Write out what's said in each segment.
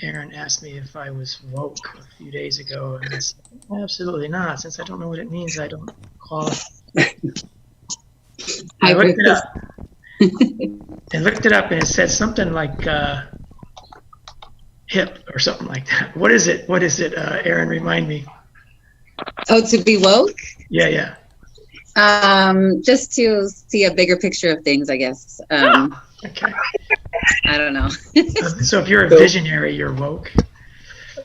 Aaron asked me if I was woke a few days ago, and I said, absolutely not. Since I don't know what it means, I don't qualify. I Hi, looked it breakfast. up. I looked it up, and it said something like hip or something like that. What is it? What is it? Aaron, remind me. Oh, to be woke? Yeah, yeah. Just to see a bigger picture of things, I guess. Okay. I don't know. So if you're a visionary, you're woke.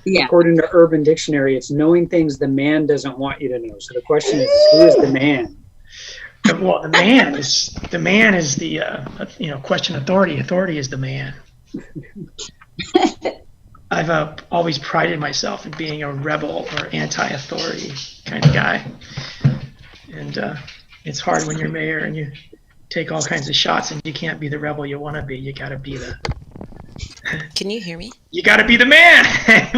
Yeah. According to Urban Dictionary, it's knowing things the man doesn't want you to know. So the question is, who is the man? Well, the man is the question authority. Authority is the man. I've always prided myself in being a rebel or anti-authority kind of guy, and it's hard when you're mayor and you take all kinds of shots and you can't be the rebel you want to be. You got to be the. Can you hear me? You got to be the man.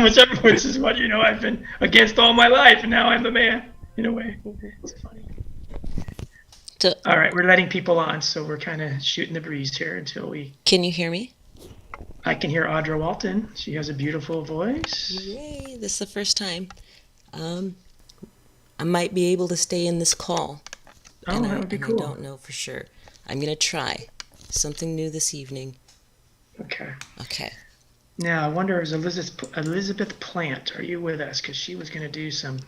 Whichever way, this is what I've been against all my life, and now I'm the man. In a way, it's funny. All right, we're letting people on, so we're kind of shooting the breeze here until we. Can you hear me? I can hear Audra Walton. She has a beautiful voice. Yay, this is the first time. I might be able to stay in this call. Oh, that would be cool. I don't know for sure. I'm going to try. Something new this evening. Okay. Okay. Now, I wonder, is Elizabeth Plant, are you with us? Because she was going to do some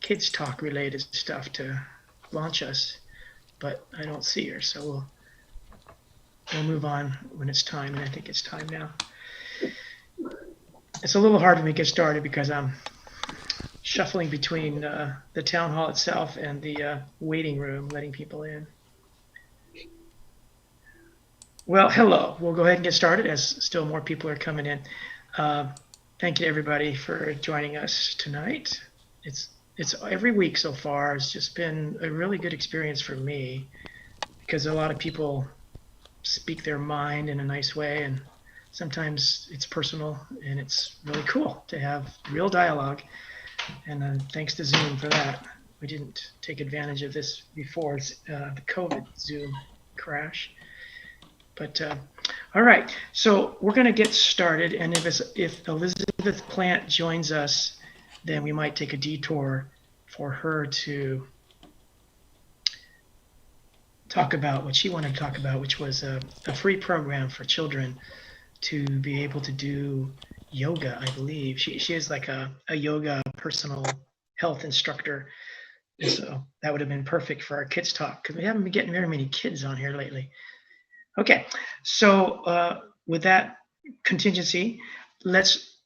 kids talk related stuff to launch us, but I don't see her, so we'll move on when it's time, and I think it's time now. It's a little hard for me to get started because I'm shuffling between the town hall itself and the waiting room, letting people in. Well, hello. We'll go ahead and get started as still more people are coming in. Thank you to everybody for joining us tonight. It's every week so far. It's just been a really good experience for me because a lot of people speak their mind in a nice way, and sometimes it's personal, and it's really cool to have real dialogue. And thanks to Zoom for that. We didn't take advantage of this before the COVID Zoom crash. But all right, so we're going to get started, and if Elizabeth Plant joins us, then we might take a detour for her to talk about what she wanted to talk about, which was a free program for children to be able to do yoga, I believe. She is like a yoga personal health instructor. And so that would have been perfect for our kids talk because we haven't been getting very many kids on here lately. Okay, so with that contingency, let's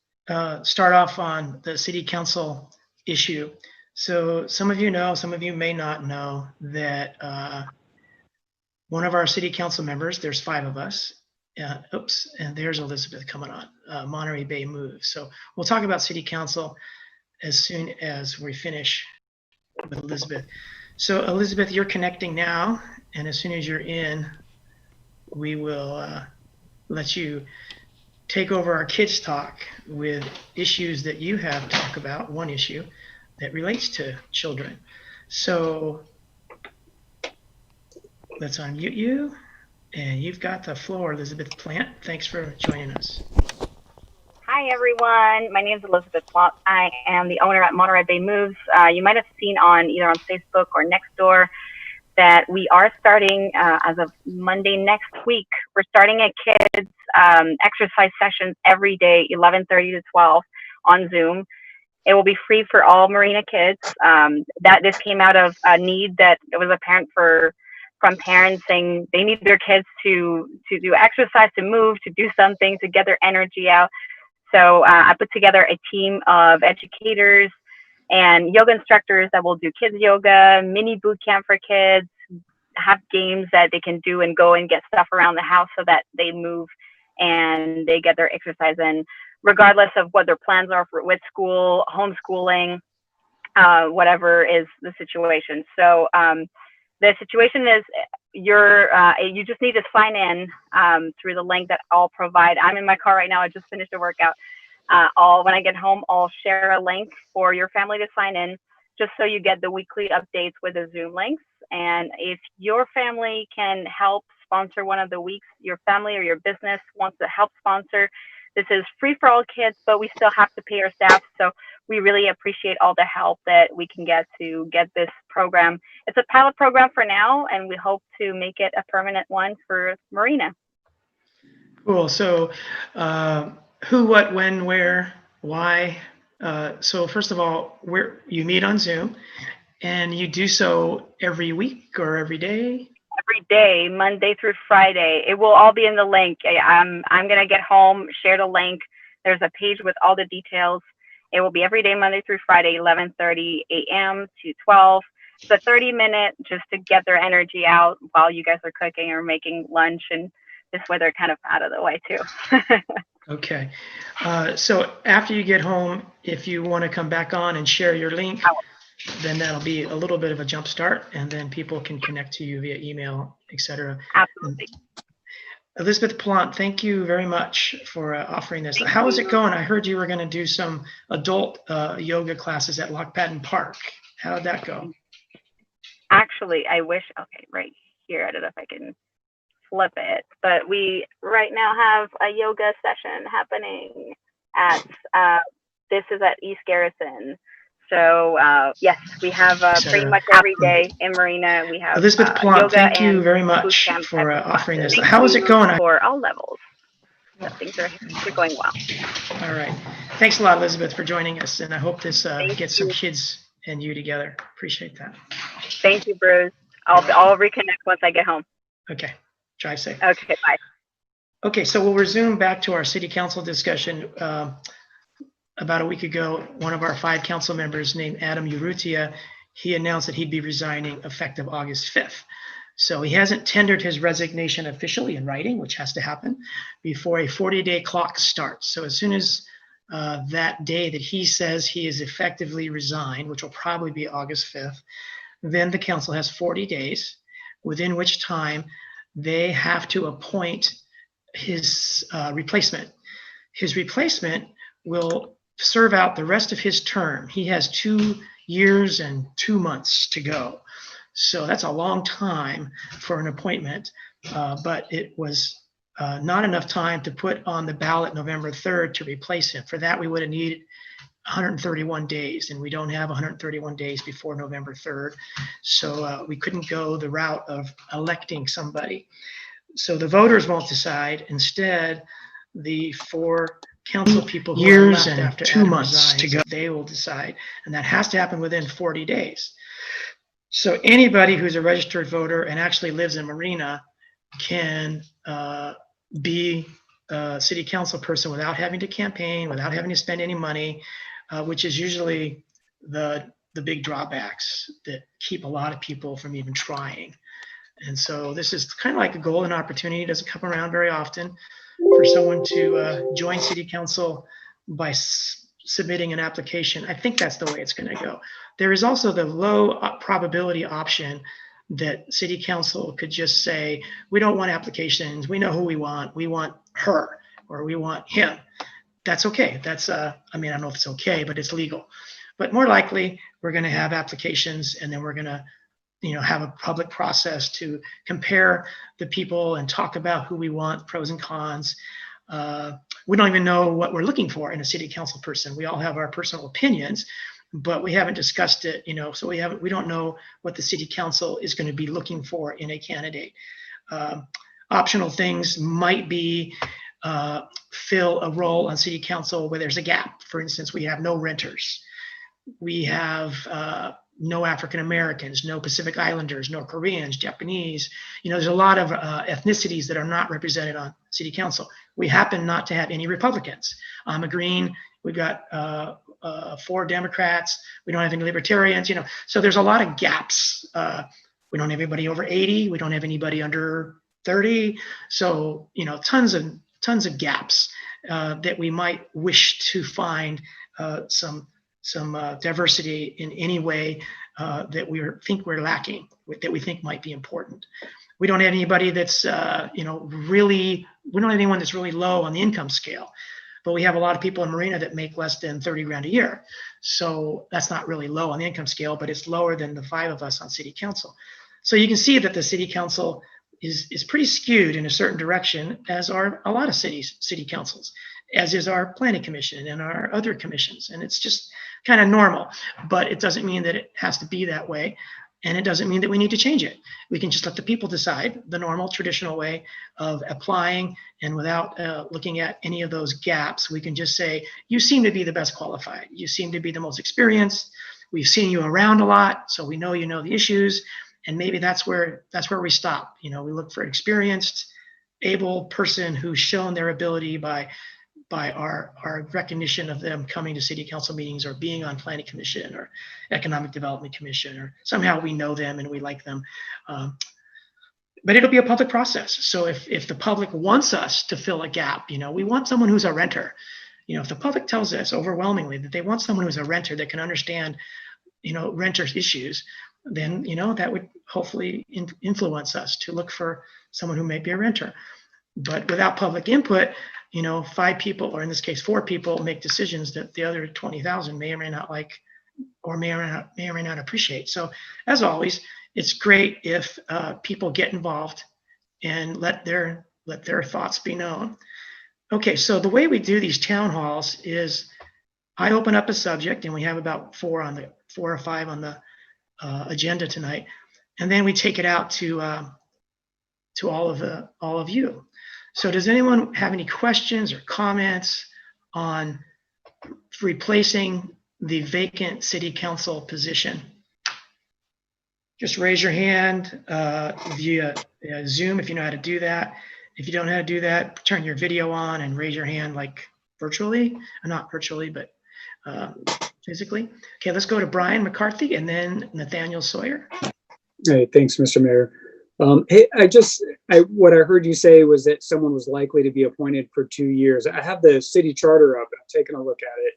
start off on the city council issue. So some of you know, some of you may not know that one of our city council members, there's 5 of us, and there's Elizabeth coming on, Monterey Bay Moves. So we'll talk about city council as soon as we finish with Elizabeth. So Elizabeth, you're connecting now, and as soon as you're in, we will let you take over our kids talk with issues that you have to talk about, one issue that relates to children. So let's unmute you, and you've got the floor, Elizabeth Plant. Thanks for joining us. Hi, everyone. My name is Elizabeth Plant. I am the owner at Monterey Bay Moves. You might have seen either on Facebook or Nextdoor that we are starting as of Monday next week. We're starting a kids exercise sessions every day, 11:30 to 12 on Zoom. It will be free for all Marina kids. This came out of a need that it was apparent from parents saying they need their kids to do exercise, to move, to do something, to get their energy out. So I put together a team of educators and yoga instructors that will do kids yoga, mini boot camp for kids, have games that they can do and go and get stuff around the house so that they move and they get their exercise in, regardless of what their plans are with school, homeschooling, whatever is the situation. So the situation is you just need to sign in through the link that I'll provide. I'm in my car right now. I just finished a workout. When I get home, I'll share a link for your family to sign in, just so you get the weekly updates with the Zoom links. And if your family can help sponsor one of the weeks, your family or your business wants to help sponsor, This is free for all kids, but we still have to pay our staff. So we really appreciate all the help that we can get to get this program. It's a pilot program for now, and we hope to make it a permanent one for Marina. Cool. So who, what, when, where, why? So first of all, where you meet on Zoom, and you do so every week or every day? Every day, Monday through Friday. It will all be in the link. I'm gonna get home, share the link. There's a page with all the details. It will be every day, Monday through Friday, 11:30 a.m. to 12. It's a 30-minute just to get their energy out while you guys are cooking or making lunch, and this way they're kind of out of the way too. Okay. So after you get home, if you want to come back on and share your link, then that'll be a little bit of a jump start, and then people can connect to you via email, etc. Absolutely. Elizabeth Plant, thank you very much for offering this. How is it going? I heard you were going to do some adult yoga classes at Lock Patton Park. How did that go? Actually, I wish, okay, right here, I don't know if I can flip it, but we right now have a yoga session happening at, this is at East Garrison. So yes, we have pretty much every day in Marina. We have Elizabeth Plant, yoga thank you and very boot much camp for offering this. classes. How is it going? For all levels. So things are going well. All right. Thanks a lot, Elizabeth, for joining us, and I hope this gets some you. kids and you together. Appreciate that. Thank you, Bruce. I'll reconnect once I get home. Okay. Drive safe. Okay, bye. Okay, so we'll resume back to our city council discussion. About a week ago, one of our 5 council members named Adam Urrutia, he announced that he'd be resigning effective August 5th. So he hasn't tendered his resignation officially in writing, which has to happen before a 40-day clock starts. So as soon as that day that he says he is effectively resigned, which will probably be August 5th, then the council has 40 days, within which time they have to appoint his replacement. His replacement will serve out the rest of his term. He has 2 years and 2 months to go. So that's a long time for an appointment, but it was not enough time to put on the ballot November 3rd to replace him. For that, we would have needed 131 days, and we don't have 131 days before November 3rd. So we couldn't go the route of electing somebody. So the voters won't decide. Instead, the 4 council people who are left after 2 months to go, they will decide, and that has to happen within 40 days. So anybody who's a registered voter and actually lives in Marina can be a city council person without having to campaign, without having to spend any money, which is usually the big drawbacks that keep a lot of people from even trying. And so this is kind of like a golden opportunity. It doesn't come around very often for someone to join city council by submitting an application. I think that's the way it's going to go. There is also the low probability option that city council could just say, we don't want applications. We know who we want her, or we want him. That's okay. That's, I mean, I don't know if it's okay, but it's legal. But more likely, we're going to have applications, and then we're going to, have a public process to compare the people and talk about who we want, pros and cons. We don't even know what we're looking for in a city council person. We all have our personal opinions, but we haven't discussed it, so we don't know what the city council is going to be looking for in a candidate. Optional things might be fill a role on city council where there's a gap. For instance, we have no renters. We have no African Americans, no Pacific Islanders, no Koreans, Japanese. There's a lot of ethnicities that are not represented on city council. We happen not to have any Republicans. I'm a Green. We've got 4 Democrats. We don't have any Libertarians. So there's a lot of gaps. We don't have anybody over 80. We don't have anybody under 30. So tons of gaps that we might wish to find some diversity in any way that we think we're lacking, that we think might be important. We don't have anybody that's, really, we don't have anyone that's really low on the income scale, but we have a lot of people in Marina that make less than 30 grand a year. So that's not really low on the income scale, but it's lower than the 5 of us on city council. So you can see that the city council is pretty skewed in a certain direction, as are a lot of city councils. as is our planning commission and our other commissions. And it's just kind of normal, but it doesn't mean that it has to be that way. And it doesn't mean that we need to change it. We can just let the people decide the normal traditional way of applying, and without looking at any of those gaps, we can just say, you seem to be the best qualified. You seem to be the most experienced. We've seen you around a lot, so we know you know the issues. And maybe that's where we stop. We look for an experienced, able person who's shown their ability by our recognition of them coming to city council meetings or being on planning commission or economic development commission, or somehow we know them and we like them. But it'll be a public process. So if the public wants us to fill a gap, we want someone who's a renter. If the public tells us overwhelmingly that they want someone who's a renter that can understand, renters' issues, then, that would hopefully influence us to look for someone who may be a renter. But without public input, 5 people, or in this case, 4 people, make decisions that the other 20,000 may or may not like, or may or may not appreciate. So as always, it's great if people get involved and let their thoughts be known. Okay, so the way we do these town halls is I open up a subject, and we have about 4 or 5 on the agenda tonight, and then we take it out to all of you. So does anyone have any questions or comments on replacing the vacant city council position? Just raise your hand via Zoom if you know how to do that. If you don't know how to do that, turn your video on and raise your hand like virtually, not virtually, but physically. Okay, let's go to Brian McCarthy and then Nathaniel Sawyer. Hey, thanks, Mr. Mayor. Hey, what I heard you say was that someone was likely to be appointed for 2 years. I have the city charter up, and I'm taking a look at it.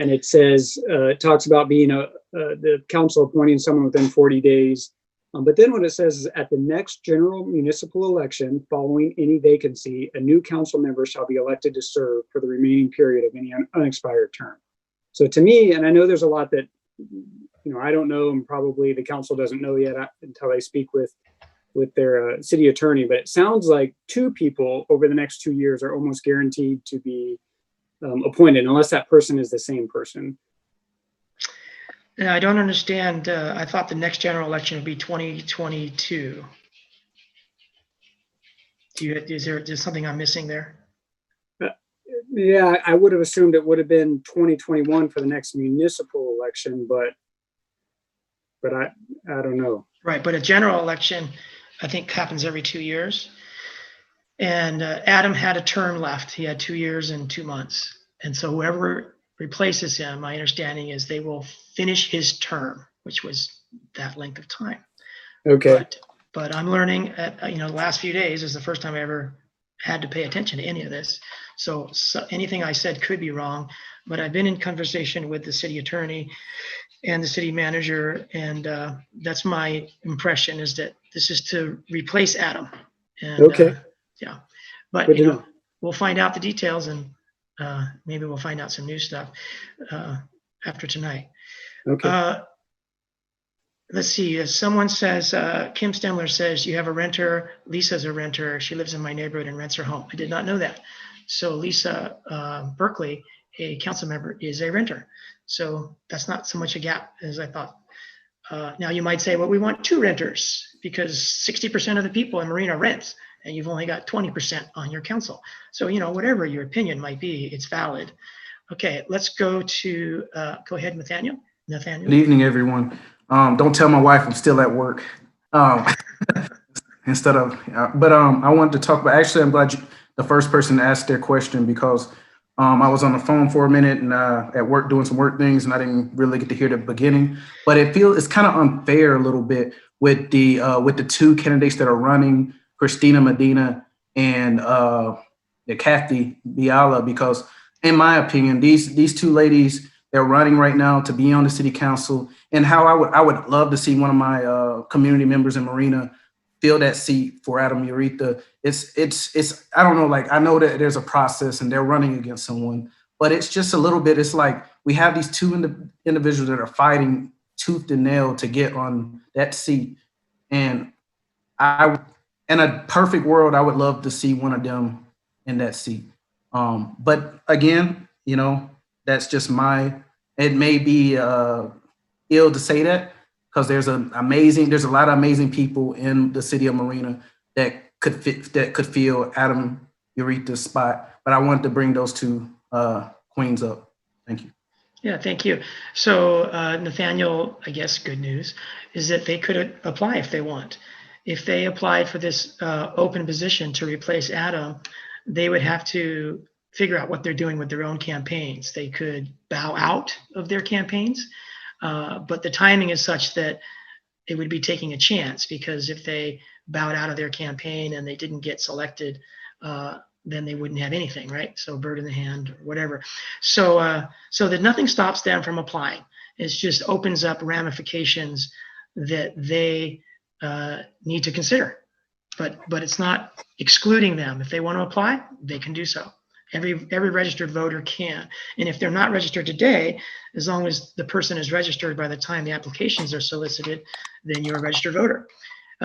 And it says, it talks about being the council appointing someone within 40 days. But then what it says is, at the next general municipal election following any vacancy, a new council member shall be elected to serve for the remaining period of any unexpired term. So to me, and I know there's a lot that I don't know, and probably the council doesn't know yet until they speak with their city attorney, but it sounds like 2 people over the next 2 years are almost guaranteed to be appointed, unless that person is the same person. Yeah, I don't understand. I thought the next general election would be 2022. Is there something I'm missing there? Yeah, I would have assumed it would have been 2021 for the next municipal election, but I don't know. Right, but a general election, I think, happens every 2 years. And Adam had a term left. He had 2 years and 2 months. And so whoever replaces him, my understanding is they will finish his term, which was that length of time. Okay. But I'm learning the last few days is the first time I ever had to pay attention to any of this. So anything I said could be wrong, but I've been in conversation with the city attorney and the city manager, and that's my impression, is that this is to replace Adam. And, okay. Yeah, but we'll find out the details, and maybe we'll find out some new stuff after tonight. Okay. Let's see. Someone says, Kim Stemler says, you have a renter. Lisa's a renter. She lives in my neighborhood and rents her home. I did not know that. So Lisa Berkeley, a council member, is a renter. So that's not so much a gap as I thought. Now you might say, well, we want 2 renters because 60% of the people in Marina rents, and you've only got 20% on your council. So, whatever your opinion might be, it's valid. Okay, let's go to, go ahead, Nathaniel. Good evening, everyone. Don't tell my wife I'm still at work. I wanted to talk about, actually, I'm glad the first person asked their question, because I was on the phone for a minute and at work doing some work things, and I didn't really get to hear the beginning. But it's kind of unfair a little bit with the 2 candidates that are running, Christina Medina and Kathy Biala, because in my opinion, these 2 ladies, they're running right now to be on the city council, and how I would love to see one of my community members in Marina fill that seat for Adam Ureta. It's I don't know, like, I know that there's a process and they're running against someone, but it's just a little bit, it's like we have these 2 individuals that are fighting tooth and nail to get on that seat. And in a perfect world, I would love to see one of them in that seat. But again, that's just it may be ill to say that, because there's a lot of amazing people in the city of Marina that could fill Adam Ureta's spot. But I wanted to bring those two queens up. Thank you. Yeah, thank you. So Nathaniel, I guess good news is that they could apply if they want. If they applied for this open position to replace Adam, they would have to figure out what they're doing with their own campaigns. They could bow out of their campaigns, but the timing is such that it would be taking a chance, because if they bowed out of their campaign and they didn't get selected, then they wouldn't have anything, right? So bird in the hand or whatever. So that nothing stops them from applying. It just opens up ramifications that they need to consider. But it's not excluding them. If they want to apply, they can do so. Every registered voter can. And if they're not registered today, as long as the person is registered by the time the applications are solicited, then you're a registered voter.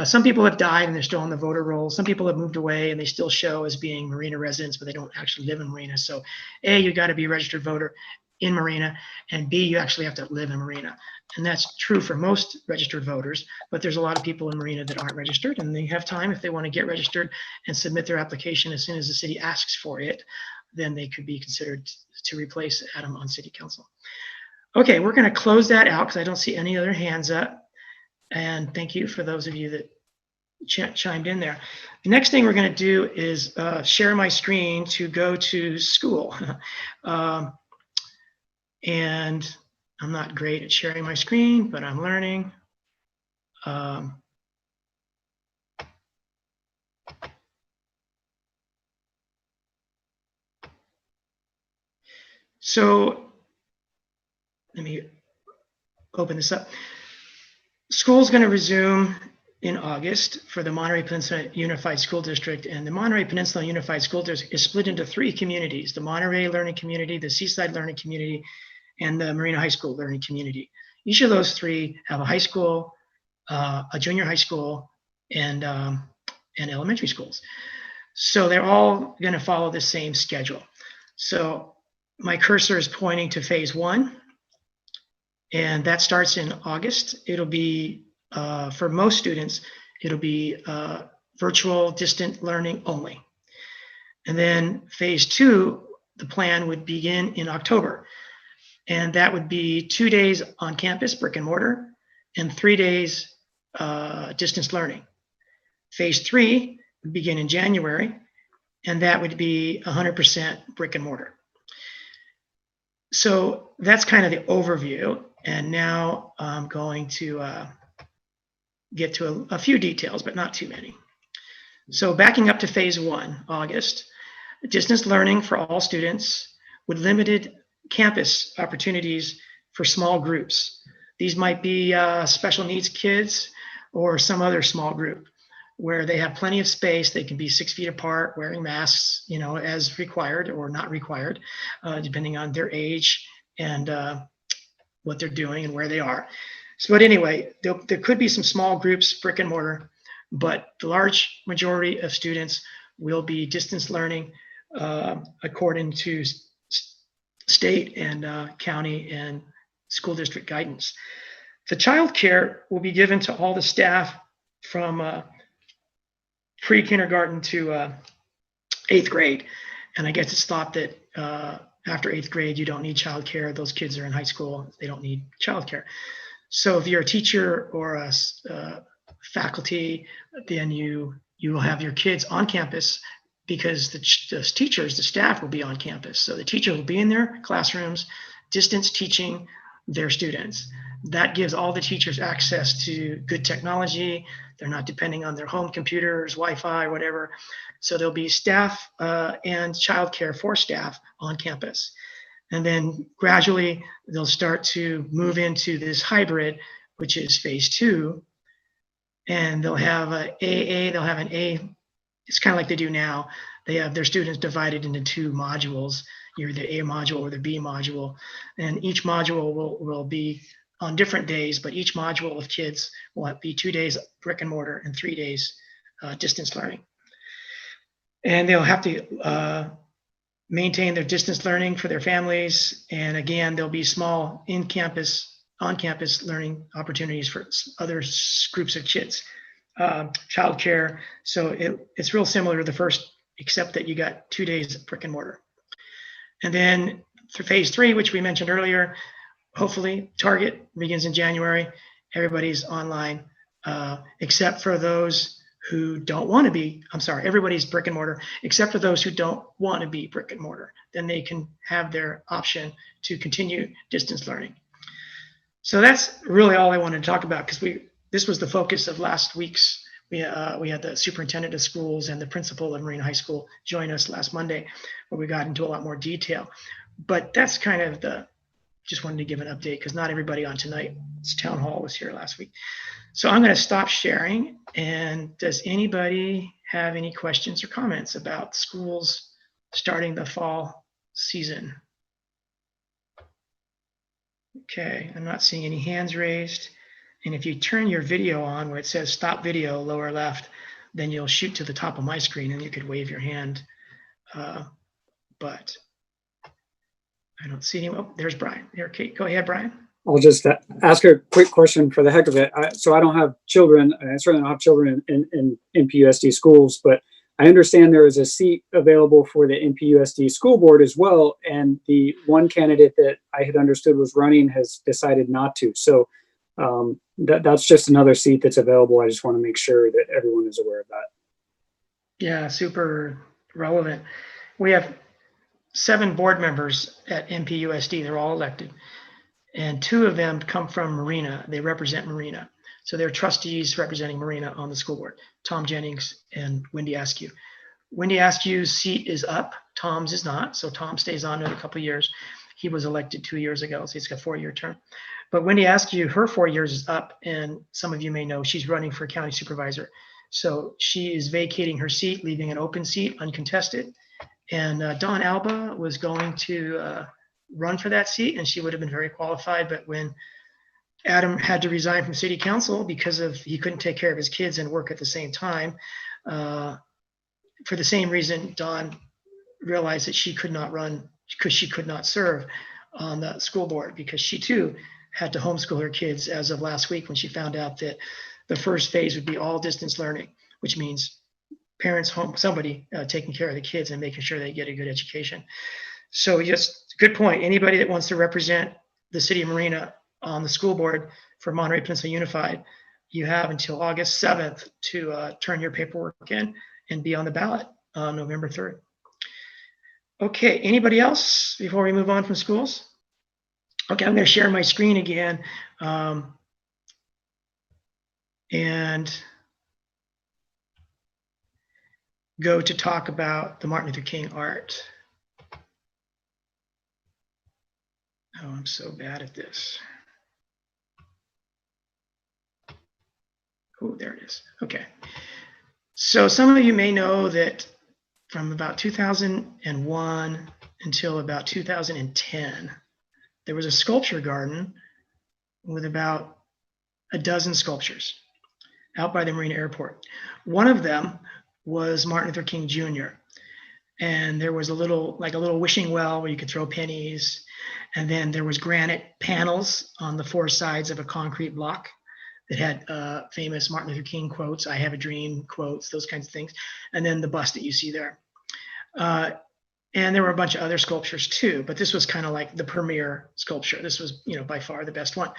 Some people have died and they're still on the voter roll. Some people have moved away and they still show as being Marina residents, but they don't actually live in Marina. So A, you got to be a registered voter in Marina, and B, you actually have to live in Marina. And that's true for most registered voters, but there's a lot of people in Marina that aren't registered, and they have time if they want to get registered and submit their application as soon as the city asks for it, then they could be considered to replace Adam on city council. Okay, we're going to close that out because I don't see any other hands up. And thank you for those of you that chimed in there. The next thing we're going to do is share my screen to go to school. And I'm not great at sharing my screen, but I'm learning. So let me open this up. School's going to resume in August for the Monterey Peninsula Unified School District, and the Monterey Peninsula Unified School District is split into 3 communities: the Monterey Learning Community, the Seaside Learning Community, and the Marina High School Learning Community. Each of those 3 have a high school, a junior high school, and elementary schools. So they're all going to follow the same schedule. So my cursor is pointing to phase 1, and that starts in August. It'll be, for most students, it'll be virtual distant learning only. And then phase 2, the plan would begin in October. And that would be 2 days on campus, brick and mortar, and 3 days distance learning. Phase 3 would begin in January, and that would be 100% brick and mortar. So that's kind of the overview. And now I'm going to get to a few details, but not too many. So backing up to phase 1, August, distance learning for all students with limited campus opportunities for small groups. These might be special needs kids or some other small group where they have plenty of space. They can be 6 feet apart, wearing masks, as required or not required, depending on their age and what they're doing and where they are. So, but anyway, there could be some small groups, brick and mortar, but the large majority of students will be distance learning according to state and county and school district guidance. The child care will be given to all the staff from pre-kindergarten to 8th grade. And I guess it's thought that after 8th grade, you don't need child care. Those kids are in high school. They don't need child care. So if you're a teacher or a faculty, then you will have your kids on campus because the teachers, the staff will be on campus. So the teacher will be in their classrooms, distance teaching their students. That gives all the teachers access to good technology. They're not depending on their home computers, Wi-Fi, whatever. So there'll be staff and childcare for staff on campus. And then gradually they'll start to move into this hybrid, which is phase 2. And they'll have an A. It's kind of like they do now. They have their students divided into 2 modules, either the A module or the B module. And each module will be on different days, but each module of kids will be 2 days brick and mortar and 3 days distance learning. And they'll have to maintain their distance learning for their families. And again, there'll be small on-campus learning opportunities for other groups of kids, childcare. So it's real similar to the first, except that you got 2 days of brick and mortar. And then for phase 3, which we mentioned earlier, hopefully Target begins in January. Everybody's online, except for those who don't want to be, everybody's brick and mortar, except for those who don't want to be brick and mortar. Then they can have their option to continue distance learning. So that's really all I wanted to talk about, because this was the focus of last week's. We had the superintendent of schools and the principal of Marina High School join us last Monday, where we got into a lot more detail. But that's kind of just wanted to give an update, because not everybody on tonight's town hall was here last week. So I'm going to stop sharing. And does anybody have any questions or comments about schools starting the fall season? Okay, I'm not seeing any hands raised. And if you turn your video on where it says stop video, lower left, then you'll shoot to the top of my screen and you could wave your hand. But I don't see anyone. Oh, there's Brian. Here, Kate, go ahead, Brian. I'll just ask a quick question for the heck of it. So I don't have children. I certainly don't have children in NPUSD schools, but I understand there is a seat available for the NPUSD school board as well. And the one candidate that I had understood was running has decided not to. So that's just another seat that's available. I just want to make sure that everyone is aware of that. Yeah, super relevant. We have 7 board members at NPUSD. They're all elected. And 2 of them come from Marina. They represent Marina. So they're trustees representing Marina on the school board, Tom Jennings and Wendy Askew. Wendy Askew's seat is up. Tom's is not. So Tom stays on in a couple of years. He was elected 2 years ago, so he's got a 4-year term. But Wendy Askew, her 4 years is up. And some of you may know she's running for county supervisor. So she is vacating her seat, leaving an open seat uncontested. And Dawn Alba was going to run for that seat, and she would have been very qualified. But when Adam had to resign from city council because he couldn't take care of his kids and work at the same time, for the same reason, Dawn realized that she could not run because she could not serve on the school board, because she too had to homeschool her kids as of last week when she found out that the first phase would be all distance learning, which means parents home, somebody taking care of the kids and making sure they get a good education. So just good point. Anybody that wants to represent the city of Marina on the school board for Monterey Peninsula Unified, you have until August 7th to turn your paperwork in and be on the ballot on November 3rd. Okay, anybody else before we move on from schools? Okay, I'm going to share my screen again. And go to talk about the Martin Luther King art. Oh, I'm so bad at this. Oh, there it is. Okay. So some of you may know that from about 2001 until about 2010, there was a sculpture garden with about a dozen sculptures out by the Marina Airport. One of them was Martin Luther King Jr. And there was a little wishing well where you could throw pennies. And then there was granite panels on the 4 sides of a concrete block that had famous Martin Luther King quotes, "I have a dream" quotes, those kinds of things. And then the bust that you see there. And there were a bunch of other sculptures too, but this was kind of like the premier sculpture. This was, by far the best one.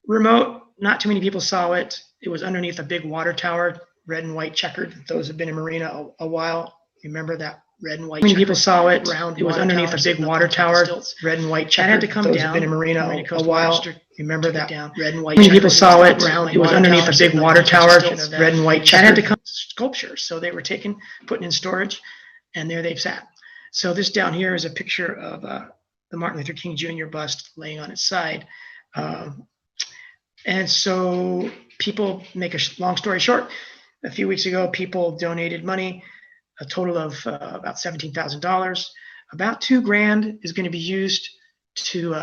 Remote, not too many people saw it. It was underneath a big water tower, red and white checkered. Those have been in Marina a while. Remember that red and white. Many people saw it. It was underneath a big water tower, red and white checkered. That had to come down. Those have been in Marina a while. Remember that red and white. Many people saw it. It was underneath a big water tower, red and white checkered. That had to come sculptures. So they were put in storage, and there they've sat. So this down here is a picture of the Martin Luther King Jr. bust laying on its side. And so people, make a long story short, a few weeks ago, people donated money, a total of about $17,000. About $2,000 is going to be used to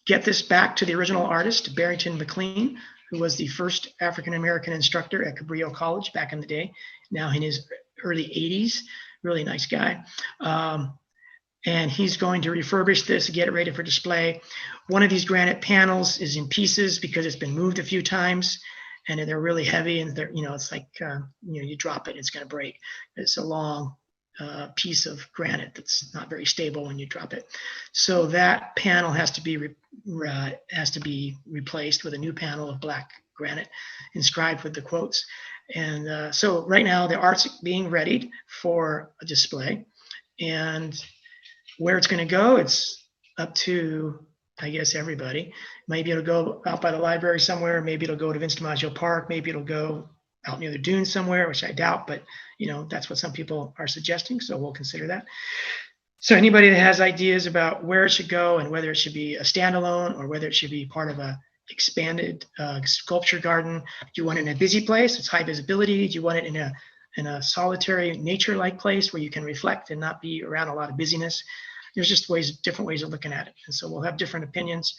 get this back to the original artist, Barrington McLean, who was the first African-American instructor at Cabrillo College back in the day, now in his early 80s, really nice guy. and he's going to refurbish this, get it ready for display. One of these granite panels is in pieces because it's been moved a few times, and they're really heavy, and they're, it's like, you drop it, it's going to break. It's a long piece of granite that's not very stable when you drop it. So that panel has to be replaced with a new panel of black granite inscribed with the quotes. And so right now the art's being readied for a display, and where it's going to go, it's up to, I guess, everybody. Maybe it'll go out by the library somewhere. Maybe it'll go to Vince DiMaggio Park. Maybe it'll go out near the dunes somewhere, which I doubt, but that's what some people are suggesting. So we'll consider that. So anybody that has ideas about where it should go and whether it should be a standalone or whether it should be part of a expanded sculpture garden. Do you want it in a busy place? It's high visibility. Do you want it in a solitary nature-like place where you can reflect and not be around a lot of busyness? There's just different ways of looking at it. And so we'll have different opinions.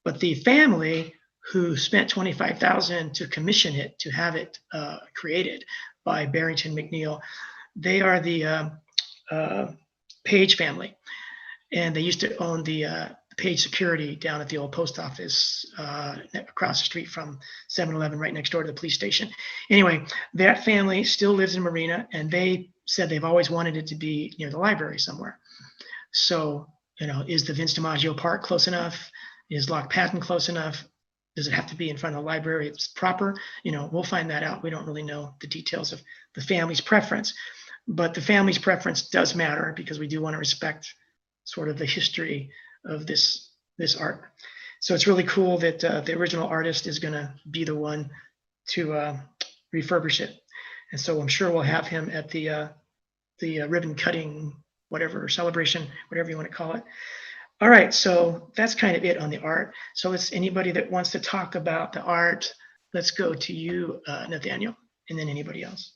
But the family who spent $25,000 to commission it, to have it created by Barrington McNeil, they are the Page family. And they used to own the Page Security down at the old post office across the street from 7-Eleven, right next door to the police station. Anyway, that family still lives in Marina, and they said they've always wanted it to be near the library somewhere. So, is the Vince DiMaggio Park close enough? Is Loch Patton close enough? Does it have to be in front of the library? It's proper. We'll find that out. We don't really know the details of the family's preference, but the family's preference does matter because we do want to respect sort of the history of this art. So it's really cool that the original artist is going to be the one to refurbish it. And so I'm sure we'll have him at the ribbon cutting, whatever, celebration, whatever you want to call it. All right, so that's kind of it on the art. So it's anybody that wants to talk about the art, let's go to you, Nathaniel, and then anybody else.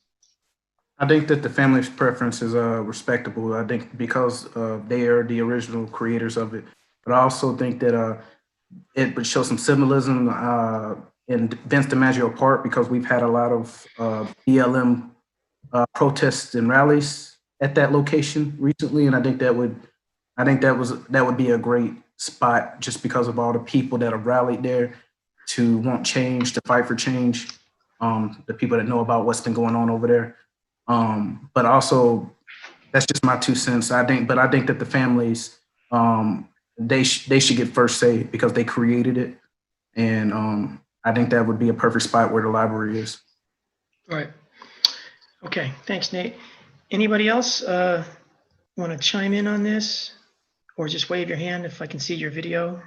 I think that the family's preference is respectable. I think because they are the original creators of it. But I also think that it would show some symbolism in Vince DiMaggio Park, because we've had a lot of BLM protests and rallies at that location recently, and I think that would be a great spot just because of all the people that have rallied there to want change, to fight for change. The people that know about what's been going on over there. But also, that's just my 2 cents. I think that the families, they should get first say because they created it, and I think that would be a perfect spot where the library is. All right. Okay. Thanks, Nate. Anybody else want to chime in on this, or just wave your hand if I can see your video?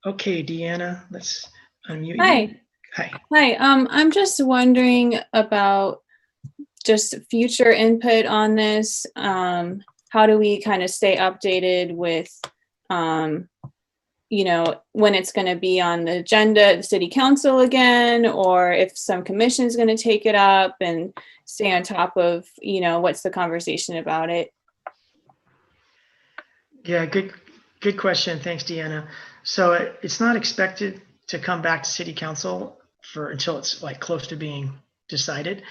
Okay, Deanna, let's unmute you. Hi. I'm just wondering about just future input on this. How do we kind of stay updated with, when it's going to be on the agenda at the city council again, or if some commission is going to take it up, and stay on top of, what's the conversation about it? Yeah, good question. Thanks, Deanna. So it's not expected to come back to city council until it's like close to being decided.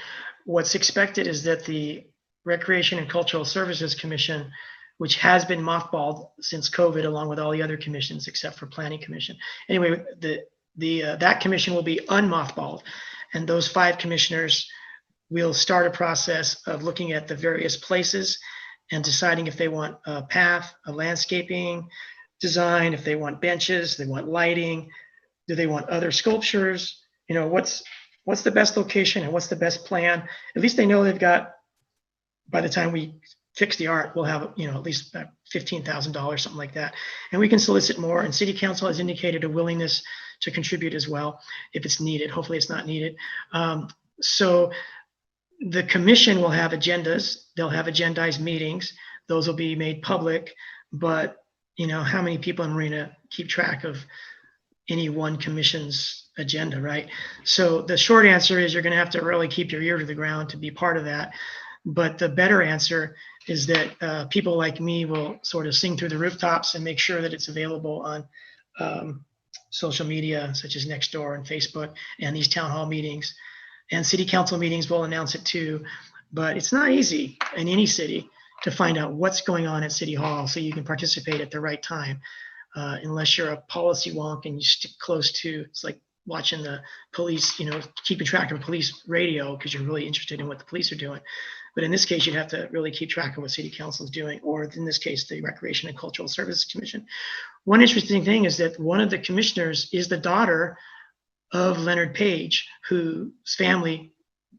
What's expected is that the Recreation and Cultural Services Commission, which has been mothballed since COVID, along with all the other commissions except for Planning Commission. Anyway, that commission will be unmothballed, and those 5 commissioners will start a process of looking at the various places and deciding if they want a path, a landscaping design, if they want benches, they want lighting, do they want other sculptures, what's the best location and what's the best plan. At least they know they've got, by the time we fix the art, we'll have, at least about $15,000, something like that. And we can solicit more, and city council has indicated a willingness to contribute as well if it's needed. Hopefully it's not needed. So the commission will have agendas. They'll have agendized meetings. Those will be made public, but how many people in Marina keep track of any one commission's agenda, right? So the short answer is you're going to have to really keep your ear to the ground to be part of that. But the better answer is that people like me will sort of sing through the rooftops and make sure that it's available on social media such as Nextdoor and Facebook and these town hall meetings. And city council meetings will announce it too. But it's not easy in any city. to find out what's going on at City Hall so you can participate at the right time. Unless you're a policy wonk and you stick close to, it's like watching the police, keeping track of police radio because you're really interested in what the police are doing. But in this case, you'd have to really keep track of what City Council is doing, or in this case, the Recreation and Cultural Services Commission. One interesting thing is that one of the commissioners is the daughter of Leonard Page, whose family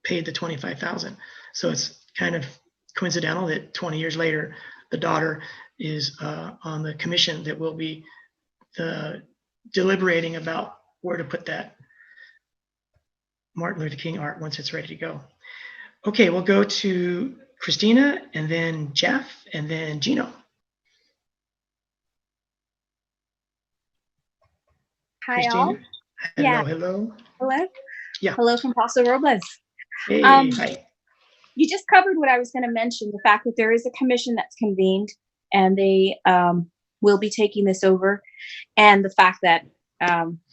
paid the $25,000. So it's kind of coincidental that 20 years later, the daughter is on the commission that will be deliberating about where to put that Martin Luther King art once it's ready to go. Okay, we'll go to Christina, and then Jeff, and then Gino. Hi, Christina? all. Hello, Yeah. hello. Hello. Yeah. Hello from Paso Robles. Hey, Um, hi. You just covered what I was going to mention, the fact that there is a commission that's convened and they will be taking this over, and the fact that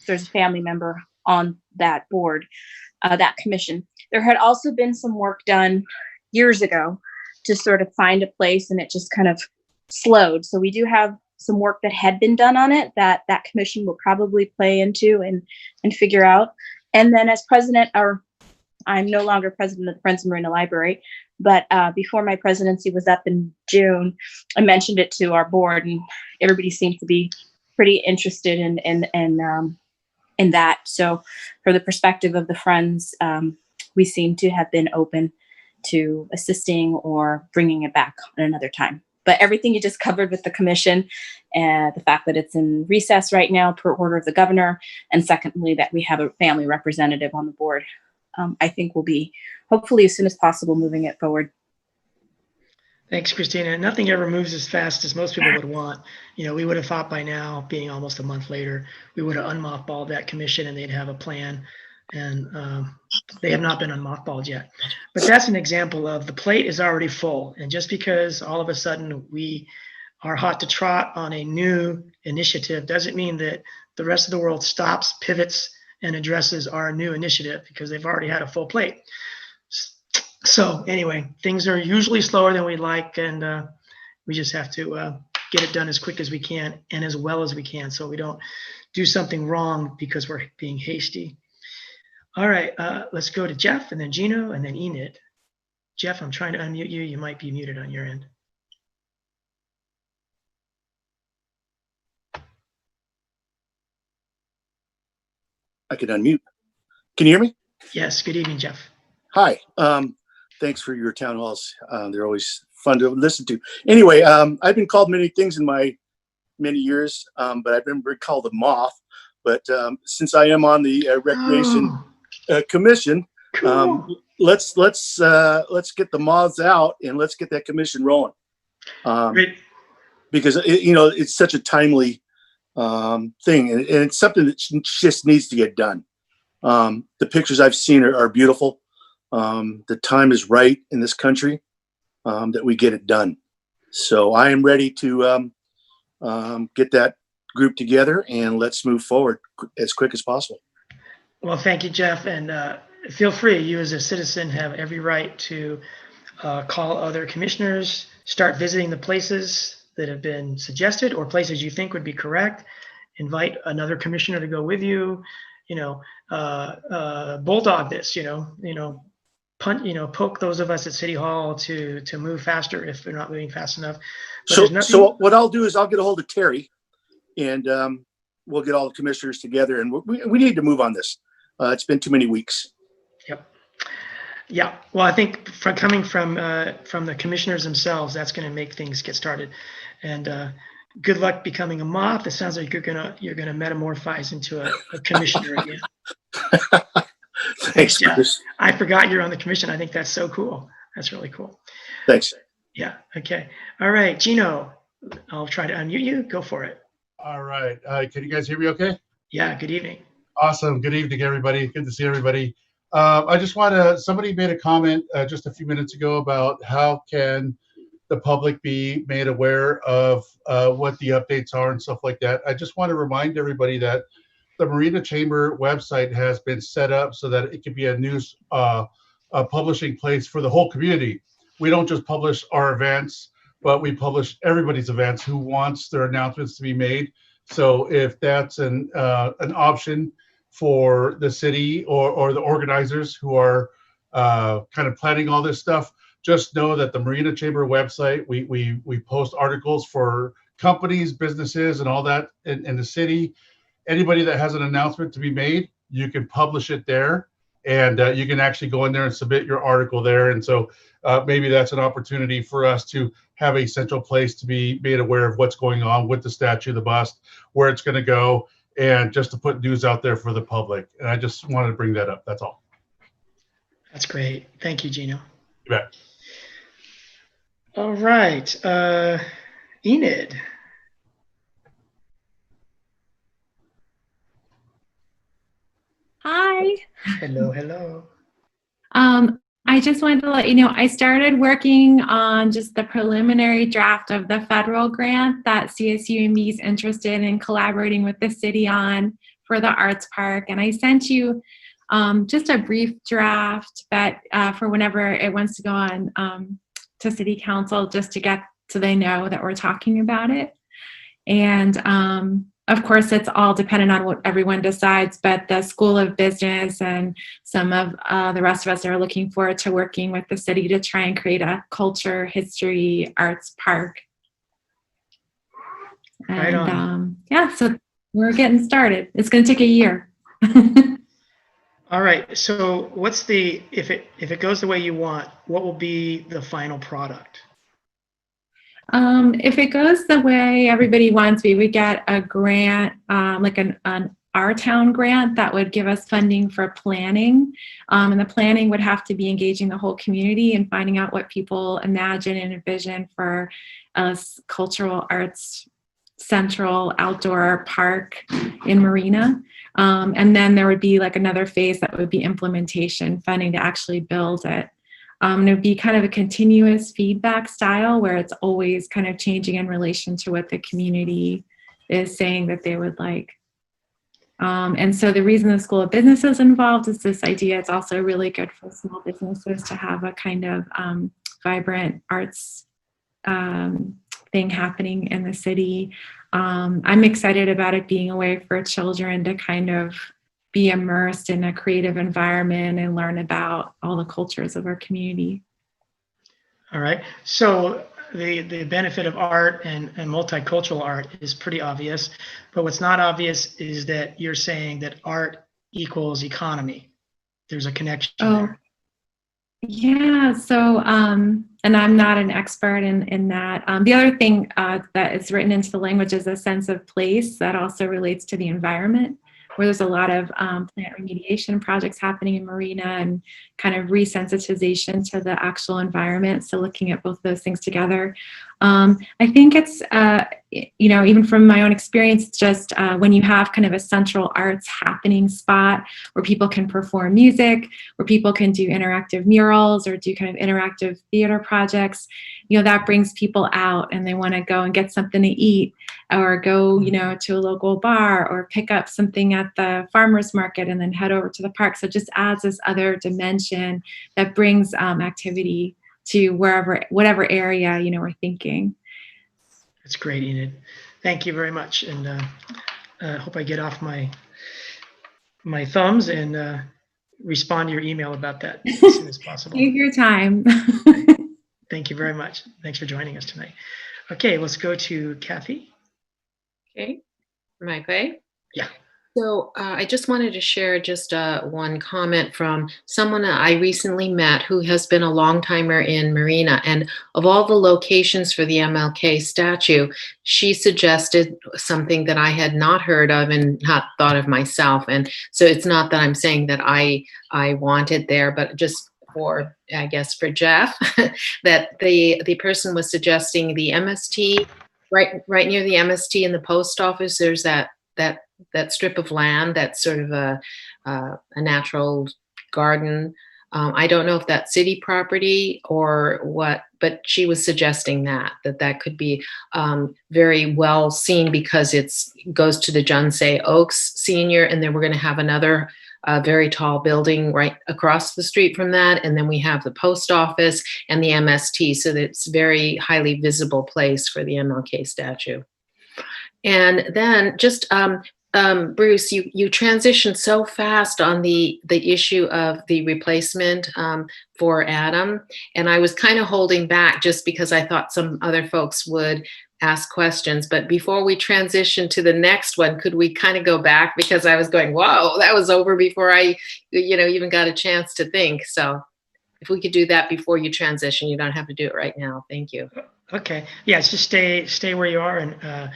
there's a family member on that board, that commission. There had also been some work done years ago to sort of find a place, and it just kind of slowed. So we do have some work that had been done on it that that commission will probably play into and figure out. And then as president, or I'm no longer president of the Friends of Marina Library, but before my presidency was up in June, I mentioned it to our board, and everybody seemed to be pretty interested in that. So for the perspective of the Friends, we seem to have been open to assisting or bringing it back at another time. But everything you just covered with the commission, and the fact that it's in recess right now per order of the governor, and secondly, that we have a family representative on the board, I think we'll be hopefully as soon as possible moving it forward. Thanks, Christina. Nothing ever moves as fast as most people would want. We would have thought by now, being almost a month later, we would have unmothballed that commission and they'd have a plan. And they have not been unmothballed yet. But that's an example of the plate is already full. And just because all of a sudden we are hot to trot on a new initiative doesn't mean that the rest of the world stops, pivots, and addresses our new initiative, because they've already had a full plate. So anyway, things are usually slower than we like, and we just have to get it done as quick as we can and as well as we can, so we don't do something wrong because we're being hasty. All right, let's go to Jeff, and then Gino, and then Enid. Jeff, I'm trying to unmute you. You might be muted on your end. I could unmute. Can you hear me? Yes, good evening, Jeff. Hi. Thanks for your town halls. They're always fun to listen to. Anyway, I've been called many things in my many years, but I've been called a moth. But since I am on the Recreation Commission, Cool. let's get the moths out and let's get that commission rolling. Great. Because it's such a timely thing, and it's something that just needs to get done. The pictures I've seen are beautiful. The time is right in this country that we get it done. So I am ready to get that group together and let's move forward as quick as possible. Well, thank you, Jeff, and feel free. You as a citizen have every right to call other commissioners, start visiting the places that have been suggested or places you think would be correct. Invite another commissioner to go with you. Bulldog this. Poke those of us at City Hall to move faster if they're not moving fast enough. But so what I'll do is I'll get a hold of Terry, and we'll get all the commissioners together, and we need to move on this. It's been too many weeks. Yep. Yeah. Well, I think coming from the commissioners themselves, that's going to make things get started. And good luck becoming a moth. It sounds like you're gonna metamorphose into a commissioner again. Thanks, Bruce. I forgot you're on the commission. I think that's so cool. That's really cool. Thanks. Yeah. Okay. All right, Gino. I'll try to unmute you. Go for it. All right. Can you guys hear me okay? Yeah. Good evening. Awesome. Good evening, everybody. Good to see everybody. I just somebody made a comment just a few minutes ago about how can the public be made aware of what the updates are and stuff like that. I just want to remind everybody that the Marina Chamber website has been set up so that it can be a news publishing place for the whole community. We don't just publish our events but we publish everybody's events who wants their announcements to be made. So if that's an option for the city or the organizers who are kind of planning all this stuff, just know that the Marina Chamber website, we post articles for companies, businesses, and all that in the city. Anybody that has an announcement to be made, you can publish it there, and you can actually go in there and submit your article there. And so maybe that's an opportunity for us to have a central place to be made aware of what's going on with the statue, the bust, where it's going to go, and just to put news out there for the public. And I just wanted to bring that up. That's all. That's great. Thank you, Gino. You bet. All right. Enid. Hi. Hello, hello. I just wanted to let you know I started working on just the preliminary draft of the federal grant that CSUMB is interested in collaborating with the city on for the arts park. And I sent you just a brief draft, but for whenever it wants to go on to city council, just to get so they know that we're talking about it. And of course, it's all dependent on what everyone decides, but the School of Business and some of the rest of us are looking forward to working with the city to try and create a culture, history, arts park. Right on. And yeah, so we're getting started. It's going to take a year. All right. So what's the, if it goes the way you want, what will be the final product? If it goes the way everybody wants, we would get a grant, like an Our Town grant that would give us funding for planning. And the planning would have to be engaging the whole community and finding out what people imagine and envision for a cultural arts central outdoor park in Marina. And then there would be like another phase that would be implementation funding to actually build it. And it would be kind of a continuous feedback style where it's always kind of changing in relation to what the community is saying that they would like. And so the reason the School of Business is involved is this idea. It's also really good for small businesses to have a kind of vibrant arts thing happening in the city. I'm excited about it being a way for children to kind of be immersed in a creative environment and learn about all the cultures of our community. All right. So the benefit of art and multicultural art is pretty obvious, but what's not obvious is that you're saying that art equals economy. There's a connection there. Yeah. So, and I'm not an expert in that. The other thing that is written into the language is a sense of place that also relates to the environment, where there's a lot of plant remediation projects happening in Marina and kind of resensitization to the actual environment. So looking at both those things together. I think it's, even from my own experience, just when you have kind of a central arts happening spot where people can perform music, where people can do interactive murals or do kind of interactive theater projects, that brings people out and they want to go and get something to eat or go, to a local bar or pick up something at the farmer's market and then head over to the park. So it just adds this other dimension that brings activity to whatever area, we're thinking. That's great, Enid. Thank you very much. And I hope I get off my thumbs and respond to your email about that as soon as possible. Take your time. Thank you very much. Thanks for joining us tonight. Okay, let's go to Kathy. Okay, am I okay? Yeah. So I just wanted to share just one comment from someone that I recently met who has been a long timer in Marina. And of all the locations for the MLK statue, she suggested something that I had not heard of and not thought of myself. And so it's not that I'm saying that I want it there, but just for, I guess, for Jeff, that the person was suggesting the MST, right near the MST in the post office, there's that strip of land that's sort of a natural garden. I don't know if that's city property or what, but she was suggesting that could be very well seen because it goes to the John Say Oaks Senior, and then we're going to have another a very tall building right across the street from that. And then we have the post office and the MST. So that it's a very highly visible place for the MLK statue. And then just Bruce, you transitioned so fast on the issue of the replacement for Adam, and I was kind of holding back just because I thought some other folks would ask questions. But before we transition to the next one, could we kind of go back, because I was going, whoa, that was over before I, even got a chance to think. So if we could do that before you transition, you don't have to do it right now. Thank you. Okay. Yeah, it's just stay where you are. And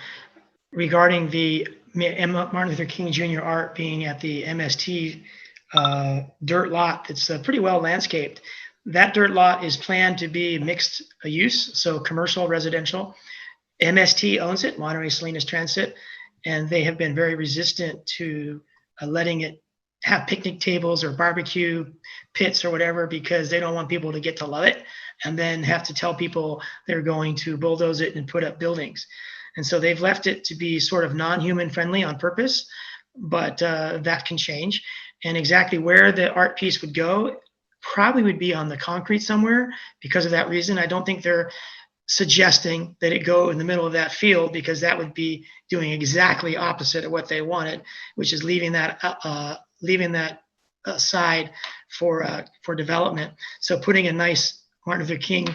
regarding the Martin Luther King Jr. art being at the MST dirt lot, it's pretty well landscaped. That dirt lot is planned to be mixed use, so commercial, residential. MST owns it, Monterey Salinas Transit, and they have been very resistant to letting it have picnic tables or barbecue pits or whatever, because they don't want people to get to love it and then have to tell people they're going to bulldoze it and put up buildings. And so they've left it to be sort of non-human friendly on purpose, but that can change. And exactly where the art piece would go probably would be on the concrete somewhere because of that reason. I don't think they're suggesting that it go in the middle of that field, because that would be doing exactly opposite of what they wanted, which is leaving that aside for development. So putting a nice Martin Luther King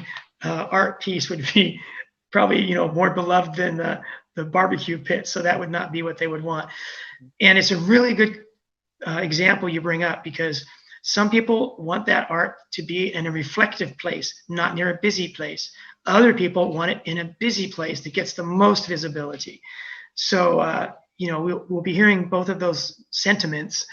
art piece would be probably more beloved than the barbecue pit. So that would not be what they would want. And it's a really good example you bring up, because some people want that art to be in a reflective place, not near a busy place. Other people want it in a busy place that gets the most visibility. So, we'll be hearing both of those sentiments.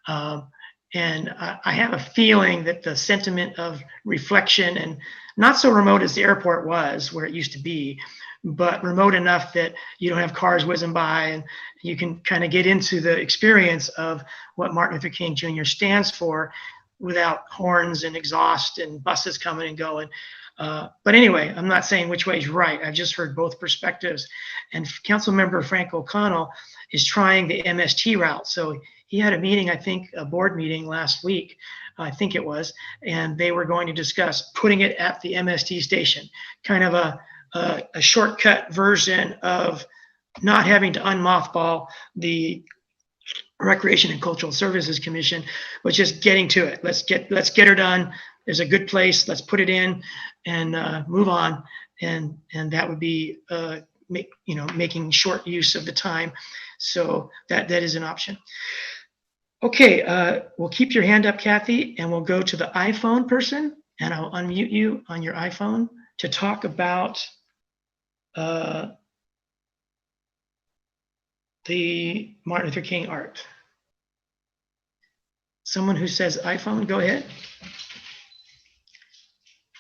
And I have a feeling that the sentiment of reflection, and not so remote as the airport was, where it used to be, but remote enough that you don't have cars whizzing by and you can kind of get into the experience of what Martin Luther King Jr. stands for without horns and exhaust and buses coming and going. But anyway, I'm not saying which way is right. I've just heard both perspectives. And Councilmember Frank O'Connell is trying the MST route. So he had a meeting, I think a board meeting last week, I think it was, and they were going to discuss putting it at the MST station, kind of a shortcut version of not having to unmothball the Recreation and Cultural Services Commission, but just getting to it. Let's get her done. There's a good place. Let's put it in and move on. And that would be making short use of the time. So that is an option. Okay, we'll keep your hand up, Kathy, and we'll go to the iPhone person, and I'll unmute you on your iPhone to talk about the Martin Luther King art. Someone who says iPhone, go ahead.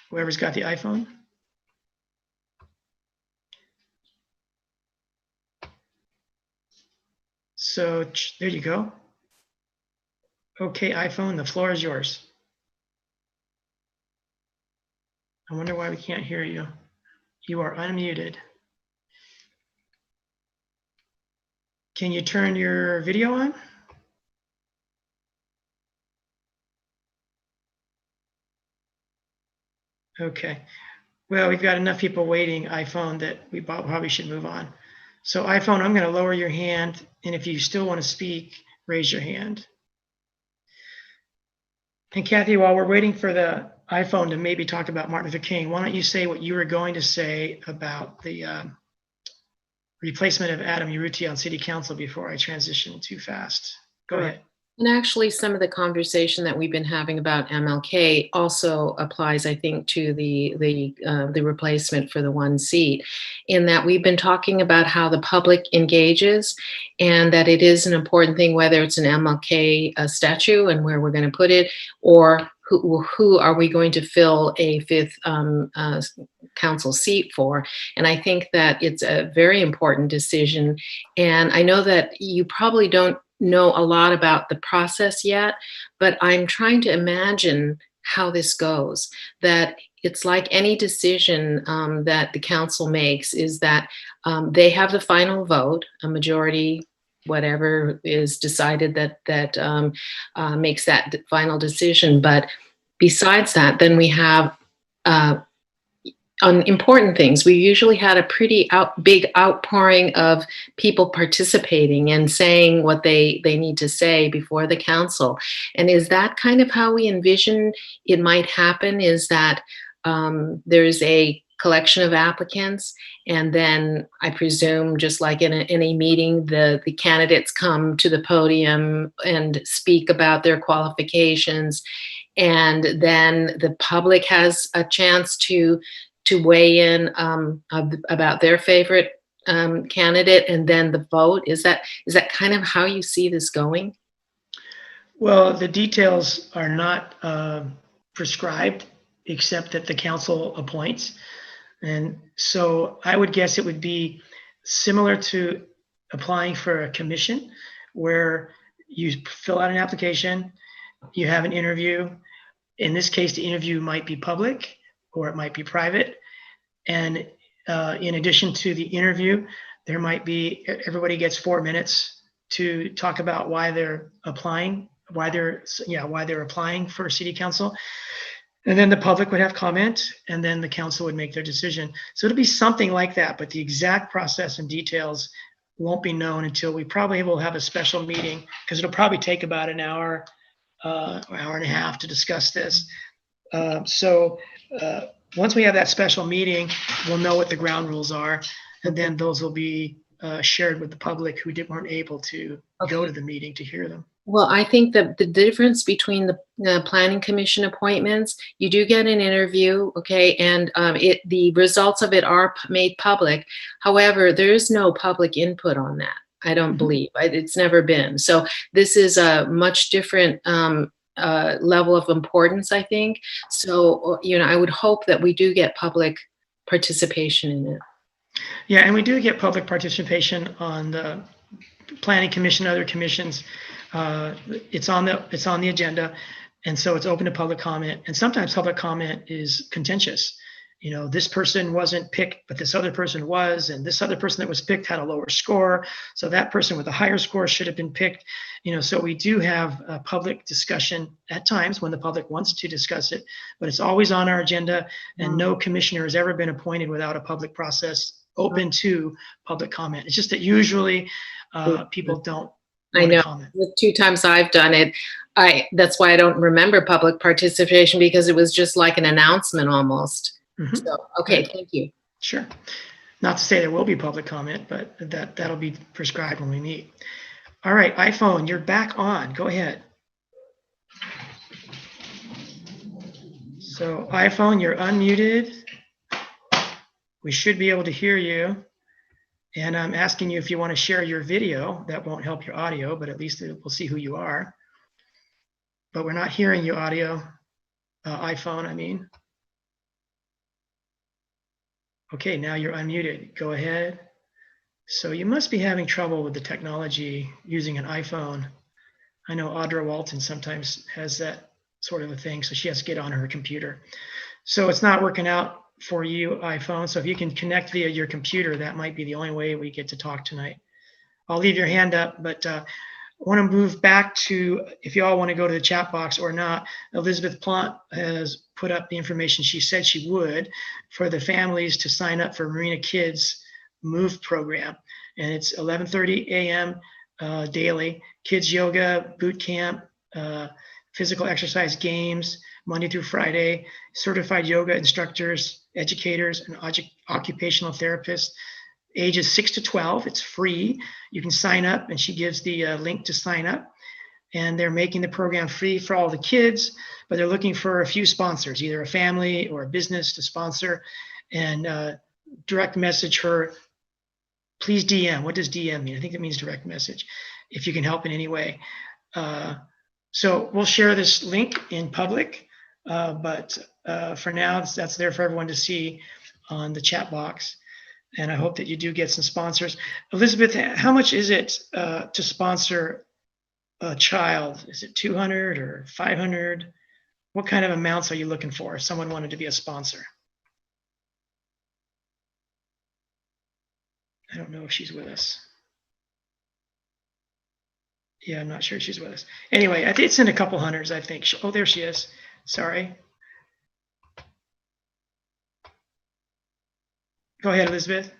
Whoever's got the iPhone. So there you go. Okay, iPhone, the floor is yours. I wonder why we can't hear you. You are unmuted. Can you turn your video on? Okay. Well, we've got enough people waiting, iPhone, that we probably should move on. So iPhone, I'm going to lower your hand, and if you still want to speak, raise your hand. And Kathy, while we're waiting for the iPhone to maybe talk about Martin Luther King, why don't you say what you were going to say about the replacement of Adam Urruti on City Council before I transition too fast. Go ahead. And actually, some of the conversation that we've been having about MLK also applies, I think, to the replacement for the one seat, in that we've been talking about how the public engages, and that it is an important thing, whether it's an MLK statue and where we're going to put it, or who are we going to fill a fifth council seat for. And I think that it's a very important decision. And I know that you probably don't know a lot about the process yet, but I'm trying to imagine how this goes. That it's like any decision that the council makes, is that they have the final vote, a majority whatever is decided that makes that final decision. But besides that, then we have on important things. We usually had a pretty big outpouring of people participating and saying what they need to say before the council. And is that kind of how we envision it might happen? Is that there's a collection of applicants, and then I presume, just like in a meeting, the candidates come to the podium and speak about their qualifications, and then the public has a chance to weigh in about their favorite candidate, and then the vote. Is that kind of how you see this going? Well, the details are not prescribed, except that the council appoints. And so I would guess it would be similar to applying for a commission, where you fill out an application, you have an interview. In this case, the interview might be public or it might be private. And in addition to the interview, there might be, everybody gets 4 minutes to talk about why they're applying, why they're applying for city council. And then the public would have comment, and then the council would make their decision. So it'll be something like that, but the exact process and details won't be known until we probably will have a special meeting, because it'll probably take about an hour, or hour and a half to discuss this. Once we have that special meeting, we'll know what the ground rules are, and then those will be shared with the public who weren't able to go to the meeting to hear them. Well, I think that the difference between the planning commission appointments, you do get an interview, okay, and the results of it are made public. However, there is no public input on that. I don't believe it's never been. So this is a much different level of importance, I think. So, I would hope that we do get public participation in it. Yeah, and we do get public participation on the planning commission, other commissions. It's on the agenda, and so it's open to public comment. And sometimes public comment is contentious. This person wasn't picked, but this other person was, and this other person that was picked had a lower score, so that person with a higher score should have been picked. So we do have a public discussion at times when the public wants to discuss it, but it's always on our agenda, and no commissioner has ever been appointed without a public process open to public comment. It's just that usually people don't. I know. The 2 times I've done it, that's why I don't remember public participation, because it was just like an announcement almost. So, okay, thank you. Sure. Not to say there will be public comment, but that'll be prescribed when we meet. All right, iPhone, you're back on. Go ahead. So iPhone, you're unmuted. We should be able to hear you. And I'm asking you if you want to share your video. That won't help your audio, but at least we'll see who you are. But we're not hearing your audio, iPhone, I mean. Okay, now you're unmuted. Go ahead. So you must be having trouble with the technology using an iPhone. I know Audra Walton sometimes has that sort of a thing, so she has to get on her computer. So it's not working out for you, iPhone. So if you can connect via your computer, that might be the only way we get to talk tonight. I'll leave your hand up, but I want to move back to, if you all want to go to the chat box or not, Elizabeth Plant has put up the information she said she would for the families to sign up for Marina Kids Move program. And it's 11:30 a.m. Daily. Kids yoga, boot camp, physical exercise games, Monday through Friday, certified yoga instructors, educators, and occupational therapists, ages 6 to 12. It's free. You can sign up, and she gives the link to sign up. And they're making the program free for all the kids, but they're looking for a few sponsors, either a family or a business to sponsor, and direct message her. Please DM. What does DM mean? I think it means direct message, if you can help in any way. So we'll share this link in public, but for now, that's there for everyone to see on the chat box. And I hope that you do get some sponsors. Elizabeth, how much is it to sponsor a child? Is it 200 or 500? What kind of amounts are you looking for if someone wanted to be a sponsor? I don't know if she's with us. Yeah, I'm not sure she's with us. Anyway, I think it's in a couple hundreds, I think. Oh, there she is. Sorry. Go ahead, Elizabeth.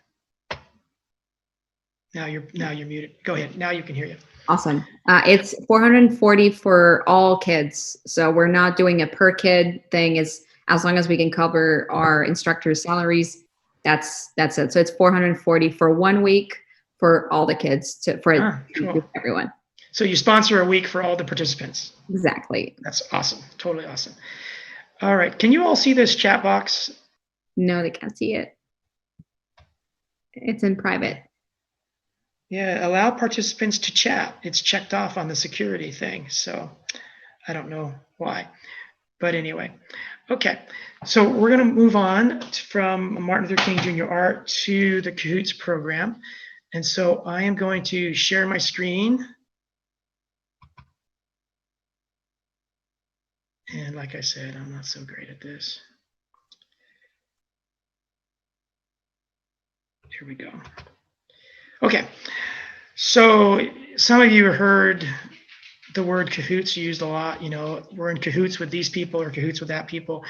Now you're muted. Go ahead. Now you can hear you. Awesome. It's 440 for all kids. So we're not doing a per kid thing. As long as we can cover our instructors' salaries, that's it. So it's 440 for 1 week for all the kids for cool. everyone. So you sponsor a week for all the participants. Exactly. That's awesome. Totally awesome. All right. Can you all see this chat box? No, they can't see it. It's in private. Yeah, allow participants to chat. It's checked off on the security thing. So I don't know why. But anyway, okay. So we're going to move on from Martin Luther King Jr. Art to the CAHOOTS program. And so I am going to share my screen. And like I said, I'm not so great at this. Here we go. Okay, so some of you heard the word CAHOOTS used a lot. You know, we're in CAHOOTS with these people or CAHOOTS with that people.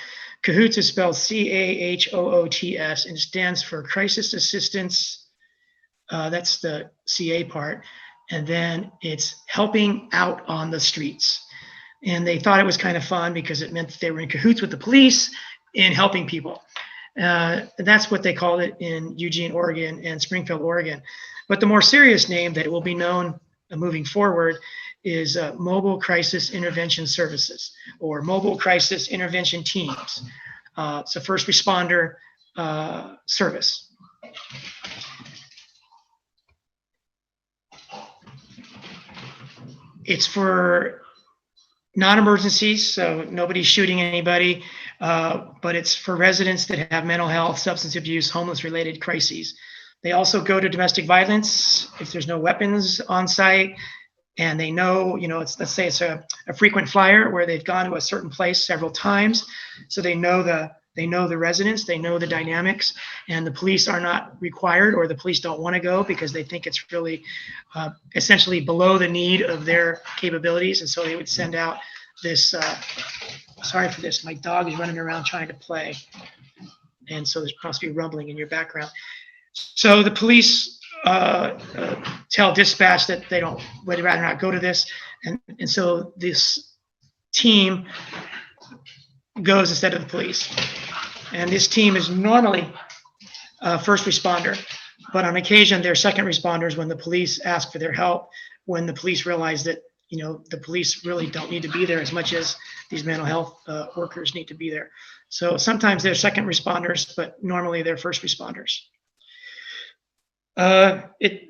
CAHOOTS is spelled CAHOOTS and stands for Crisis Assistance. That's the CA part. And then it's helping out on the streets. And they thought it was kind of fun because it meant that they were in cahoots with the police in helping people. That's what they called it in Eugene, Oregon and Springfield, Oregon. But the more serious name that will be known moving forward is Mobile Crisis Intervention Services or Mobile Crisis Intervention Teams. It's a first responder service. It's for non-emergencies, so nobody's shooting anybody, but it's for residents that have mental health, substance abuse, homeless-related crises. They also go to domestic violence if there's no weapons on site, and they know, you know, let's say it's a frequent flyer where they've gone to a certain place several times, so they know the residents, they know the dynamics, and the police are not required, or the police don't want to go because they think it's really essentially below the need of their capabilities, and so they would send out this, sorry for this, my dog is running around trying to play, and so there must be rumbling in your background. So the police tell dispatch that they would rather not go to this, and so this team goes instead of the police. And this team is normally a first responder, but on occasion they're second responders when the police ask for their help, when the police realize that, you know, the police really don't need to be there as much as these mental health workers need to be there. So sometimes they're second responders, but normally they're first responders. It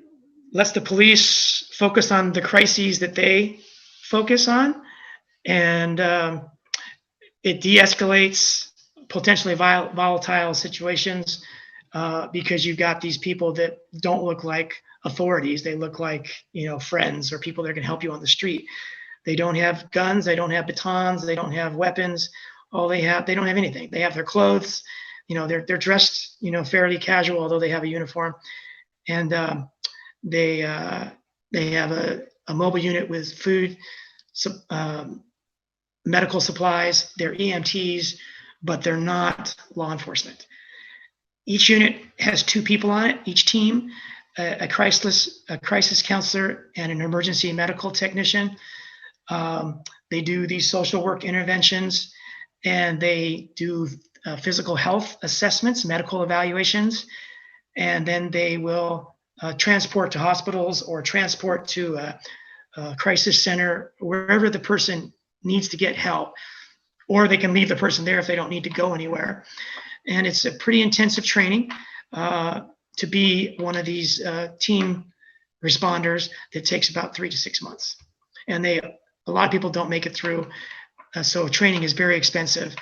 lets the police focus on the crises that they focus on, and it de-escalates potentially volatile situations because you've got these people that don't look like authorities. They look like, you know, friends or people that can help you on the street. They don't have guns. They don't have batons. They don't have weapons. They don't have anything. They have their clothes. You know, they're dressed, you know, fairly casual, although they have a uniform. And they have a mobile unit with food, medical supplies. They're EMTs, but they're not law enforcement. Each unit has 2 people on it, each team, a crisis counselor and an emergency medical technician. They do these social work interventions, and they do physical health assessments, medical evaluations, and then they will transport to hospitals or transport to a crisis center, wherever the person needs to get help, or they can leave the person there if they don't need to go anywhere. And it's a pretty intensive training to be one of these team responders that takes about 3 to 6 months. And a lot of people don't make it through, so training is very expensive.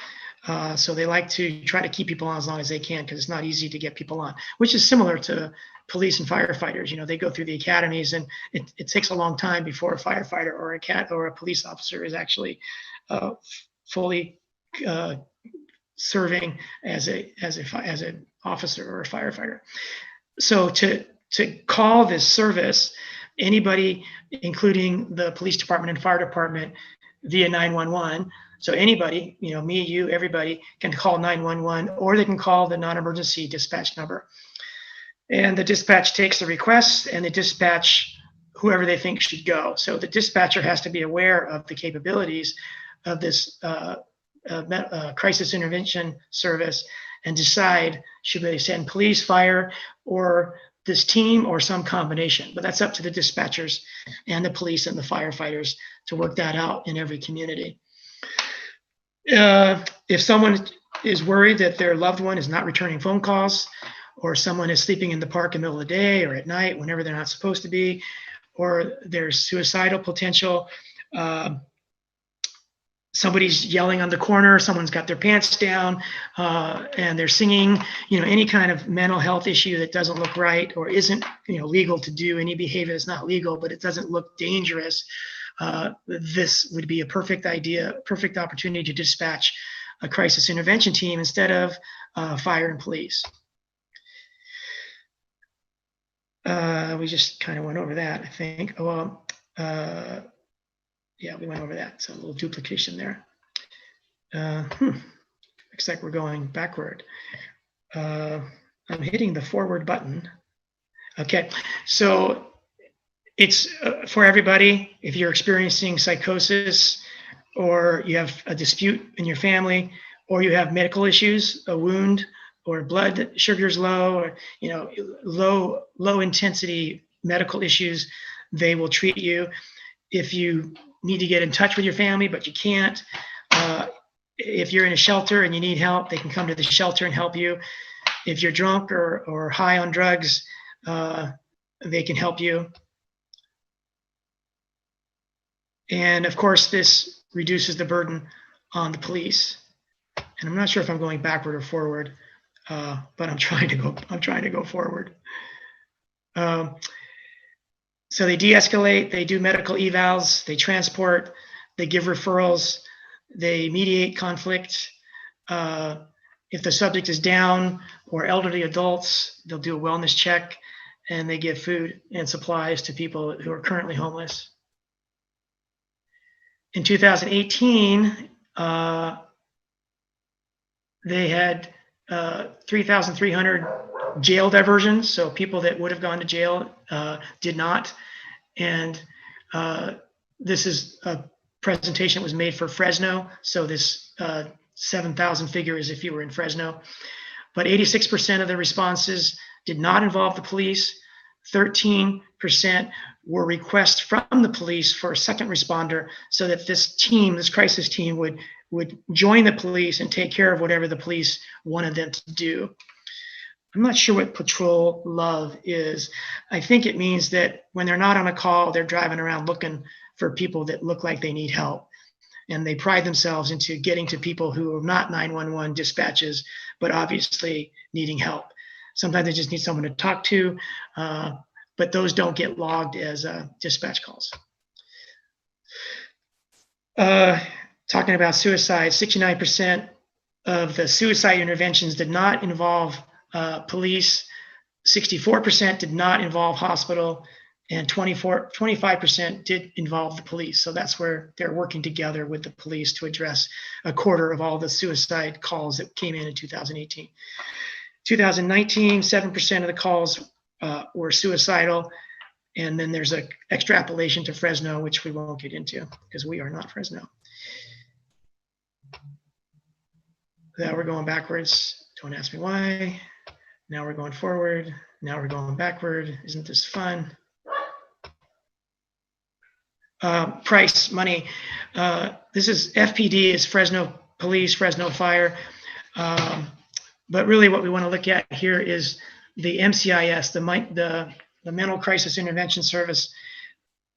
So they like to try to keep people on as long as they can because it's not easy to get people on, which is similar to police and firefighters. You know, they go through the academies, and it takes a long time before a firefighter or a police officer is actually fully serving as an officer or a firefighter. So to call this service, anybody, including the police department and fire department, via 911. So anybody, you know, me, you, everybody can call 911, or they can call the non-emergency dispatch number. And the dispatch takes the request and they dispatch whoever they think should go. So the dispatcher has to be aware of the capabilities of this crisis intervention service and decide should they send police, fire, or this team, or some combination. But that's up to the dispatchers and the police and the firefighters to work that out in every community. If someone is worried that their loved one is not returning phone calls, or someone is sleeping in the park in the middle of the day or at night whenever they're not supposed to be, or there's suicidal potential, somebody's yelling on the corner, someone's got their pants down, and they're singing, you know, any kind of mental health issue that doesn't look right or isn't, you know, legal to do, any behavior that's not legal, but it doesn't look dangerous, this would be a perfect opportunity to dispatch a crisis intervention team instead of fire and police. We just kind of went over that, I think. Yeah, we went over that. So a little duplication there. Looks like we're going backward. I'm hitting the forward button. Okay, so it's for everybody. If you're experiencing psychosis, or you have a dispute in your family, or you have medical issues, a wound, or blood sugar's low, or, you know, low intensity medical issues, they will treat you. If you need to get in touch with your family, but you can't, if you're in a shelter and you need help, they can come to the shelter and help you. If you're drunk or high on drugs, they can help you. And of course, this reduces the burden on the police. And I'm not sure if I'm going backward or forward, but I'm trying to go forward. So they de-escalate, they do medical evals, they transport, they give referrals, they mediate conflict. If the subject is down or elderly adults, they'll do a wellness check, and they give food and supplies to people who are currently homeless. In 2018, they had 3,300 jail diversions, so people that would have gone to jail did not. And this is a presentation that was made for Fresno, so this 7,000 figure is if you were in Fresno. But 86% of the responses did not involve the police. 13% were requests from the police for a second responder, so that this team, this crisis team, would join the police and take care of whatever the police wanted them to do. I'm not sure what patrol love is. I think it means that when they're not on a call, they're driving around looking for people that look like they need help. And they pride themselves into getting to people who are not 911 dispatches, but obviously needing help. Sometimes they just need someone to talk to, but those don't get logged as dispatch calls. Talking about suicide, 69% of the suicide interventions did not involve police, 64% did not involve hospital, and 25% did involve the police. So that's where they're working together with the police to address a quarter of all the suicide calls that came in 2018. 2019, 7% of the calls were suicidal. And then there's an extrapolation to Fresno, which we won't get into because we are not Fresno. Now we're going backwards. Don't ask me why. Now we're going forward. Now we're going backward. Isn't this fun? Price, money. This is FPD, is Fresno Police, Fresno Fire. But really what we want to look at here is the MCIS, the Mental Crisis Intervention Service.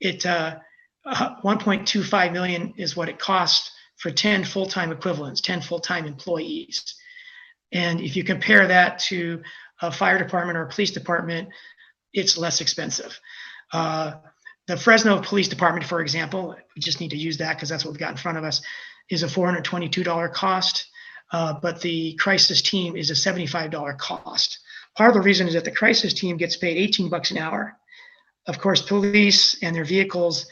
It 1.25 million is what it costs for 10 full-time equivalents, 10 full-time employees. And if you compare that to a fire department or a police department, it's less expensive. The Fresno Police Department, for example, we just need to use that because that's what we've got in front of us, is a $422 cost, but the crisis team is a $75 cost. Part of the reason is that the crisis team gets paid $18 an hour. Of course, police and their vehicles,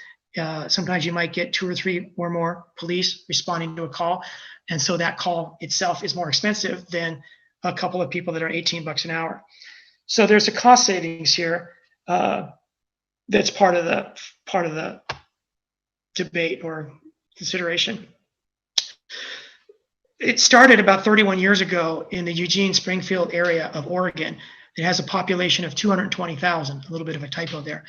sometimes you might get 2 or 3 or more police responding to a call. And so that call itself is more expensive than a couple of people that are $18 an hour. So there's a cost savings here that's part of the debate or consideration. It started about 31 years ago in the Eugene Springfield area of Oregon. It has a population of 220,000, a little bit of a typo there.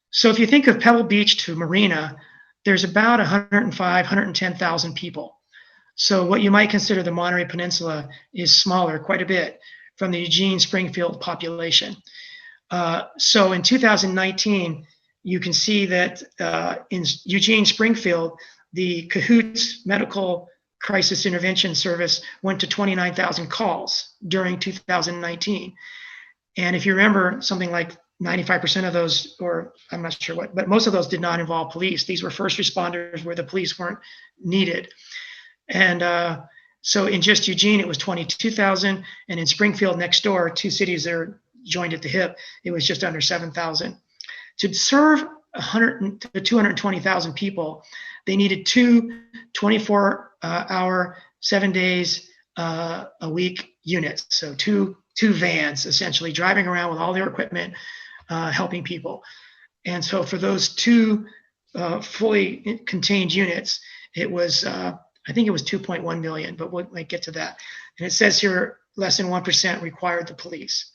So if you think of Pebble Beach to Marina, there's about 105, 110,000 people. So what you might consider the Monterey Peninsula is smaller quite a bit from the Eugene Springfield population. So in 2019, you can see that in Eugene Springfield, the CAHOOTS medical crisis intervention service went to 29,000 calls during 2019. And if you remember, something like 95% of those, or I'm not sure what, but most of those did not involve police. These were first responders where the police weren't needed. And so in just Eugene, it was 22,000. And in Springfield next door, 2 cities that are joined at the hip, it was just under 7,000. To serve 100 to 220,000 people, they needed 2 24-hour, 7 days a week units. So two vans, essentially, driving around with all their equipment, helping people. And so for those 2 fully contained units, it was, I think it was 2.1 million, but we might get to that. And it says here, less than 1% required the police.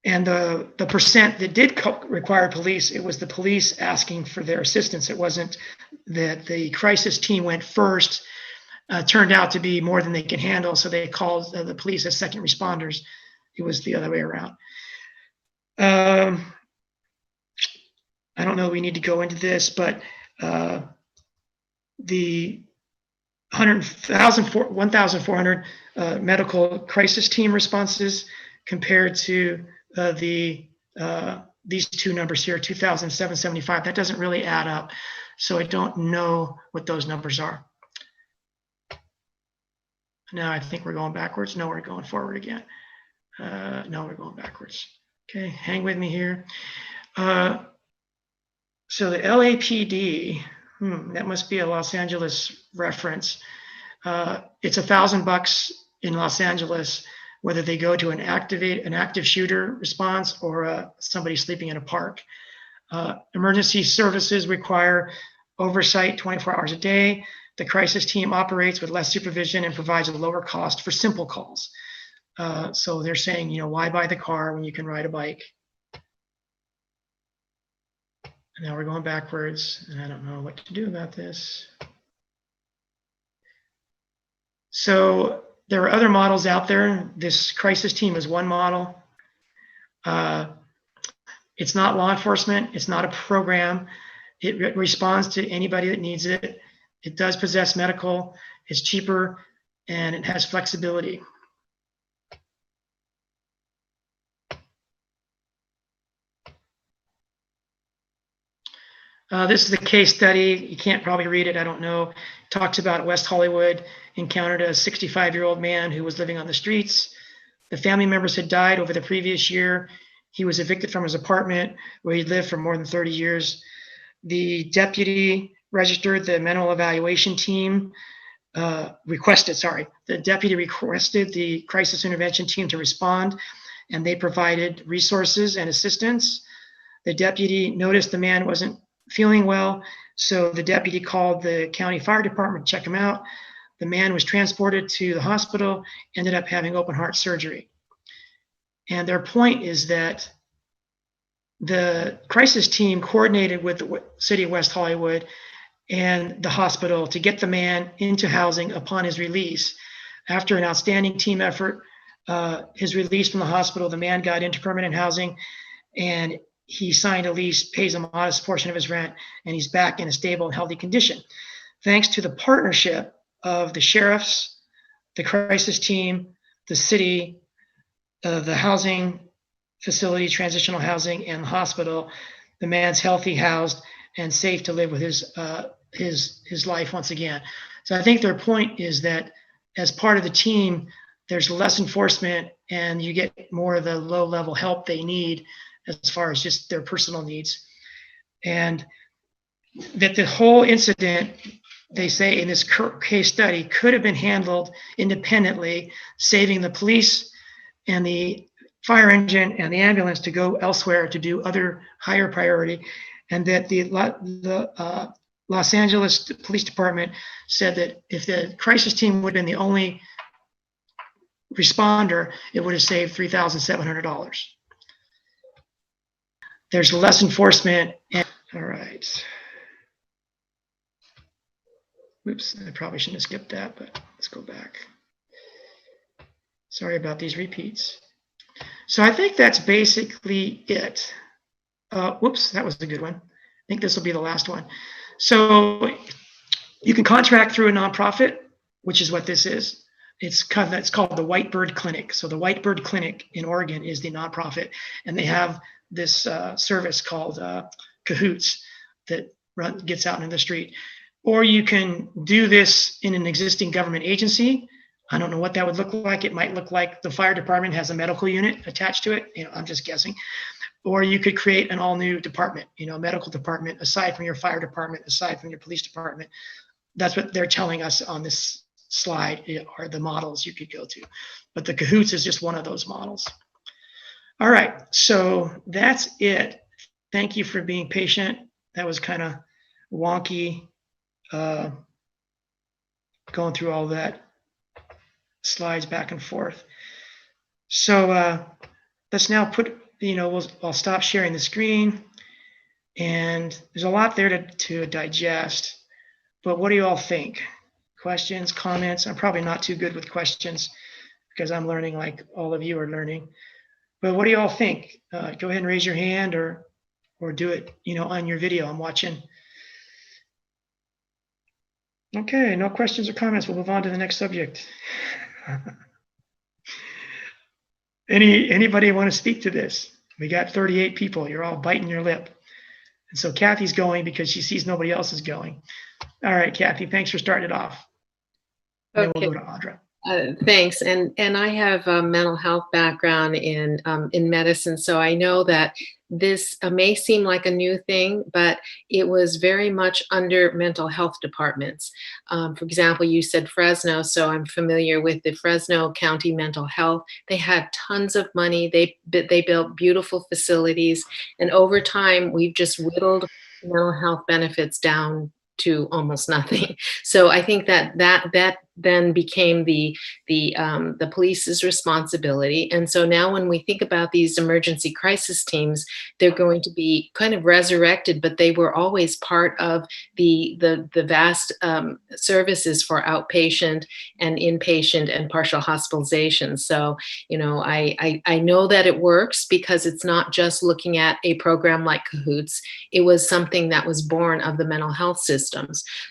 And the percent that did require police, it was the police asking for their assistance. It wasn't that the crisis team went first, turned out to be more than they can handle, so they called the police as second responders. It was the other way around. I don't know, we need to go into this, but the 1,400 medical crisis team responses compared to these 2 numbers here, 2,775, that doesn't really add up. So I don't know what those numbers are. Now I think we're going backwards. No, we're going forward again. No, we're going backwards. Okay, hang with me here. So the LAPD, that must be a Los Angeles reference. It's $1,000 in Los Angeles, whether they go to an active shooter response or somebody sleeping in a park. Emergency services require oversight 24 hours a day. The crisis team operates with less supervision and provides a lower cost for simple calls. So they're saying, why buy the car when you can ride a bike? Now we're going backwards, and I don't know what to do about this. So there are other models out there. This crisis team is one model. It's not law enforcement. It's not a program. It responds to anybody that needs it. It does possess medical. It's cheaper, and it has flexibility. This is a case study. You can't probably read it. I don't know. It talks about West Hollywood encountered a 65-year-old man who was living on the streets. The family members had died over the previous year. He was evicted from his apartment where he'd lived for more than 30 years. The deputy registered the mental evaluation team, the deputy requested the crisis intervention team to respond, and they provided resources and assistance. The deputy noticed the man wasn't feeling well, so the deputy called the county fire department to check him out. The man was transported to the hospital, ended up having open heart surgery. And their point is that the crisis team coordinated with the city of West Hollywood and the hospital to get the man into housing upon his release. After an outstanding team effort, his release from the hospital, the man got into permanent housing, and he signed a lease, pays a modest portion of his rent, and he's back in a stable and healthy condition. Thanks to the partnership of the sheriffs, the crisis team, the city, the housing facility, transitional housing, and the hospital, the man's healthy, housed, and safe to live with his life once again. So I think their point is that as part of the team, there's less enforcement and you get more of the low-level help they need as far as just their personal needs. And that the whole incident, they say in this case study, could have been handled independently, saving the police and the fire engine and the ambulance to go elsewhere to do other higher priority. And that the Los Angeles Police Department said that if the crisis team would have been the only responder, it would have saved $3,700. There's less enforcement. All right. Oops, I probably shouldn't have skipped that, but let's go back. Sorry about these repeats. So I think that's basically it. Whoops, that was a good one. I think this will be the last one. So you can contract through a nonprofit, which is what this is. It's called the Whitebird Clinic. So the Whitebird Clinic in Oregon is the nonprofit, and they have this service called CAHOOTS that gets out into the street. Or you can do this in an existing government agency. I don't know what that would look like. It might look like the fire department has a medical unit attached to it. I'm just guessing. Or you could create an all new department, medical department, aside from your fire department, aside from your police department. That's what they're telling us on this slide, are the models you could go to. But the CAHOOTS is just one of those models. All right, so that's it. Thank you for being patient. That was kind of wonky, going through all that slides back and forth. So let's now put, I'll stop sharing the screen, and there's a lot there to digest, but what do you all think? Questions, comments? I'm probably not too good with questions because I'm learning like all of you are learning, but what do you all think? Go ahead and raise your hand or do it, on your video I'm watching. Okay, no questions or comments. We'll move on to the next subject. Anybody want to speak to this? We got 38 people. You're all biting your lip. And so Kathy's going because she sees nobody else is going. All right, Kathy, thanks for starting it off. And then we'll go to Audra. Thanks. And I have a mental health background in medicine, so I know that this may seem like a new thing, but it was very much under mental health departments. For example, you said Fresno, so I'm familiar with the Fresno County Mental Health. They had tons of money. They built beautiful facilities, and over time, we've just whittled mental health benefits down to almost nothing. So I think that then became the police's responsibility. And so now when we think about these emergency crisis teams, they're going to be kind of resurrected, but they were always part of the vast services for outpatient and inpatient and partial hospitalization. So, I know that it works because it's not just looking at a program like CAHOOTS. It was something that was born of the mental health systems.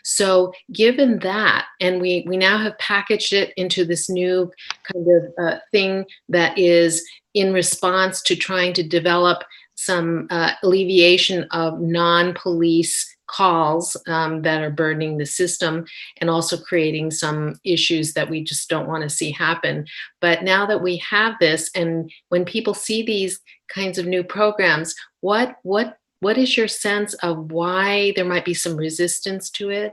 So given that, and we now have packaged it into this new kind of thing that is in response to trying to develop some alleviation of non-police calls that are burdening the system and also creating some issues that we just don't want to see happen. But now that we have this, and when people see these kinds of new programs, what is your sense of why there might be some resistance to it?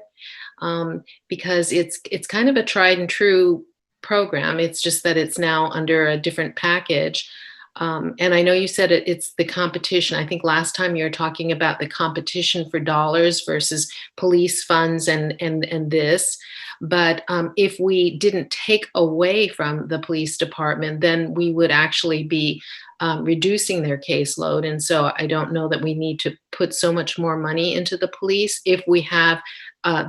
Because it's kind of a tried and true program. It's just that it's now under a different package. And I know you said it's the competition. I think last time you were talking about the competition for dollars versus police funds and this. But if we didn't take away from the police department, then we would actually be reducing their caseload. And so I don't know that we need to put so much more money into the police if we have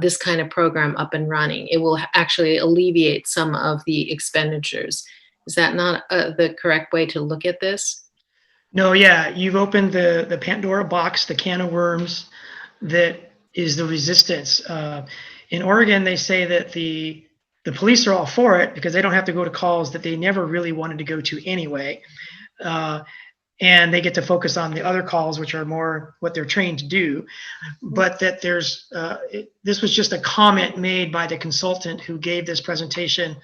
this kind of program up and running. It will actually alleviate some of the expenditures. Is that not the correct way to look at this? No, yeah, you've opened the Pandora box, the can of worms that is the resistance. In Oregon, they say that the police are all for it because they don't have to go to calls that they never really wanted to go to anyway. And they get to focus on the other calls, which are more what they're trained to do. But that there's, this was just a comment made by the consultant who gave this presentation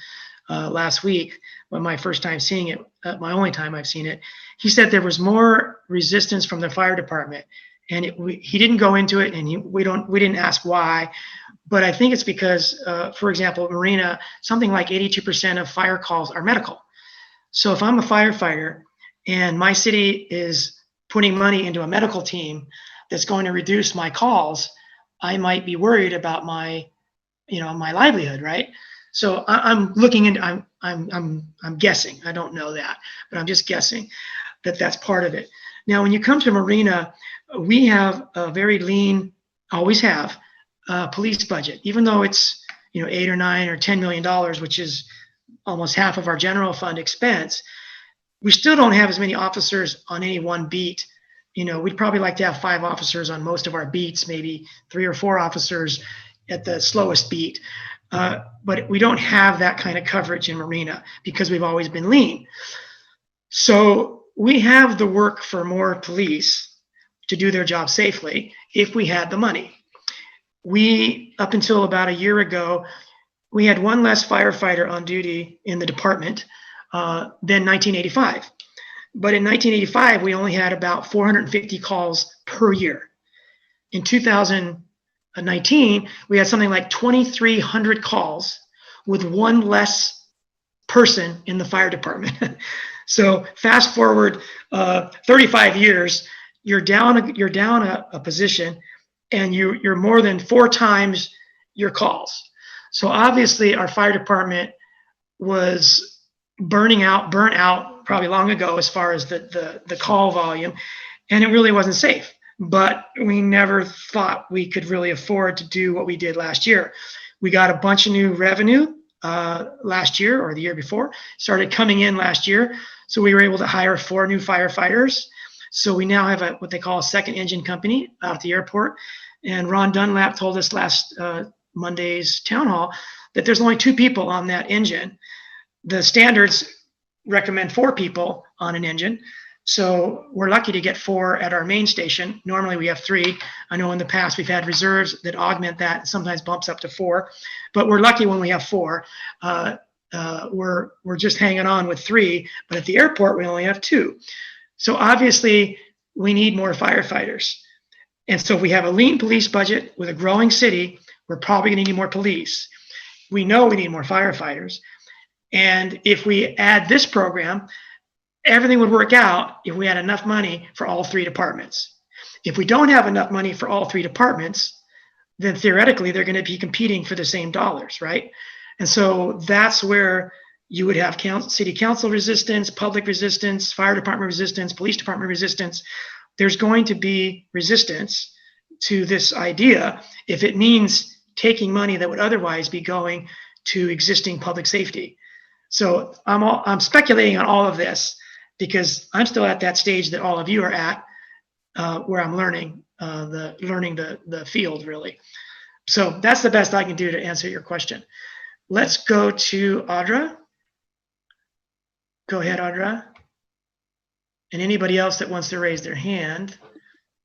last week, when my first time seeing it, my only time I've seen it. He said there was more resistance from the fire department. And he didn't go into it, and we didn't ask why, but I think it's because, for example, Marina, something like 82% of fire calls are medical. So if I'm a firefighter and my city is putting money into a medical team that's going to reduce my calls, I might be worried about my livelihood, right? So I'm looking into, I'm guessing, I don't know that, but I'm just guessing that that's part of it. Now, when you come to Marina, we have a very lean, always have, police budget, even though it's, $8 or $9 or $10 million, which is almost half of our general fund expense. We still don't have as many officers on any one beat. We'd probably like to have 5 officers on most of our beats, maybe 3 or 4 officers at the slowest beat. But we don't have that kind of coverage in Marina because we've always been lean. So we have the work for more police to do their job safely if we had the money. We, up until about a year ago, we had 1 less firefighter on duty in the department than 1985. But in 1985, we only had about 450 calls per year. In 2019, we had something like 2,300 calls with 1 less person in the fire department. So fast forward 35 years, you're down a position, and you're more than 4 times your calls. So obviously our fire department was burnt out probably long ago as far as the call volume, and it really wasn't safe. But we never thought we could really afford to do what we did last year. We got a bunch of new revenue last year, or the year before, started coming in last year. So we were able to hire 4 new firefighters. So we now have what they call a second engine company out at the airport. And Ron Dunlap told us last Monday's town hall that there's only 2 people on that engine. The standards recommend 4 people on an engine. So we're lucky to get 4 at our main station. Normally we have 3. I know in the past we've had reserves that augment that, and sometimes bumps up to 4, but we're lucky when we have 4. We're just hanging on with 3, but at the airport we only have 2. So obviously we need more firefighters. And so if we have a lean police budget with a growing city, we're probably gonna need more police. We know we need more firefighters. And if we add this program, everything would work out if we had enough money for all 3 departments. If we don't have enough money for all 3 departments, then theoretically they're gonna be competing for the same dollars, right? And so that's where you would have city council resistance, public resistance, fire department resistance, police department resistance. There's going to be resistance to this idea if it means taking money that would otherwise be going to existing public safety. So I'm speculating on all of this because I'm still at that stage that all of you are at, where I'm learning the field really. So that's the best I can do to answer your question. Let's go to Audra. Go ahead, Audra. And anybody else that wants to raise their hand,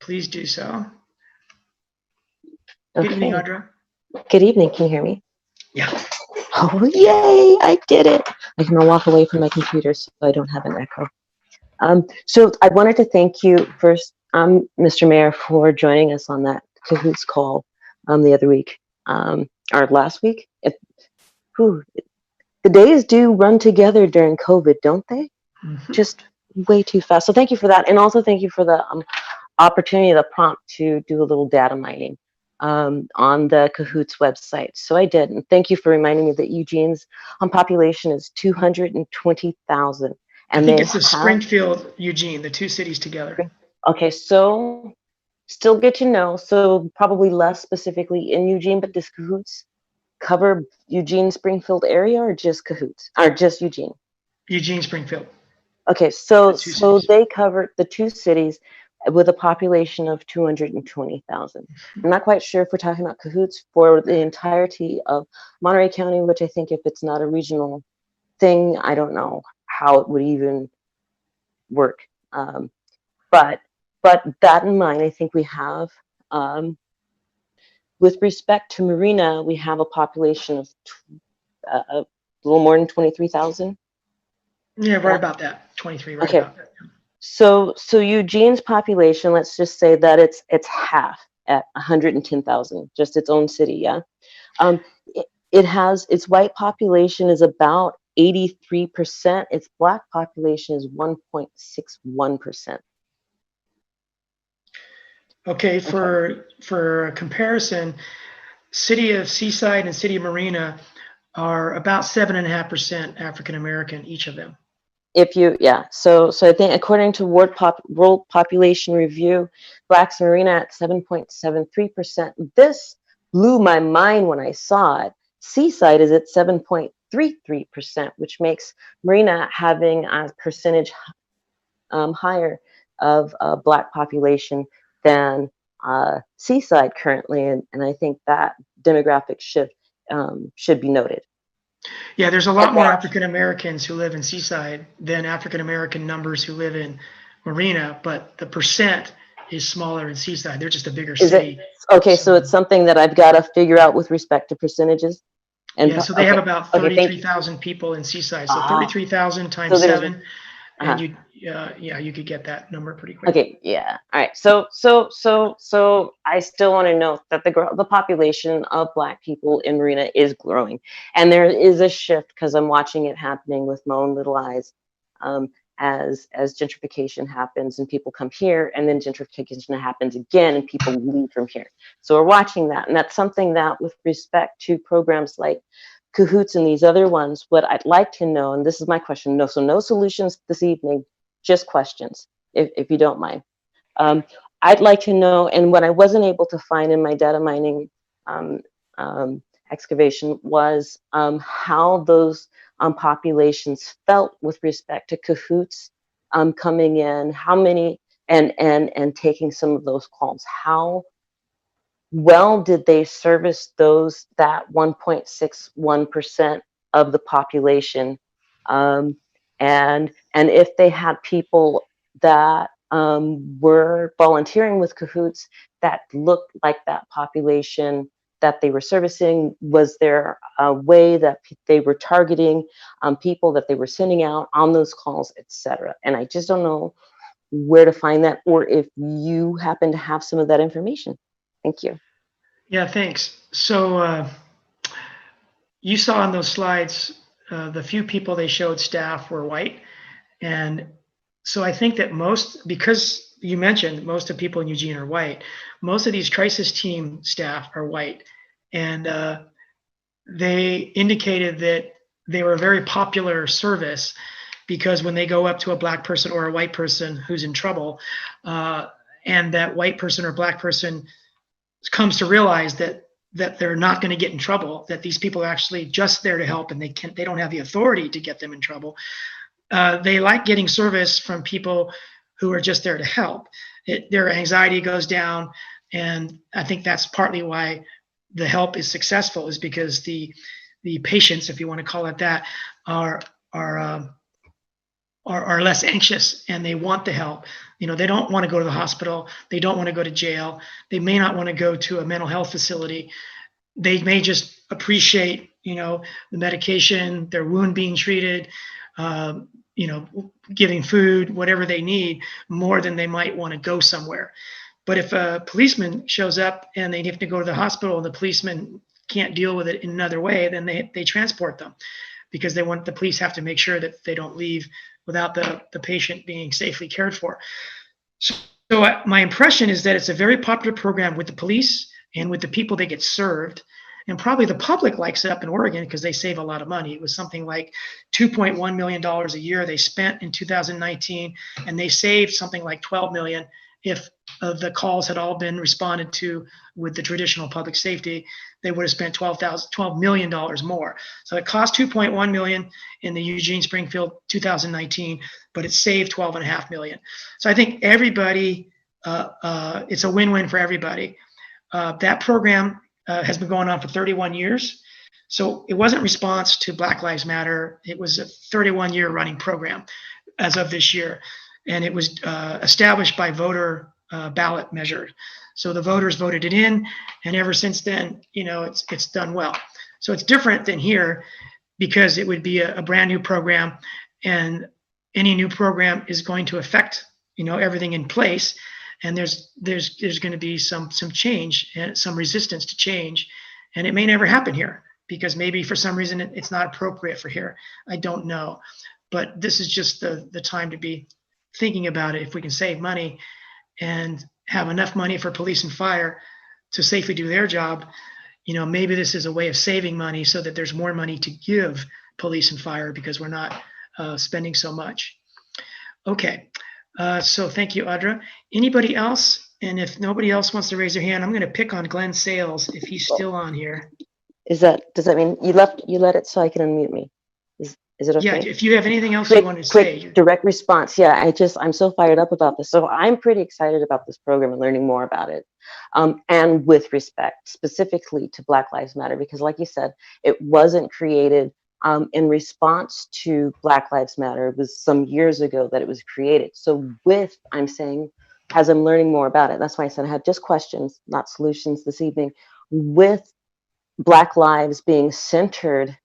please do so. Good evening, Audra. Good evening. Can you hear me? Yeah. Oh, yay! I did it. I'm going to walk away from my computer so I don't have an echo. So I wanted to thank you first, Mr. Mayor, for joining us on that CAHOOTS call the other week, or last week. The days do run together during COVID, don't they? Mm-hmm. Just way too fast. So thank you for that. And also thank you for the opportunity, the prompt to do a little data mining on the CAHOOTS website. So I did. And thank you for reminding me that Eugene's population is 220,000. And I think it's the Springfield, Eugene, the 2 cities together. Okay, so still good to know. So probably less specifically in Eugene, but does CAHOOTS cover Eugene, Springfield area, or just CAHOOTS, or just Eugene? Eugene, Springfield. Okay, so they cover the 2 cities with a population of 220,000. I'm not quite sure if we're talking about CAHOOTS for the entirety of Monterey County, which I think if it's not a regional thing, I don't know how it would even work. But that in mind, I think we have, with respect to Marina, we have a population of a little more than 23,000. Yeah, right about that, 23, right okay. about that. So Eugene's population, let's just say that it's half at 110,000, just its own city, yeah. It has its white population is about 83%. Its Black population is 1.61%. Okay, for comparison, city of Seaside and city of Marina are about 7.5% African American, each of them. So I think according to World Population Review, Blacks in Marina at 7.73%. This blew my mind when I saw it. Seaside is at 7.33%, which makes Marina having a percentage higher of Black population than Seaside currently, and I think that demographic shift should be noted. Yeah, there's a lot more African Americans who live in Seaside than African American numbers who live in Marina, but the percent is smaller in Seaside. They're just a bigger city. Okay, so it's something that I've got to figure out with respect to percentages. And yeah, so they have about 33,000 people in Seaside. So 33,000 times 7, and you could get that number pretty quick. Okay, yeah. All right. So I still want to note that the population of Black people in Marina is growing, and there is a shift because I'm watching it happening with my own little eyes, as gentrification happens and people come here, and then gentrification happens again and people leave from here. So we're watching that, and that's something that, with respect to programs like CAHOOTS and these other ones, what I'd like to know, and this is my question, no solutions this evening, just questions, if you don't mind. I'd like to know, and what I wasn't able to find in my data mining excavation was how those populations felt with respect to CAHOOTS coming in, how many, and taking some of those calls. How well did they service that 1.61% of the population? And if they had people that were volunteering with CAHOOTS that looked like that population that they were servicing, was there a way that they were targeting people that they were sending out on those calls, etc.? And I just don't know where to find that, or if you happen to have some of that information. Thank you. Yeah, thanks. So you saw on those slides, the few people they showed staff were white. And so I think that because you mentioned most of the people in Eugene are white, most of these crisis team staff are white. And they indicated that they were a very popular service because when they go up to a Black person or a white person who's in trouble, and that white person or Black person comes to realize that they're not going to get in trouble, that these people are actually just there to help, and they don't have the authority to get them in trouble. They like getting service from people who are just there to help. Their anxiety goes down, and I think that's partly why the help is successful, is because the patients, if you want to call it that, are less anxious, and they want the help. You know, they don't want to go to the hospital. They don't want to go to jail. They may not want to go to a mental health facility. They may just appreciate, the medication, their wound being treated, giving food, whatever they need, more than they might want to go somewhere. But if a policeman shows up and they have to go to the hospital and the policeman can't deal with it in another way, then they transport them, because the police have to make sure that they don't leave without the patient being safely cared for. So my impression is that it's a very popular program with the police and with the people that get served. And probably the public likes it up in Oregon because they save a lot of money. It was something like $2.1 million a year they spent in 2019, and they saved something like $12 million if the calls had all been responded to with the traditional public safety. They would have spent $12 million more. So it cost $2.1 million in the Eugene Springfield 2019, but it saved $12.5 million. So I think everybody, it's a win-win for everybody. That program has been going on for 31 years. So it wasn't response to Black Lives Matter. It was a 31-year running program as of this year. And it was established by voter ballot measure. So the voters voted it in, and ever since then, it's done well. So it's different than here because it would be a brand new program, and any new program is going to affect everything in place, and there's going to be some change and some resistance to change, and it may never happen here because maybe for some reason it's not appropriate for here. I don't know, but this is just the time to be thinking about it. If we can save money and have enough money for police and fire to safely do their job, maybe this is a way of saving money so that there's more money to give police and fire because we're not spending so much. Okay, so thank you, Audra. Anybody else? And if nobody else wants to raise their hand, I'm going to pick on Glenn Sales if he's still on here. Does that mean you let it so I can unmute me? Is it okay? Yeah, if you have anything else you want to say. Direct response. Yeah, I'm so fired up about this. So I'm pretty excited about this program and learning more about it. And with respect specifically to Black Lives Matter, because like you said, it wasn't created in response to Black Lives Matter. It was some years ago that it was created. So I'm saying, as I'm learning more about it, that's why I said I had just questions, not solutions this evening, with Black lives being centered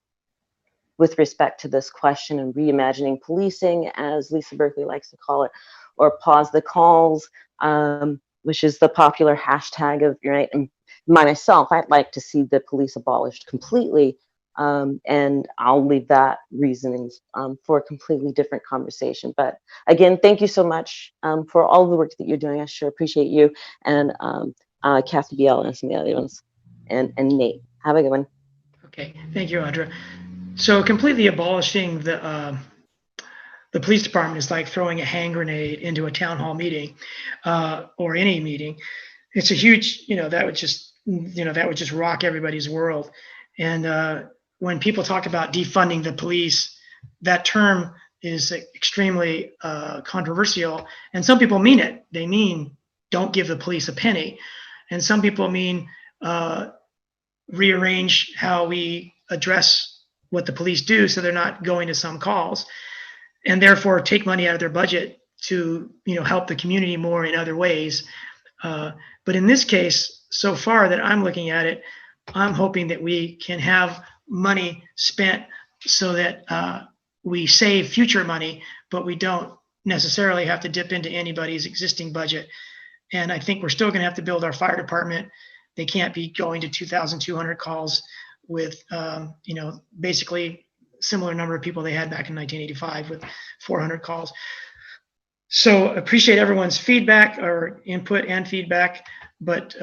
with respect to this question and reimagining policing, as Lisa Berkeley likes to call it, or pause the calls, which is the popular hashtag of, right? And myself, I'd like to see the police abolished completely. And I'll leave that reasonings for a completely different conversation. But again, thank you so much for all the work that you're doing. I sure appreciate you and Kathy Biel and some of the other ones, and Nate. Have a good one. Okay, thank you, Audra. So completely abolishing the police department is like throwing a hand grenade into a town hall meeting or any meeting. It's a huge, that would just rock everybody's world. And when people talk about defunding the police, that term is extremely controversial. And some people mean it. They mean don't give the police a penny. And some people mean rearrange how we address what the police do so they're not going to some calls, and therefore take money out of their budget to help the community more in other ways. But in this case, so far that I'm looking at it, I'm hoping that we can have money spent so that we save future money, but we don't necessarily have to dip into anybody's existing budget. And I think we're still going to have to build our fire department. They can't be going to 2,200 calls with, basically similar number of people they had back in 1985 with 400 calls. So appreciate everyone's feedback or input and feedback, but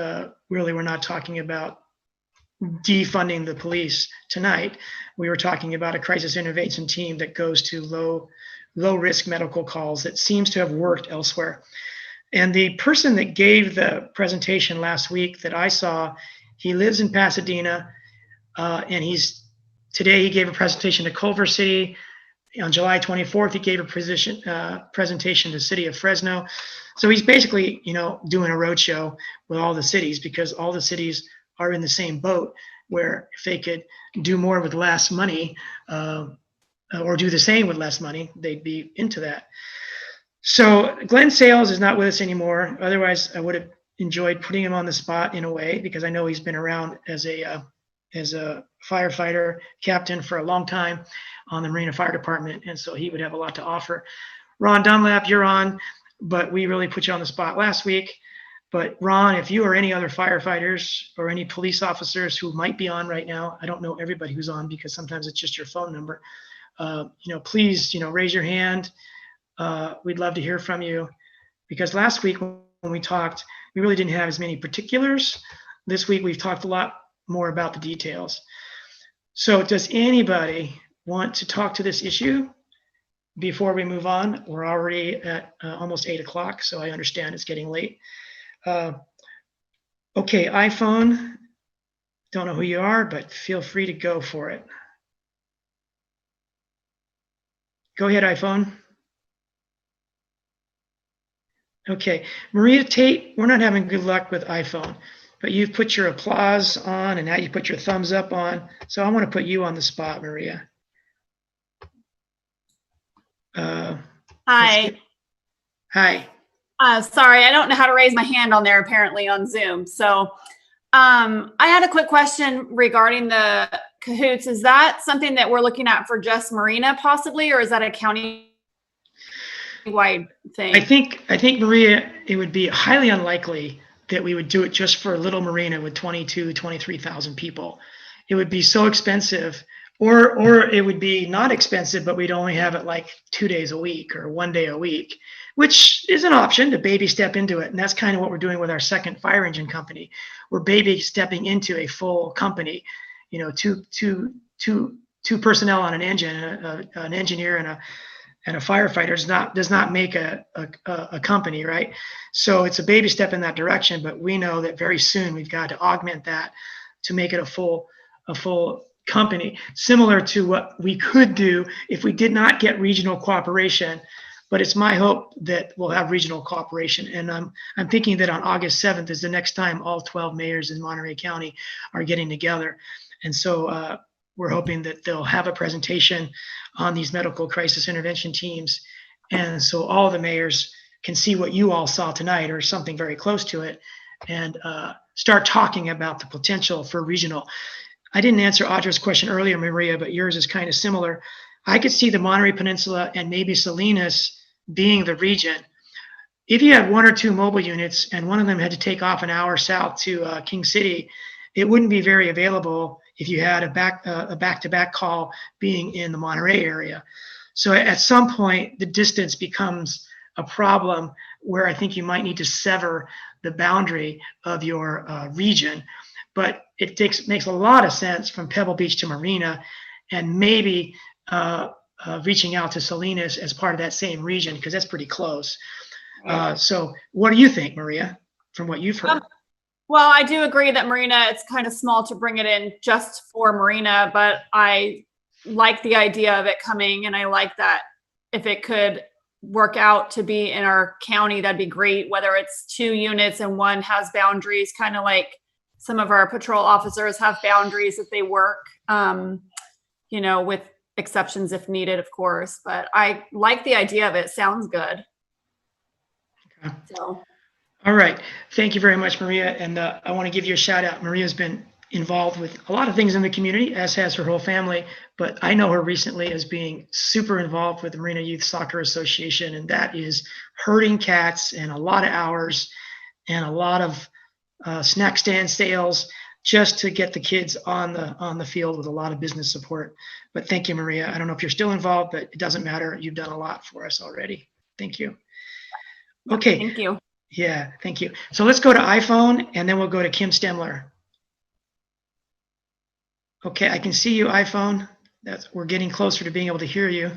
really we're not talking about defunding the police tonight. We were talking about a crisis intervention team that goes to low risk medical calls that seems to have worked elsewhere. And the person that gave the presentation last week that I saw, he lives in Pasadena, and today he gave a presentation to Culver City. On July 24th, he gave a presentation to the city of Fresno. So he's basically, doing a roadshow with all the cities, because all the cities are in the same boat, where if they could do more with less money, or do the same with less money, they'd be into that. So Glenn Sales is not with us anymore. Otherwise, I would have enjoyed putting him on the spot in a way, because I know he's been around as a firefighter captain for a long time on the Marina Fire Department, and so he would have a lot to offer. Ron Dunlap, you're on, but we really put you on the spot last week. But Ron, if you or any other firefighters or any police officers who might be on right now, I don't know everybody who's on because sometimes it's just your phone number, please, raise your hand. We'd love to hear from you, because last week when we talked, we really didn't have as many particulars. This week we've talked a lot more about the details. So does anybody want to talk to this issue before we move on? We're already at almost 8 o'clock, so I understand it's getting late. Okay, iPhone, don't know who you are, but feel free to go for it. Go ahead, iPhone. Okay, Maria Tate, we're not having good luck with iPhone, but you've put your applause on and now you put your thumbs up on. So I want to put you on the spot, Maria. Hi. Hi. Sorry, I don't know how to raise my hand on there apparently on Zoom. So I had a quick question regarding the CAHOOTS. Is that something that we're looking at for just Marina possibly, or is that a county? wide thing. I think Maria, it would be highly unlikely that we would do it just for a little marina with 23,000 people. It would be so expensive, or it would be not expensive, but we'd only have it like 2 days a week or 1 day a week, which is an option to baby step into it. And that's kind of what we're doing with our second fire engine company. We're baby stepping into a full company, you know, two personnel on an engine, an engineer and a firefighter does not make a company, right? So it's a baby step in that direction, but we know that very soon we've got to augment that to make it a full company, similar to what we could do if we did not get regional cooperation. But it's my hope that we'll have regional cooperation. And I'm thinking that on August 7th is the next time all 12 mayors in Monterey County are getting together. And so we're hoping that they'll have a presentation on these medical crisis intervention teams. And so all the mayors can see what you all saw tonight or something very close to it, and start talking about the potential for regional. I didn't answer Audra's question earlier, Maria, but yours is kind of similar. I could see the Monterey Peninsula and maybe Salinas being the region. If you had 1 or 2 mobile units and one of them had to take off an hour south to King City, it wouldn't be very available if you had a back-to-back call being in the Monterey area. So at some point, the distance becomes a problem where I think you might need to sever the boundary of your region. But it makes a lot of sense from Pebble Beach to Marina, and maybe reaching out to Salinas as part of that same region, because that's pretty close. So what do you think, Maria, from what you've heard? Well, I do agree that Marina, it's kind of small to bring it in just for Marina, but I like the idea of it coming, and I like that if it could work out to be in our county, that'd be great, whether it's 2 units and one has boundaries, kind of like some of our patrol officers have boundaries that they work, you know, with exceptions if needed, of course. But I like the idea of it. Sounds good. Okay. So. All right. Thank you very much, Maria. And I want to give you a shout out. Maria's been involved with a lot of things in the community, as has her whole family. But I know her recently as being super involved with the Marina Youth Soccer Association, and that is herding cats and a lot of hours and a lot of snack stand sales just to get the kids on the field with a lot of business support. But thank you, Maria. I don't know if you're still involved, but it doesn't matter. You've done a lot for us already. Thank you. Okay. Thank you. Yeah, thank you. So let's go to iPhone, and then we'll go to Kim Stemler. Okay, I can see you, iPhone. We're getting closer to being able to hear you.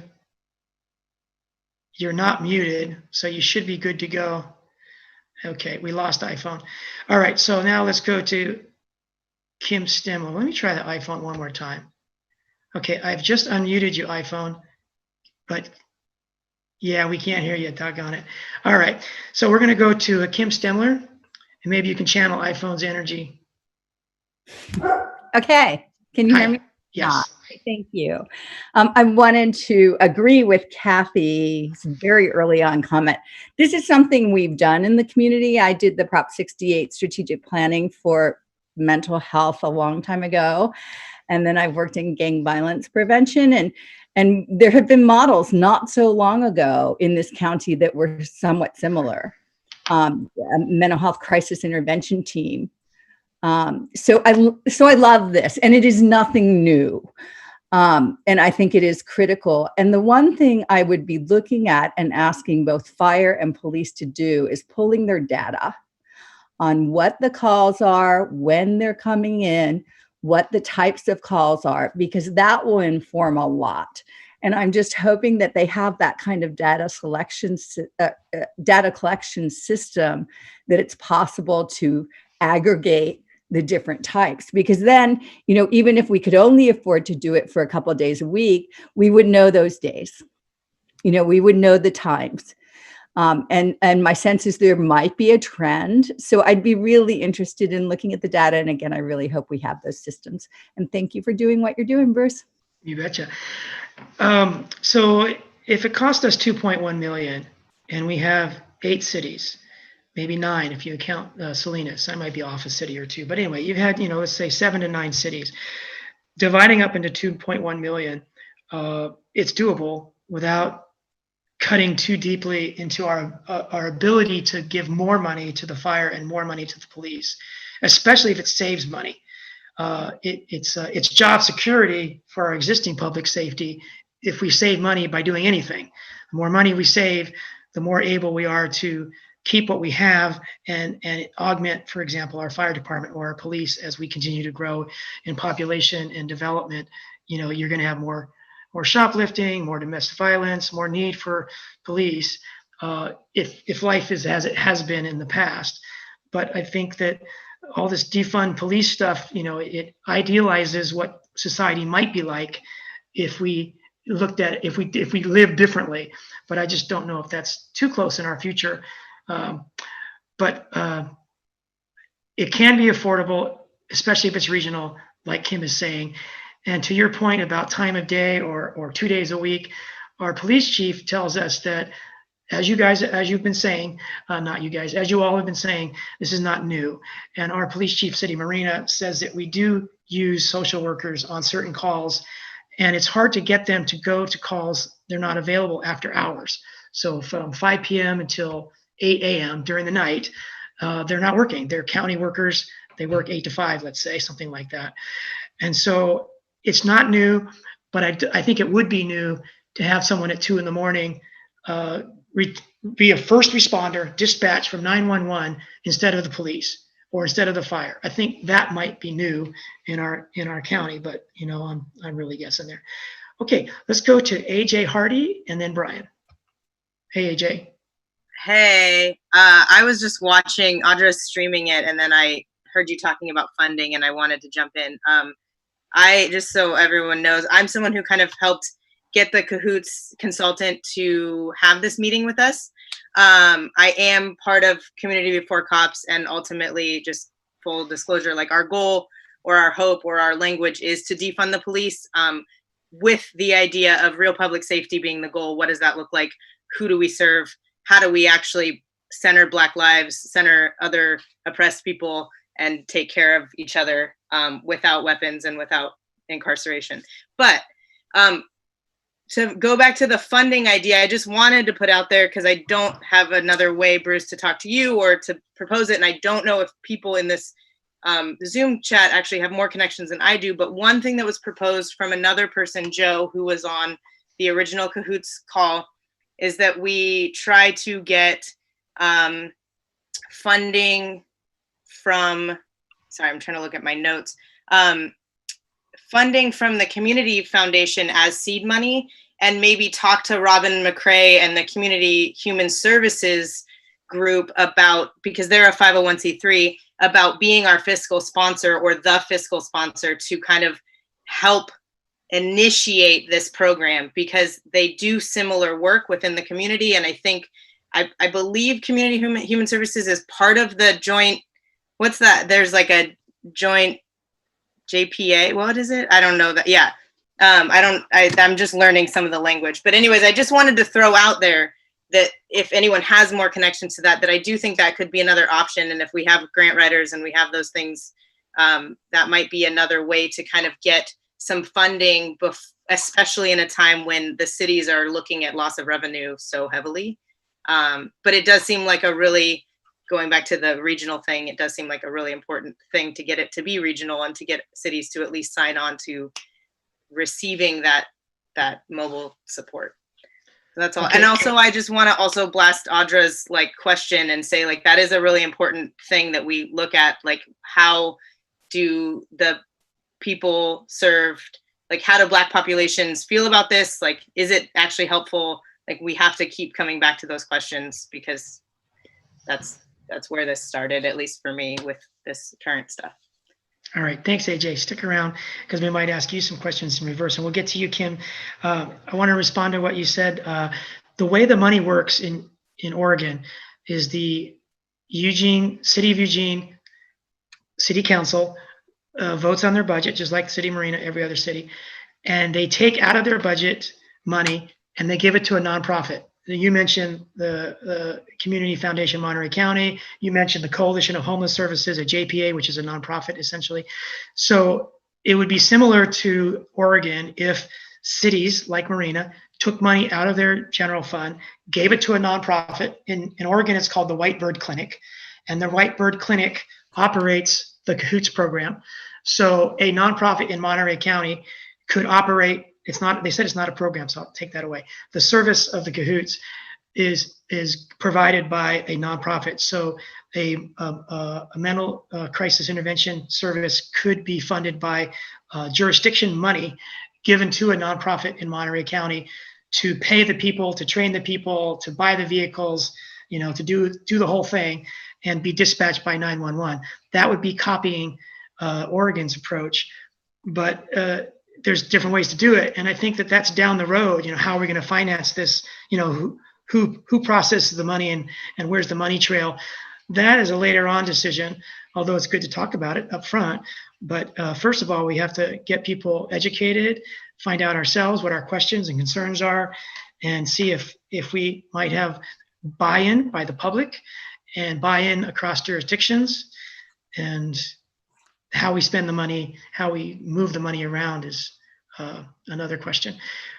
You're not muted, so you should be good to go. Okay, we lost iPhone. All right, so now let's go to Kim Stemler. Let me try the iPhone one more time. Okay, I've just unmuted you, iPhone, but yeah, we can't hear you, doggone it. All right, so we're gonna go to Kim Stemler, and maybe you can channel iPhone's energy. Okay, can you hear me? Yes. Thank you. I wanted to agree with Kathy's very early on comment. This is something we've done in the community. I did the Prop 68 strategic planning for mental health a long time ago. And then I've worked in gang violence prevention, and there have been models not so long ago in this county that were somewhat similar. A mental health crisis intervention team. So I love this, and it is nothing new. And I think it is critical. And the one thing I would be looking at and asking both fire and police to do is pulling their data on what the calls are, when they're coming in, what the types of calls are, because that will inform a lot. And I'm just hoping that they have that kind of data collection system, that it's possible to aggregate the different types, because then, you know, even if we could only afford to do it for a couple of days a week, we would know those days, you know, we would know the times. And my sense is there might be a trend. So I'd be really interested in looking at the data. And again, I really hope we have those systems. And thank you for doing what you're doing, Bruce. You betcha. So if it cost us 2.1 million and we have 8 cities, maybe 9 if you count Salinas, I might be off a city or 2, but anyway, you've had, you know, let's say 7 to 9 cities, dividing up into 2.1 million, it's doable without cutting too deeply into our ability to give more money to the fire and more money to the police, especially if it saves money. It's job security for our existing public safety if we save money by doing anything. The more money we save, the more able we are to keep what we have and augment, for example, our fire department or our police as we continue to grow in population and development. You know, you're going to have more shoplifting, more domestic violence, more need for police if life is as it has been in the past. But I think that all this defund police stuff, you know, it idealizes what society might be like if we looked at if we lived differently. But I just don't know if that's too close in our future. But it can be affordable, especially if it's regional, like Kim is saying. And to your point about time of day or 2 days a week, our police chief tells us that, as you've been saying, not you guys, as you all have been saying, this is not new. And our police chief, City Marina, says that we do use social workers on certain calls, and it's hard to get them to go to calls they're not available after hours. So from 5 p.m. until 8 a.m. during the night, they're not working. They're county workers. They work 8 to 5, let's say, something like that. And so it's not new, but I think it would be new to have someone at 2 in the morning be a first responder, dispatch from 911 instead of the police or instead of the fire. I think that might be new in our county, but you know, I'm really guessing there. Okay, let's go to AJ Hardy and then Brian. Hey, AJ. Hey, I was just watching Audra streaming it, and then I heard you talking about funding, and I wanted to jump in. I just so everyone knows, I'm someone who kind of helped get the CAHOOTS consultant to have this meeting with us. I am part of Community Before Cops, and ultimately, just full disclosure, like our goal or our hope or our language is to defund the police, with the idea of real public safety being the goal. What does that look like? Who do we serve? How do we actually center Black lives, center other oppressed people, and take care of each other without weapons and without incarceration? But to go back to the funding idea, I just wanted to put out there, because I don't have another way, Bruce, to talk to you or to propose it. And I don't know if people in this Zoom chat actually have more connections than I do. But one thing that was proposed from another person, Joe, who was on the original CAHOOTS call, is that we try to get funding from, sorry, I'm trying to look at my notes, funding from the Community Foundation as seed money, and maybe talk to Robin McCrae and the Community Human Services group about, because they're a 501c3, about being our fiscal sponsor or the fiscal sponsor to kind of help initiate this program, because they do similar work within the community. And I think, I believe Community Human Services is part of the joint, what's that? There's like a joint JPA, what is it? I don't know that, yeah. I'm just learning some of the language. But anyways, I just wanted to throw out there that if anyone has more connections to that, that I do think that could be another option. And if we have grant writers and we have those things, that might be another way to kind of get some funding, especially in a time when the cities are looking at loss of revenue so heavily. But it does seem like a really, going back to the regional thing, it does seem like a really important thing to get it to be regional and to get cities to at least sign on to receiving that mobile support. So that's all. Okay. And also, I just want to also blast Audra's like question and say, like, that is a really important thing that we look at, like, how do the people served, like, how do Black populations feel about this? Like, is it actually helpful? Like, we have to keep coming back to those questions, because that's where this started, at least for me, with this current stuff. All right, thanks, AJ. Stick around, because we might ask you some questions in reverse, and we'll get to you, Kim. I want to respond to what you said. The way the money works in Oregon is the City of Eugene City Council votes on their budget, just like the City of Marina, every other city, and they take out of their budget money and they give it to a nonprofit. You mentioned the Community Foundation Monterey County. You mentioned the Coalition of Homeless Services, a JPA, which is a nonprofit essentially. So it would be similar to Oregon if cities like Marina took money out of their general fund, gave it to a nonprofit. In Oregon, it's called the Whitebird Clinic. And the Whitebird Clinic operates the CAHOOTS program. So a nonprofit in Monterey County could operate, it's not, they said it's not a program, so I'll take that away. The service of the CAHOOTS is provided by a nonprofit. So a mental crisis intervention service could be funded by jurisdiction money given to a nonprofit in Monterey County to pay the people, to train the people, to buy the vehicles, to do the whole thing and be dispatched by 911. That would be copying Oregon's approach, but there's different ways to do it. And I think that that's down the road. How are we going to finance this? Who processes the money and where's the money trail? That is a later on decision, although it's good to talk about it up front. But first of all, we have to get people educated, find out ourselves what our questions and concerns are, and see if we might have buy-in by the public and buy-in across jurisdictions. And how we spend the money, how we move the money around is another question.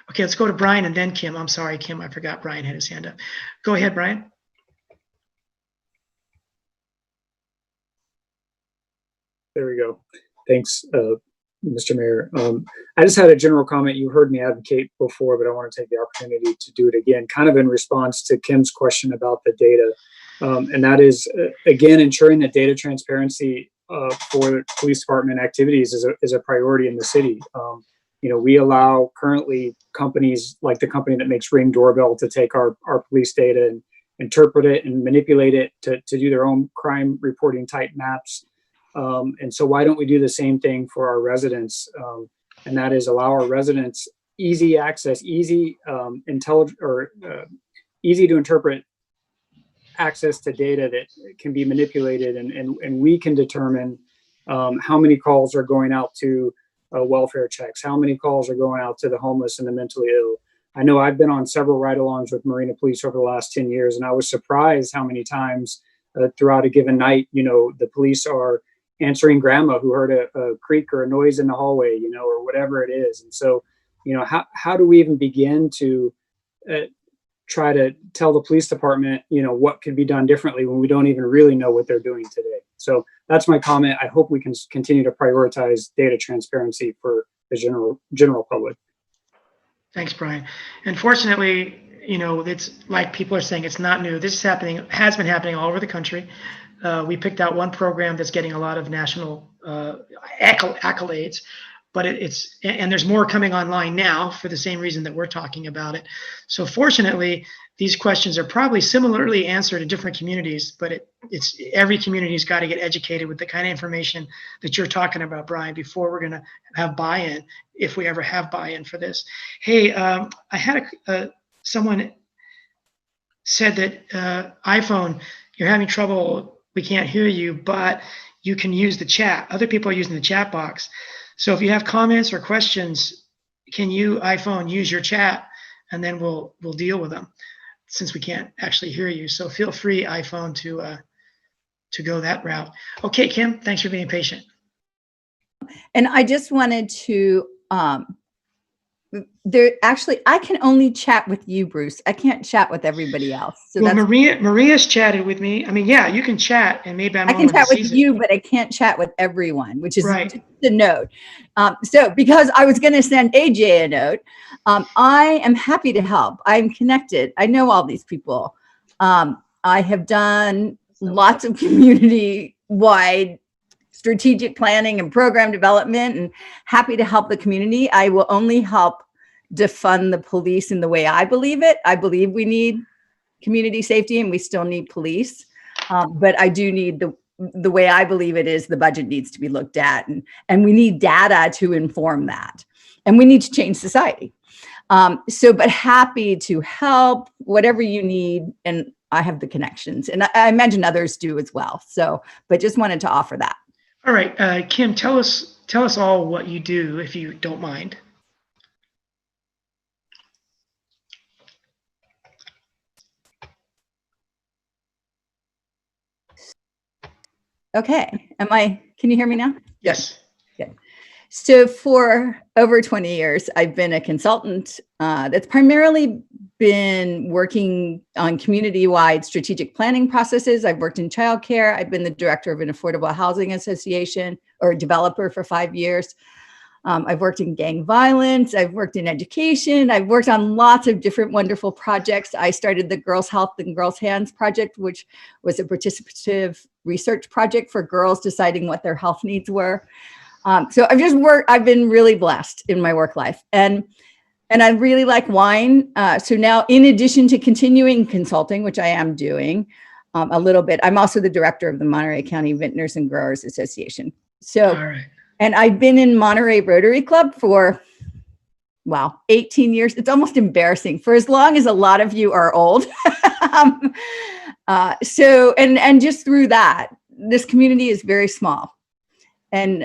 Okay, let's go to Brian and then Kim. I'm sorry, Kim, I forgot Brian had his hand up. Go ahead, Brian. There we go. Thanks, Mr. Mayor. I just had a general comment. You heard me advocate before, but I want to take the opportunity to do it again, kind of in response to Kim's question about the data. And that is, again, ensuring that data transparency for police department activities is a priority in the city. We allow currently companies like the company that makes Ring Doorbell to take our police data and interpret it and manipulate it to do their own crime reporting type maps. And so why don't we do the same thing for our residents? And that is allow our residents easy access, easy easy to interpret access to data that can be manipulated, and we can determine how many calls are going out to welfare checks, how many calls are going out to the homeless and the mentally ill. I know I've been on several ride-alongs with Marina Police over the last 10 years, and I was surprised how many times throughout a given night, the police are answering grandma who heard a creak or a noise in the hallway, or whatever it is. And so, how do we even begin to try to tell the police department, what could be done differently when we don't even really know what they're doing today? So that's my comment. I hope we can continue to prioritize data transparency for the general public. Thanks, Brian. Unfortunately, it's like people are saying, it's not new. This is happening, has been happening all over the country. We picked out one program that's getting a lot of national accolades, but and there's more coming online now for the same reason that we're talking about it. So fortunately, these questions are probably similarly answered in different communities, but it's every community's got to get educated with the kind of information that you're talking about, Brian, before we're going to have buy-in, if we ever have buy-in for this. Hey, I had someone said that iPhone, you're having trouble, we can't hear you, but you can use the chat. Other people are using the chat box. So if you have comments or questions, can you, iPhone, use your chat, and then we'll deal with them, since we can't actually hear you. So feel free, iPhone, to go that route. Okay, Kim, thanks for being patient. And I just wanted to, I can only chat with you, Bruce. I can't chat with everybody else. So well, Maria's chatted with me. I mean, yeah, you can chat, and maybe I can chat with you, but I can't chat with everyone, which is right. Just a note. So because I was going to send AJ a note, I am happy to help. I'm connected. I know all these people. I have done lots of community-wide strategic planning and program development, and happy to help the community. I will only help defund the police in the way I believe it. I believe we need community safety and we still need police. But I do need the way I believe it is the budget needs to be looked at, and we need data to inform that. And we need to change society. But happy to help whatever you need. And I have the connections, and I imagine others do as well. So, but just wanted to offer that. All right, Kim, tell us all what you do, if you don't mind. Okay, can you hear me now? Yes. Good. So for over 20 years, I've been a consultant that's primarily been working on community-wide strategic planning processes. I've worked in childcare. I've been the director of an affordable housing association or developer for 5 years. I've worked in gang violence. I've worked in education. I've worked on lots of different wonderful projects. I started the Girls Health and Girls Hands Project, which was a participative research project for girls deciding what their health needs were. So I've been really blessed in my work life. And I really like wine. So now, in addition to continuing consulting, which I am doing a little bit, I'm also the director of the Monterey County Vintners and Growers Association. So, All right. and I've been in Monterey Rotary Club for, 18 years. It's almost embarrassing, for as long as a lot of you are old. And just through that, this community is very small. And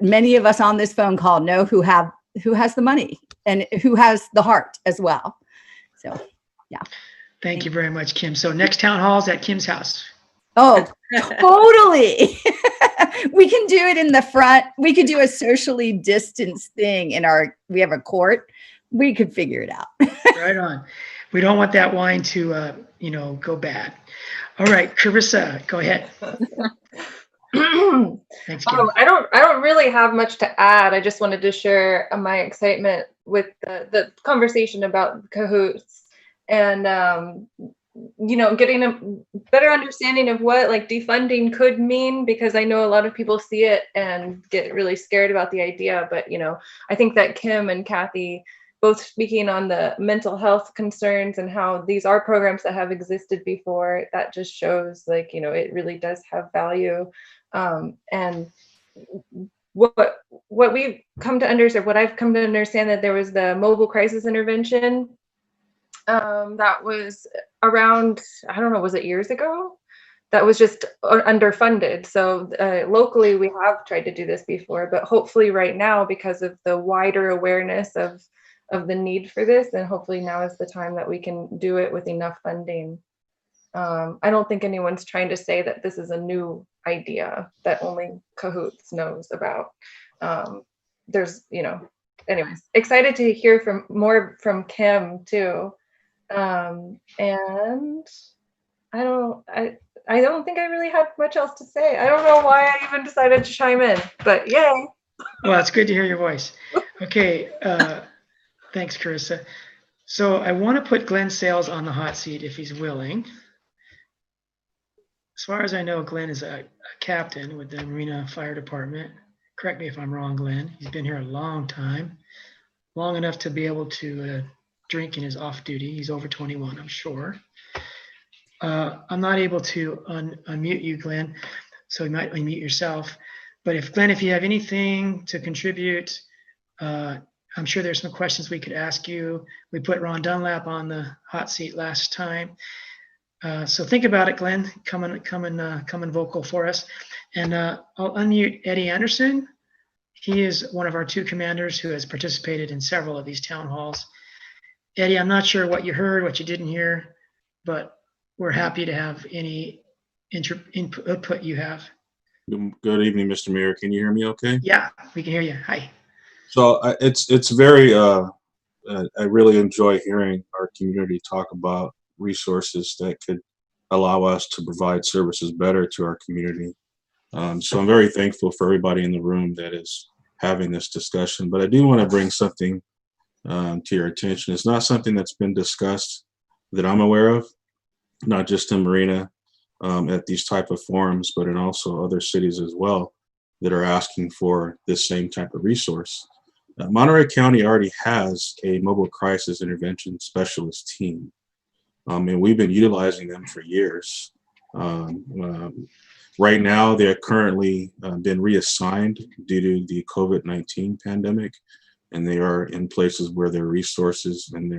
many of us on this phone call know who has the money and who has the heart as well. So, yeah. Thank you very much, Kim. So next town hall is at Kim's house. Oh, totally. We can do it in the front. We could do a socially distanced thing we have a court. We could figure it out. Right on. We don't want that wine to, go bad. All right, Carissa, go ahead. Thanks, Kim. I don't really have much to add. I just wanted to share my excitement with the conversation about CAHOOTS and getting a better understanding of what like defunding could mean, because I know a lot of people see it and get really scared about the idea. But I think that Kim and Kathy both speaking on the mental health concerns and how these are programs that have existed before, that just shows like it really does have value. And what we've come to understand, what I've come to understand, that there was the mobile crisis intervention that was around, I don't know, was it years ago? That was just underfunded. So locally, we have tried to do this before, but hopefully right now, because of the wider awareness of the need for this, and hopefully now is the time that we can do it with enough funding. I don't think anyone's trying to say that this is a new idea that only CAHOOTS knows about. Anyways, excited to hear more from Kim too. And I don't think I really had much else to say. I don't know why I even decided to chime in, but yay. Well, it's good to hear your voice. Okay, thanks, Carissa. So I want to put Glenn Sales on the hot seat if he's willing. As far as I know, Glenn is a captain with the Marina Fire Department. Correct me if I'm wrong, Glenn. He's been here a long time, long enough to be able to drink in his off duty. He's over 21, I'm sure. I'm not able to unmute you, Glenn, so you might unmute yourself. But if you have anything to contribute, I'm sure there's some questions we could ask you. We put Ron Dunlap on the hot seat last time. So think about it, Glenn. Come and vocal for us. And I'll unmute Eddie Anderson. He is one of our 2 commanders who has participated in several of these town halls. Eddie, I'm not sure what you heard, what you didn't hear, but we're happy to have any input you have. Good evening, Mr. Mayor. Can you hear me okay? Yeah, we can hear you. Hi. So it's very, I really enjoy hearing our community talk about resources that could allow us to provide services better to our community. So I'm very thankful for everybody in the room that is having this discussion, but I do want to bring something to your attention. It's not something that's been discussed that I'm aware of, not just in Marina at these type of forums, but in also other cities as well that are asking for this same type of resource. Monterey County already has a mobile crisis intervention specialist team, and we've been utilizing them for years. Right now, they are currently been reassigned due to the COVID-19 pandemic, and they are in places where their resources and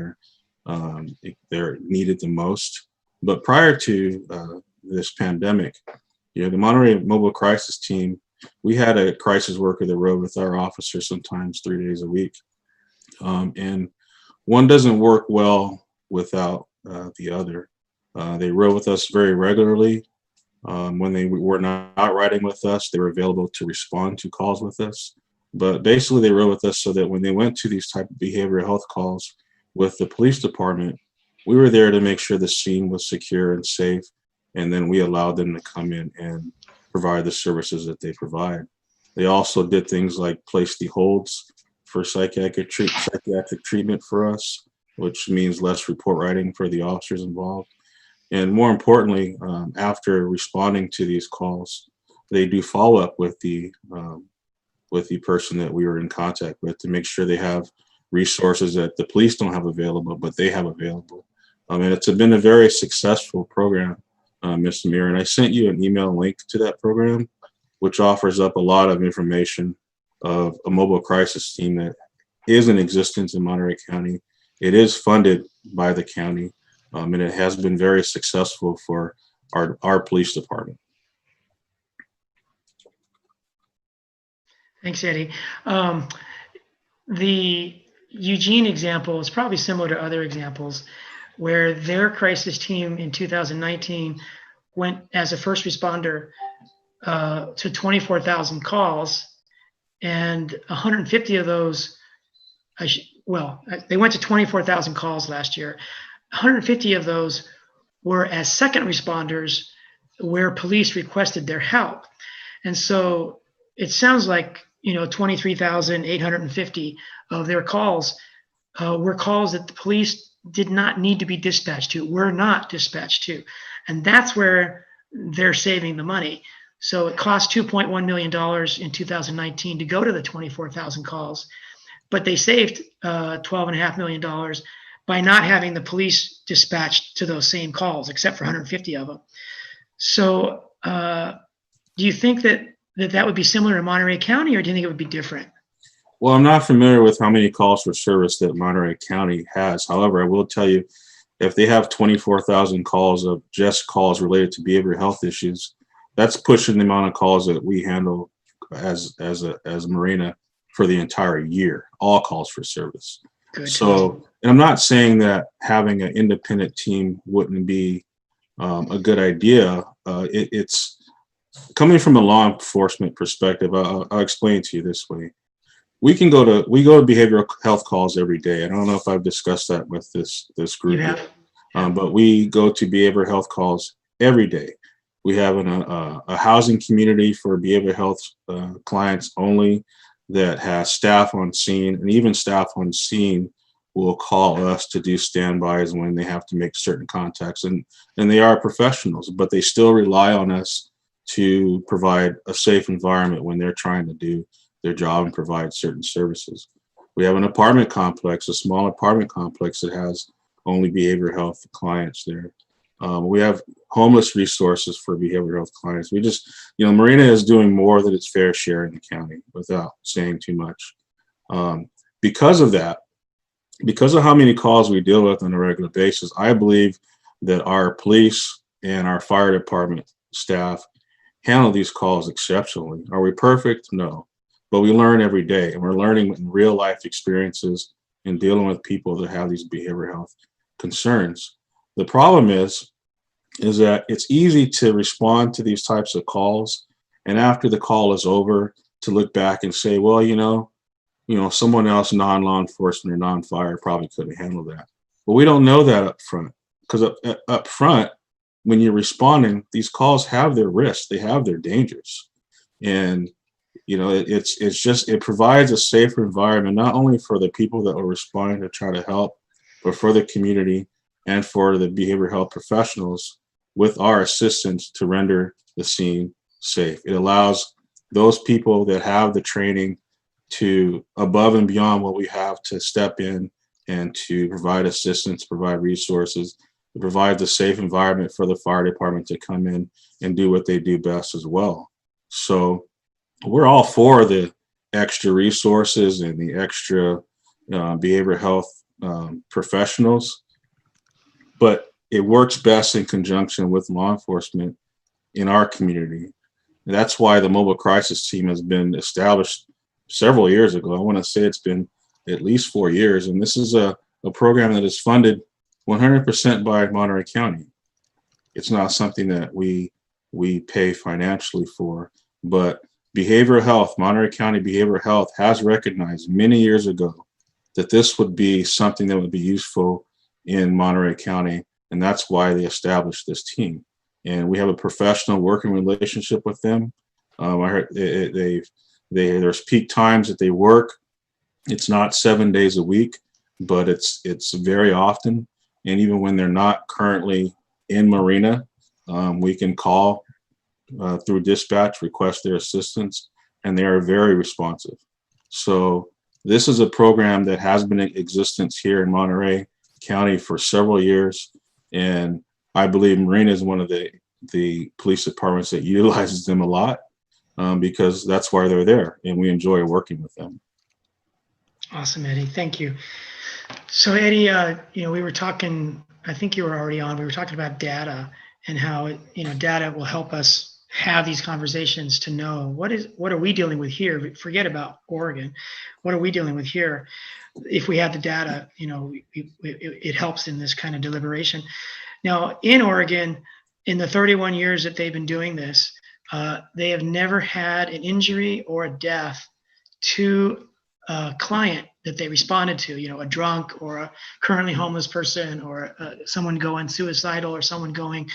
they're needed the most. But prior to this pandemic, the Monterey Mobile Crisis Team, we had a crisis worker that rode with our officers sometimes 3 days a week. And one doesn't work well without the other. They rode with us very regularly. When they were not riding with us, they were available to respond to calls with us. But basically they rode with us so that when they went to these type of behavioral health calls with the police department, we were there to make sure the scene was secure and safe. And then we allowed them to come in and provide the services that they provide. They also did things like place the holds for psychiatric treatment for us, which means less report writing for the officers involved. And more importantly, after responding to these calls, they do follow up with the person that we were in contact with to make sure they have resources that the police don't have available, but they have available. And it's been a very successful program, Mr. Mayor. And I sent you an email link to that program, which offers up a lot of information of a mobile crisis team that is in existence in Monterey County. It is funded by the county, and it has been very successful for our police department. Thanks, Eddie. The Eugene example is probably similar to other examples where their crisis team in 2019 went as a first responder to 24,000 calls, and 150 of those, they went to 24,000 calls last year. 150 of those were as second responders where police requested their help. And so it sounds like, 23,850 of their calls were calls that the police did not need to be dispatched to, were not dispatched to. And that's where they're saving the money. So it cost $2.1 million in 2019 to go to the 24,000 calls, but they saved $12.5 million by not having the police dispatched to those same calls, except for 150 of them. So do you think that would be similar in Monterey County, or do you think it would be different? Well, I'm not familiar with how many calls for service that Monterey County has. However, I will tell you, if they have 24,000 calls of just calls related to behavioral health issues, that's pushing the amount of calls that we handle as Marina for the entire year, all calls for service. Good. So, and I'm not saying that having an independent team wouldn't be a good idea. It's coming from a law enforcement perspective. I'll explain to you this way. We go to behavioral health calls every day. I don't know if I've discussed that with this group, yet, but we go to behavioral health calls every day. We have a housing community for behavioral health clients only that has staff on scene, and even staff on scene will call us to do standbys when they have to make certain contacts. And they are professionals, but they still rely on us to provide a safe environment when they're trying to do their job and provide certain services. We have an apartment complex, a small apartment complex that has only behavioral health clients there. We have homeless resources for behavioral health clients. We just, Marina is doing more than its fair share in the county, without saying too much. Because of that, because of how many calls we deal with on a regular basis, I believe that our police and our fire department staff handle these calls exceptionally. Are we perfect? No. But we learn every day, and we're learning in real life experiences and dealing with people that have these behavioral health concerns. The problem is that it's easy to respond to these types of calls, and after the call is over, to look back and say, well, someone else, non-law enforcement or non-fire, probably couldn't handle that. But we don't know that up front, because up front, when you're responding, these calls have their risks, they have their dangers, and it provides a safer environment, not only for the people that are responding to try to help, but for the community and for the behavioral health professionals with our assistance to render the scene safe. It allows those people that have the training to, above and beyond what we have, to step in and to provide assistance, provide resources, to provide the safe environment for the fire department to come in and do what they do best as well. So we're all for the extra resources and the extra behavioral health professionals, but it works best in conjunction with law enforcement in our community. And that's why the mobile crisis team has been established several years ago. I want to say it's been at least 4 years, and this is a program that is funded 100% by Monterey County. It's not something that we pay financially for, but behavioral health, Monterey County Behavioral Health has recognized many years ago that this would be something that would be useful in Monterey County, and that's why they established this team. And we have a professional working relationship with them. I heard there's peak times that they work. It's not 7 days a week, but it's very often. And even when they're not currently in Marina, we can call through dispatch, request their assistance, and they are very responsive. So this is a program that has been in existence here in Monterey County for several years. And I believe Marina is one of the police departments that utilizes them a lot because that's why they're there, and we enjoy working with them. Awesome, Eddie. Thank you. So Eddie, we were talking, I think you were already on, we were talking about data and how, data will help us have these conversations to know what are we dealing with here? Forget about Oregon. What are we dealing with here? If we have the data, it helps in this kind of deliberation. Now in Oregon, in the 31 years that they've been doing this, they have never had an injury or a death to a client that they responded to, a drunk or a currently homeless person or someone going suicidal or someone going,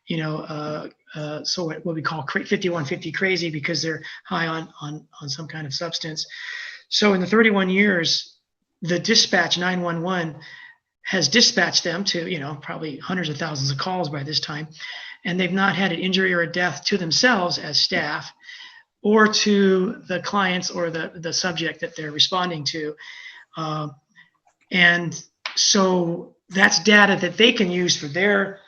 so what we call 5150 crazy because they're high on some kind of substance. So in the 31 years, the dispatch 911 has dispatched them to, probably hundreds of thousands of calls by this time. And they've not had an injury or a death to themselves as staff or to the clients or the subject that they're responding to. And so that's data that they can use for their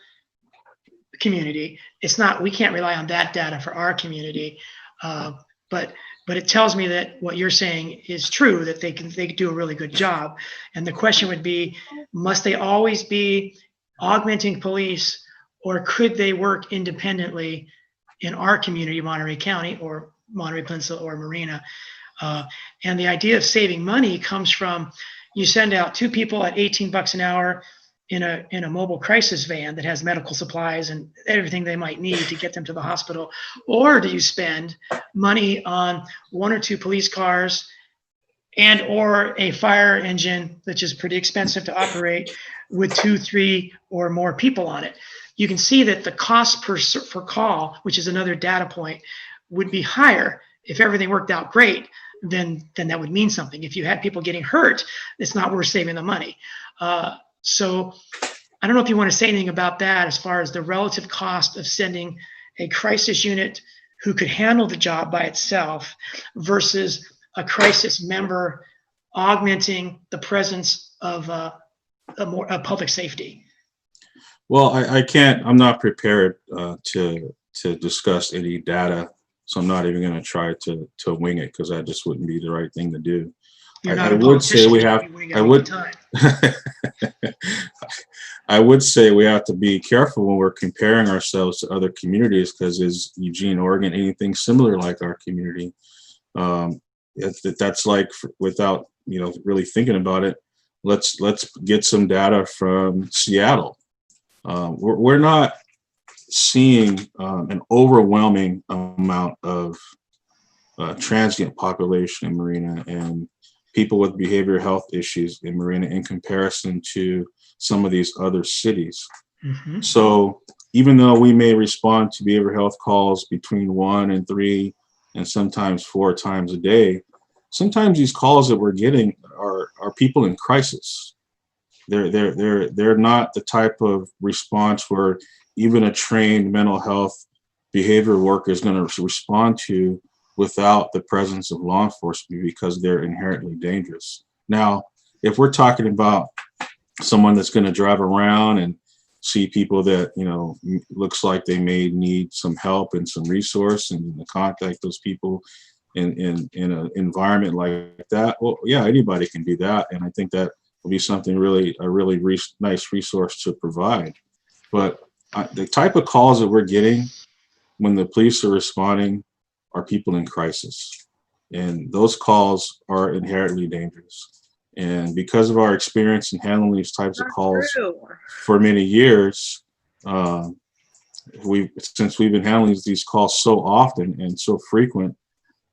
community. It's not, we can't rely on that data for our community. But it tells me that what you're saying is true, that they can do a really good job. And the question would be, must they always be augmenting police, or could they work independently in our community, Monterey County or Monterey Peninsula or Marina? And the idea of saving money comes from, you send out 2 people at $18 an hour in a mobile crisis van that has medical supplies and everything they might need to get them to the hospital? Or do you spend money on 1 or 2 police cars and or a fire engine, which is pretty expensive to operate, with 2, 3 or more people on it? You can see that the cost per call, which is another data point, would be higher if everything worked out great. Then that would mean something. If you had people getting hurt, it's not worth saving the money. So I don't know if you want to say anything about that as far as the relative cost of sending a crisis unit who could handle the job by itself versus a crisis member augmenting the presence of a public safety. Well, I'm not prepared to discuss any data, so I'm not even going to try to wing it because that just wouldn't be the right thing to do. I would say we have. I would say we have to be careful when we're comparing ourselves to other communities, because is Eugene, Oregon, anything similar like our community? That's like, without really thinking about it, let's get some data from Seattle. We're not seeing an overwhelming amount of transient population in Marina and people with behavioral health issues in Marina in comparison to some of these other cities. Mm-hmm. So even though we may respond to behavioral health calls between 1 and 3 and sometimes 4 times a day, sometimes these calls that we're getting are people in crisis. They're not the type of response where even a trained mental health behavior worker is going to respond to without the presence of law enforcement, because they're inherently dangerous. Now, if we're talking about someone that's going to drive around and see people that, looks like they may need some help and some resource, and contact those people in an environment like that, well, yeah, anybody can do that. And I think that will be something a really nice resource to provide. But the type of calls that we're getting when the police are responding are people in crisis. And those calls are inherently dangerous. And because of our experience in handling these types of calls for many years, since we've been handling these calls so often and so frequent,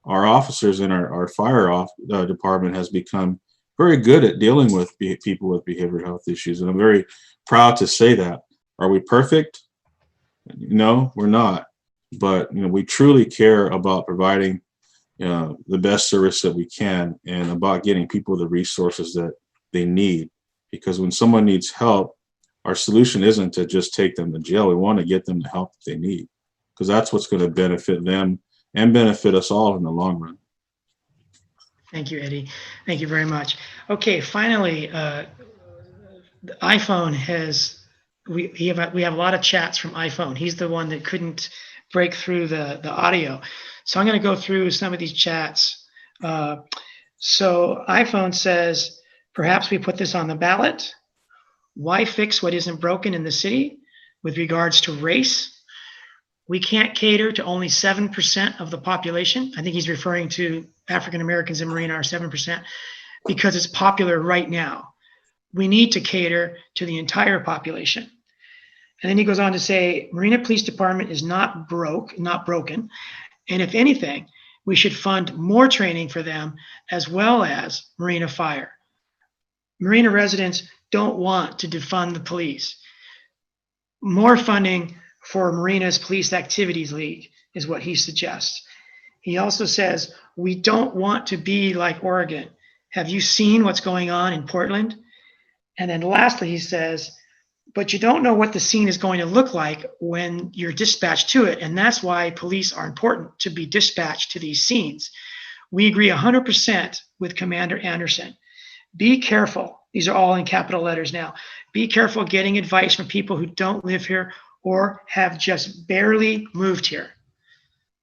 our officers in our fire department has become very good at dealing with people with behavioral health issues. And I'm very proud to say that. Are we perfect? No, we're not. But we truly care about providing the best service that we can and about getting people the resources that they need. Because when someone needs help, our solution isn't to just take them to jail. We want to get them the help that they need, because that's what's going to benefit them and benefit us all in the long run. Thank you, Eddie. Thank you very much. Okay, finally, the iPhone has, we have a lot of chats from iPhone. He's the one that couldn't break through the audio. So I'm going to go through some of these chats. So iPhone says, perhaps we put this on the ballot. Why fix what isn't broken in the city with regards to race? We can't cater to only 7% of the population. I think he's referring to African Americans in Marina are 7% because it's popular right now. We need to cater to the entire population. And then he goes on to say, Marina Police Department is not broken. And if anything, we should fund more training for them as well as Marina Fire. Marina residents don't want to defund the police. More funding for Marina's Police Activities League is what he suggests. He also says, we don't want to be like Oregon. Have you seen what's going on in Portland? And then lastly, he says, but you don't know what the scene is going to look like when you're dispatched to it. And that's why police are important to be dispatched to these scenes. We agree 100% with Commander Anderson. Be careful. These are all in capital letters now. Be careful getting advice from people who don't live here or have just barely moved here.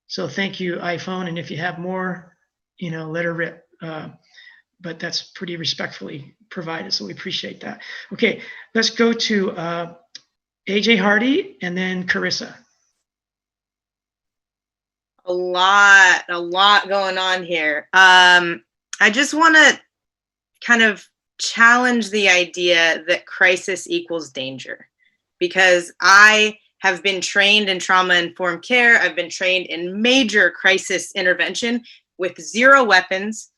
So thank you, iPhone. And if you have more, let her rip. But that's pretty respectfully provided. So we appreciate that. Okay, let's go to AJ Hardy and then Carissa. A lot going on here. I just want to kind of challenge the idea that crisis equals danger, because I have been trained in trauma-informed care. I've been trained in major crisis intervention with 0 weapons.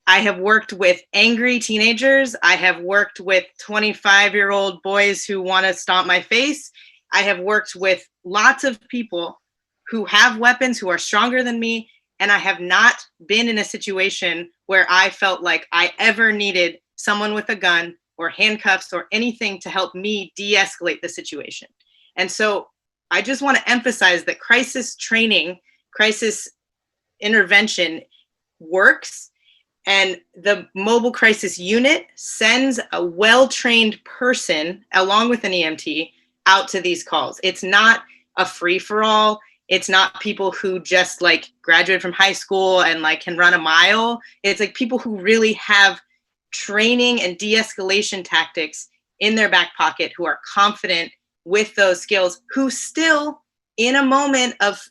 I have worked with angry teenagers. I have worked with 25-year-old boys who want to stomp my face. I have worked with lots of people who have weapons, who are stronger than me, and I have not been in a situation where I felt like I ever needed someone with a gun or handcuffs or anything to help me de-escalate the situation. And so I just want to emphasize that crisis training, crisis intervention works. And the mobile crisis unit sends a well-trained person along with an EMT out to these calls. It's not a free-for-all. It's not people who just graduated from high school and can run a mile. It's people who really have training and de-escalation tactics in their back pocket, who are confident with those skills, who still in a moment of,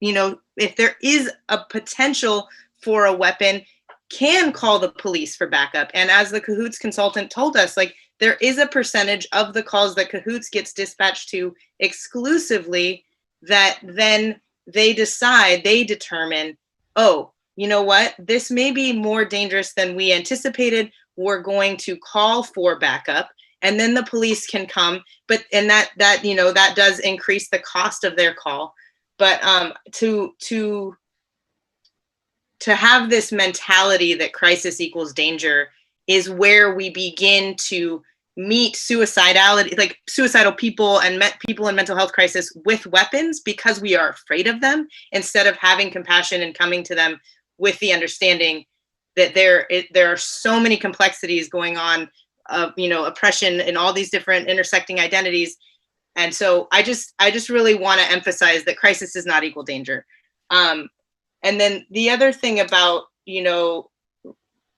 if there is a potential for a weapon, can call the police for backup. And as the CAHOOTS consultant told us, there is a percentage of the calls that CAHOOTS gets dispatched to exclusively that then they determine, oh, you know what, this may be more dangerous than we anticipated. We're going to call for backup, and then the police can come. But that does increase the cost of their call. But to have this mentality that crisis equals danger is where we begin to meet suicidality, suicidal people and people in mental health crisis with weapons, because we are afraid of them, instead of having compassion and coming to them with the understanding that there are so many complexities going on of, oppression and all these different intersecting identities. And so I just really want to emphasize that crisis is not equal danger. And then the other thing about,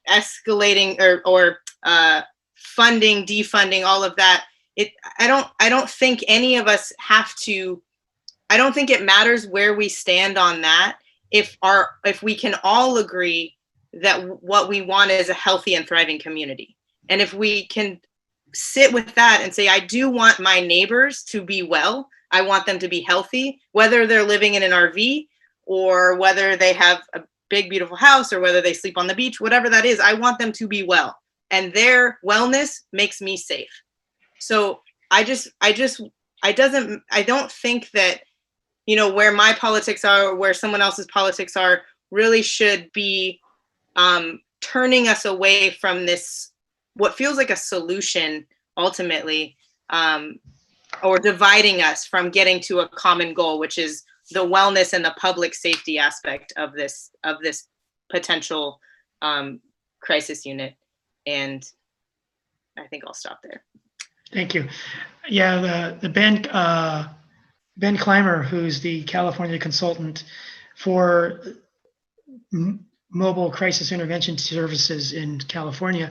escalating or funding, defunding, all of that, I don't think any of us have to, I don't think it matters where we stand on that if we can all agree that what we want is a healthy and thriving community. And if we can sit with that and say, I do want my neighbors to be well, I want them to be healthy, whether they're living in an RV or whether they have a big, beautiful house, or whether they sleep on the beach, whatever that is, I want them to be well. And their wellness makes me safe. So I don't think that, where my politics are or where someone else's politics are really should be turning us away from this, what feels like a solution ultimately, or dividing us from getting to a common goal, which is the wellness and the public safety aspect of this potential crisis unit. And I think I'll stop there. Thank you. Yeah, the Ben Clymer, who's the California consultant for mobile crisis intervention services in California,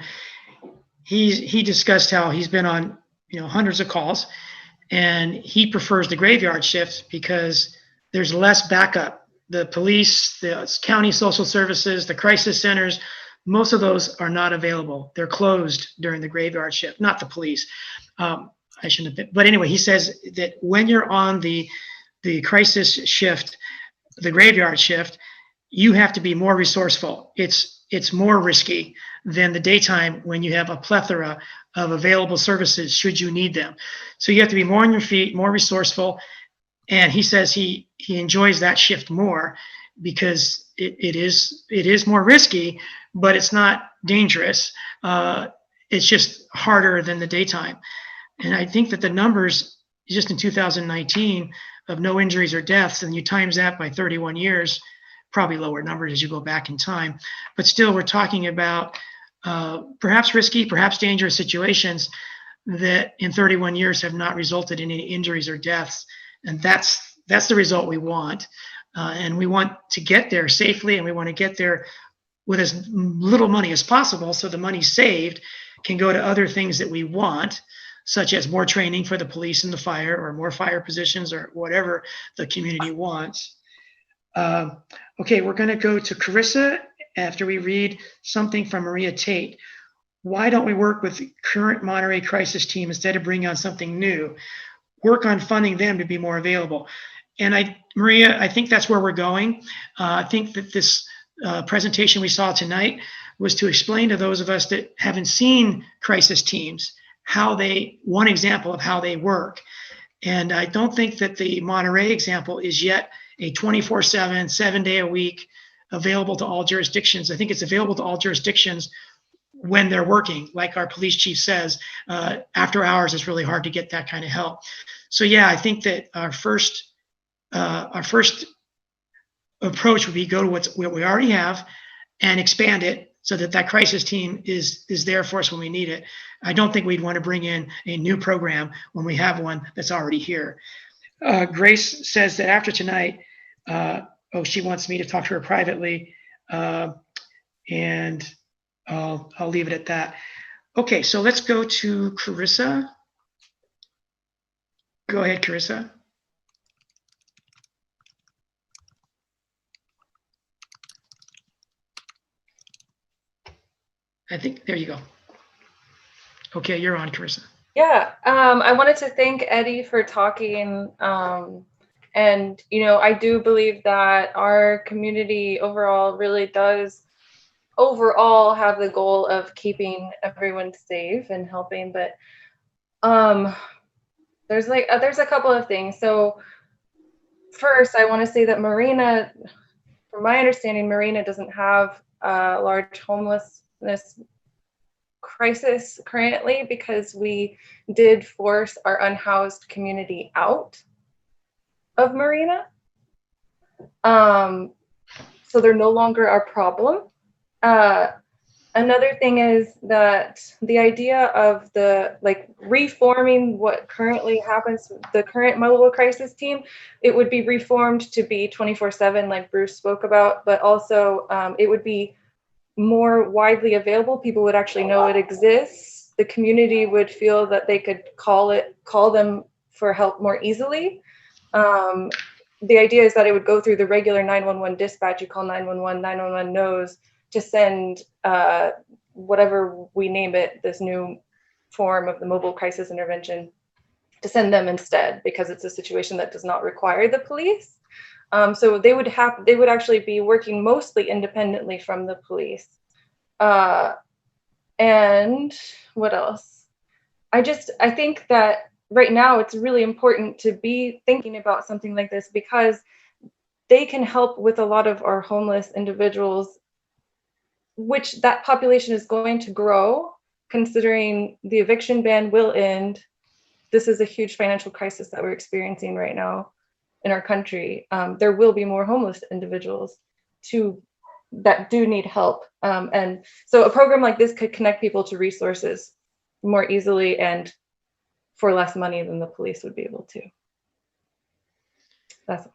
he discussed how he's been on hundreds of calls, and he prefers the graveyard shift because there's less backup. The police, the county social services, the crisis centers, most of those are not available. They're closed during the graveyard shift, not the police. I shouldn't have been, but anyway, he says that when you're on the crisis shift, the graveyard shift, you have to be more resourceful. It's more risky than the daytime when you have a plethora of available services should you need them. So you have to be more on your feet, more resourceful. And he says he enjoys that shift more because it is more risky, but it's not dangerous. It's just harder than the daytime. And I think that the numbers just in 2019 of no injuries or deaths, and you times that by 31 years, probably lower numbers as you go back in time. But still, we're talking about perhaps risky, perhaps dangerous situations that in 31 years have not resulted in any injuries or deaths. And that's the result we want. And we want to get there safely, and we want to get there with as little money as possible, so the money saved can go to other things that we want, such as more training for the police and the fire, or more fire positions, or whatever the community wants. Okay, we're going to go to Carissa after we read something from Maria Tate. Why don't we work with the current Monterey crisis team instead of bringing on something new? Work on funding them to be more available. And Maria, I think that's where we're going. I think that this presentation we saw tonight was to explain to those of us that haven't seen crisis teams one example of how they work. And I don't think that the Monterey example is yet a 24/7, 7-day-a-week available to all jurisdictions. I think it's available to all jurisdictions when they're working. Like our police chief says, after hours, it's really hard to get that kind of help. So yeah, I think that our first approach would be go to what we already have and expand it so that crisis team is there for us when we need it. I don't think we'd want to bring in a new program when we have one that's already here. Grace says that after tonight, she wants me to talk to her privately, and I'll leave it at that. Okay, so let's go to Carissa. Go ahead, Carissa. I think, there you go. Okay, you're on, Carissa. Yeah, I wanted to thank Eddie for talking. And, I do believe that our community overall really does have the goal of keeping everyone safe and helping. But there's a couple of things. So first, I want to say that Marina, from my understanding, Marina doesn't have a large homelessness crisis currently because we did force our unhoused community out of Marina. So they're no longer our problem. Another thing is that the idea of reforming what currently happens, the current mobile crisis team, it would be reformed to be 24/7 like Bruce spoke about, but also it would be more widely available. People would actually know it exists. The community would feel that they could call them for help more easily. The idea is that it would go through the regular 911 dispatch. You call 911, 911 knows to send whatever we name it, this new form of the mobile crisis intervention, to send them instead, because it's a situation that does not require the police. So they would actually be working mostly independently from the police. And what else? I think that right now it's really important to be thinking about something like this, because they can help with a lot of our homeless individuals, which that population is going to grow considering the eviction ban will end. This is a huge financial crisis that we're experiencing right now in our country. There will be more homeless individuals that do need help. And so a program like this could connect people to resources more easily and for less money than the police would be able to. That's all.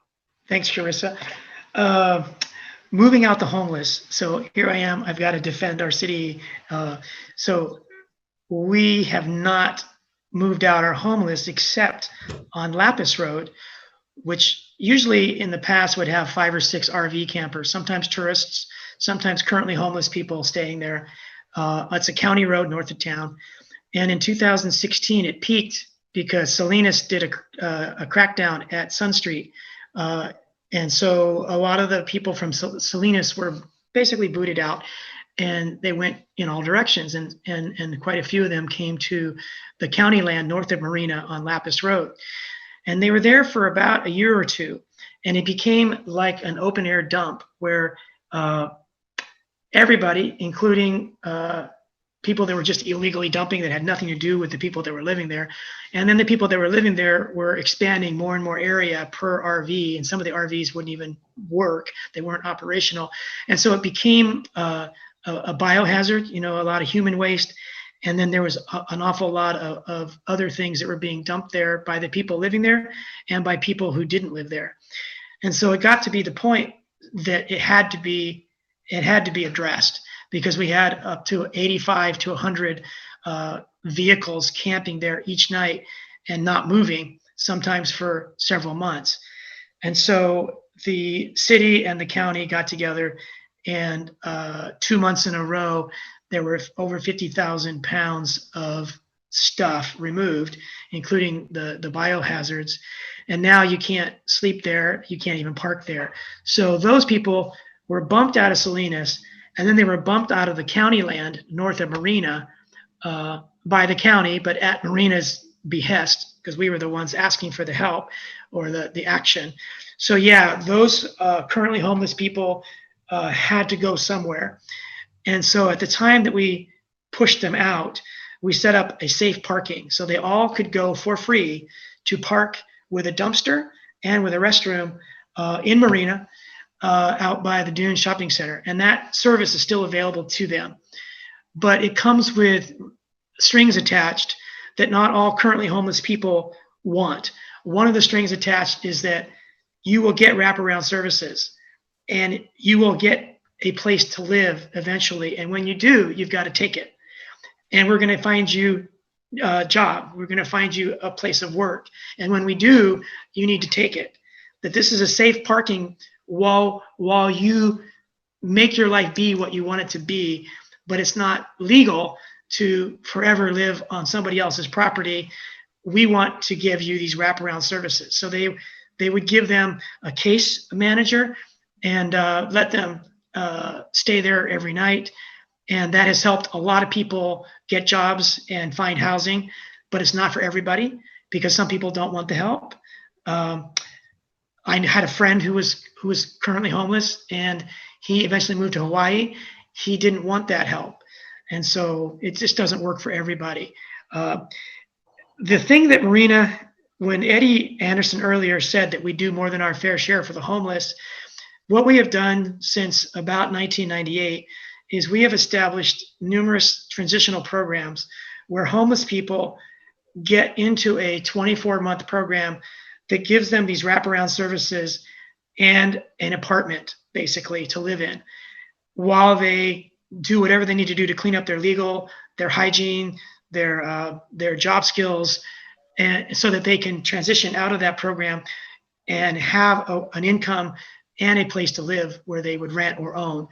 Thanks, Charissa. Moving out the homeless. So here I am, I've got to defend our city. So we have not moved out our homeless except on Lapis Road, which usually in the past would have 5 or 6 RV campers, sometimes tourists, sometimes currently homeless people staying there. It's a county road north of town. And in 2016, it peaked because Salinas did a crackdown at Sun Street. And so a lot of the people from Salinas were basically booted out, and they went in all directions. And quite a few of them came to the county land north of Marina on Lapis Road. And they were there for about a year or two. And it became like an open air dump where everybody, including people that were just illegally dumping that had nothing to do with the people that were living there. And then the people that were living there were expanding more and more area per RV, and some of the RVs wouldn't even work. They weren't operational. And so it became a biohazard, a lot of human waste. And then there was an awful lot of other things that were being dumped there by the people living there and by people who didn't live there. And so it got to be the point that it had to be addressed, because we had up to 85 to 100 vehicles camping there each night and not moving, sometimes for several months. And so the city and the county got together, and 2 months in a row, there were over 50,000 pounds of stuff removed, including the biohazards. And now you can't sleep there, you can't even park there. So those people were bumped out of Salinas, and then they were bumped out of the county land north of Marina by the county, but at Marina's behest, because we were the ones asking for the help or the action. So yeah, those currently homeless people had to go somewhere. And so at the time that we pushed them out, we set up a safe parking. So they all could go for free to park with a dumpster and with a restroom in Marina, out by the Dune Shopping Center. And that service is still available to them. But it comes with strings attached that not all currently homeless people want. One of the strings attached is that you will get wraparound services and you will get a place to live eventually. And when you do, you've got to take it. And we're going to find you a job. We're going to find you a place of work. And when we do, you need to take it. That this is a safe parking while you make your life be what you want it to be, but it's not legal to forever live on somebody else's property. We want to give you these wraparound services. So they would give them a case manager and let them stay there every night. And that has helped a lot of people get jobs and find housing, but it's not for everybody because some people don't want the help. I had a friend who was currently homeless, and he eventually moved to Hawaii. He didn't want that help. And so it just doesn't work for everybody. The thing that Marina, when Eddie Anderson earlier said that we do more than our fair share for the homeless, what we have done since about 1998 is we have established numerous transitional programs where homeless people get into a 24-month program that gives them these wraparound services and an apartment, basically, to live in while they do whatever they need to do to clean up their hygiene, their job skills, and so that they can transition out of that program and have an income and a place to live where they would rent or own.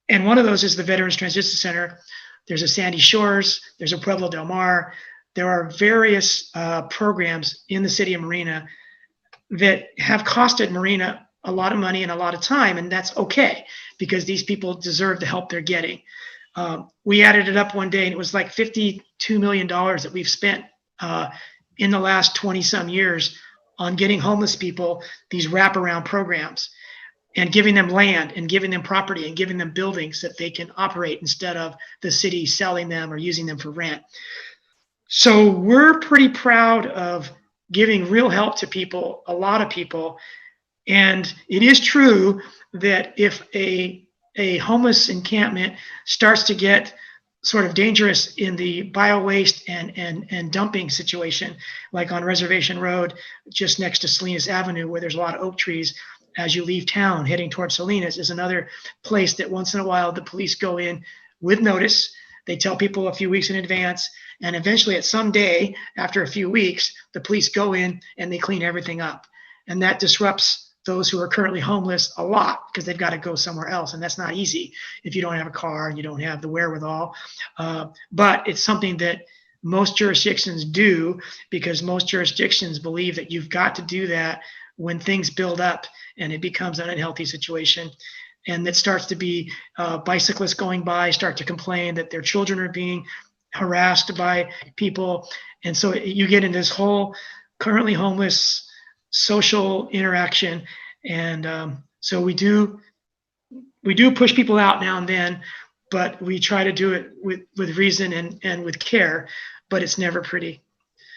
And one of those is the Veterans Transition Center. There's a Sandy Shores, there's a Pueblo Del Mar. There are various programs in the city of Marina that have costed Marina a lot of money and a lot of time, and that's okay because these people deserve the help they're getting. We added it up one day, and it was like $52 million that we've spent in the last 20 some years on getting homeless people these wraparound programs and giving them land and giving them property and giving them buildings that they can operate instead of the city selling them or using them for rent. So we're pretty proud of giving real help to people, a lot of people. And it is true that if a homeless encampment starts to get sort of dangerous in the bio-waste and dumping situation, like on Reservation Road, just next to Salinas Avenue, where there's a lot of oak trees, as you leave town heading towards Salinas, is another place that once in a while the police go in with notice. They tell people a few weeks in advance, and eventually at some day, after a few weeks, the police go in and they clean everything up. And that disrupts those who are currently homeless a lot because they've got to go somewhere else. And that's not easy if you don't have a car and you don't have the wherewithal. But it's something that most jurisdictions do because most jurisdictions believe that you've got to do that when things build up and it becomes an unhealthy situation. And it starts to be bicyclists going by start to complain that their children are being harassed by people. And so you get into this whole currently homeless social interaction. And so we do push people out now and then, but we try to do it with reason and with care, but it's never pretty.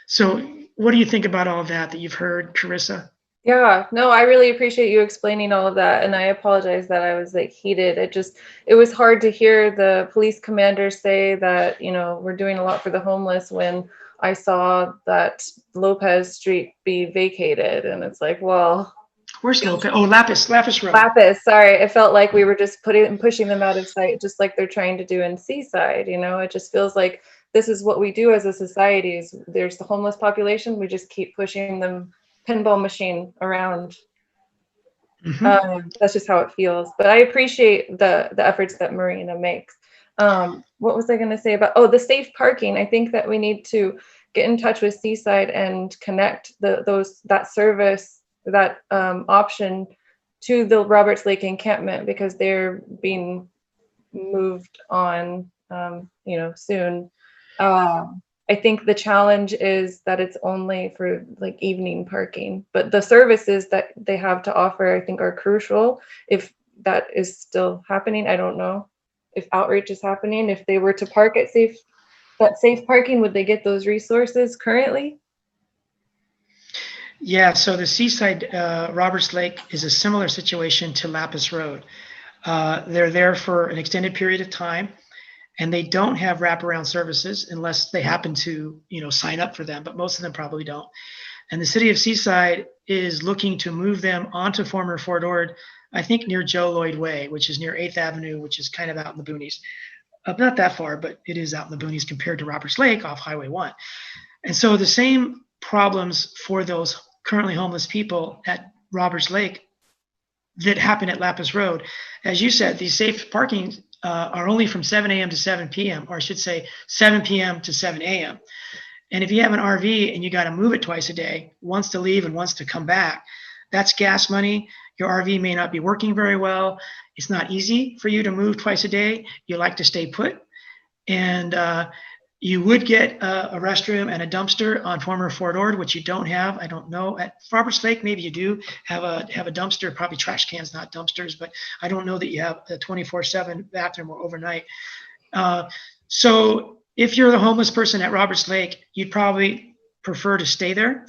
So what do you think about all of that you've heard, Carissa? Yeah, no, I really appreciate you explaining all of that. And I apologize that I was like heated. It was hard to hear the police commander say that, you know, we're doing a lot for the homeless when I saw that Lopez Street be vacated. And it's like, well, where's Lopez? Oh, Lapis Road. Lapis, sorry. It felt like we were just pushing them out of sight, just like they're trying to do in Seaside. You know, it just feels like this is what we do as a society is there's the homeless population. We just keep pushing them pinball machine around. That's just how it feels. But I appreciate the efforts that Marina makes. What was I going to say about the safe parking? I think that we need to get in touch with Seaside and connect that service, that option to the Roberts Lake encampment because they're being moved on soon. I think the challenge is that it's only for like evening parking, but the services that they have to offer, I think, are crucial. If that is still happening, I don't know if outreach is happening. If they were to park at safe parking, would they get those resources currently? Yeah, so the Seaside Roberts Lake is a similar situation to Lapis Road. They're there for an extended period of time. And they don't have wraparound services unless they happen to, sign up for them, but most of them probably don't. And the city of Seaside is looking to move them onto former Fort Ord, I think near Joe Lloyd Way, which is near 8th Avenue, which is kind of out in the boonies. Not that far, but it is out in the boonies compared to Roberts Lake off Highway 1. And so the same problems for those currently homeless people at Roberts Lake that happen at Lapis Road. As you said, these safe parking are only from 7 a.m. to 7 p.m., or I should say 7 p.m. to 7 a.m. And if you have an RV and you got to move it twice a day, once to leave and once to come back, that's gas money. Your RV may not be working very well. It's not easy for you to move twice a day. You like to stay put. And you would get a restroom and a dumpster on former Fort Ord, which you don't have. I don't know. At Roberts Lake, maybe you do have a dumpster, probably trash cans, not dumpsters, but I don't know that you have a 24/7 bathroom or overnight. So if you're the homeless person at Roberts Lake, you'd probably prefer to stay there.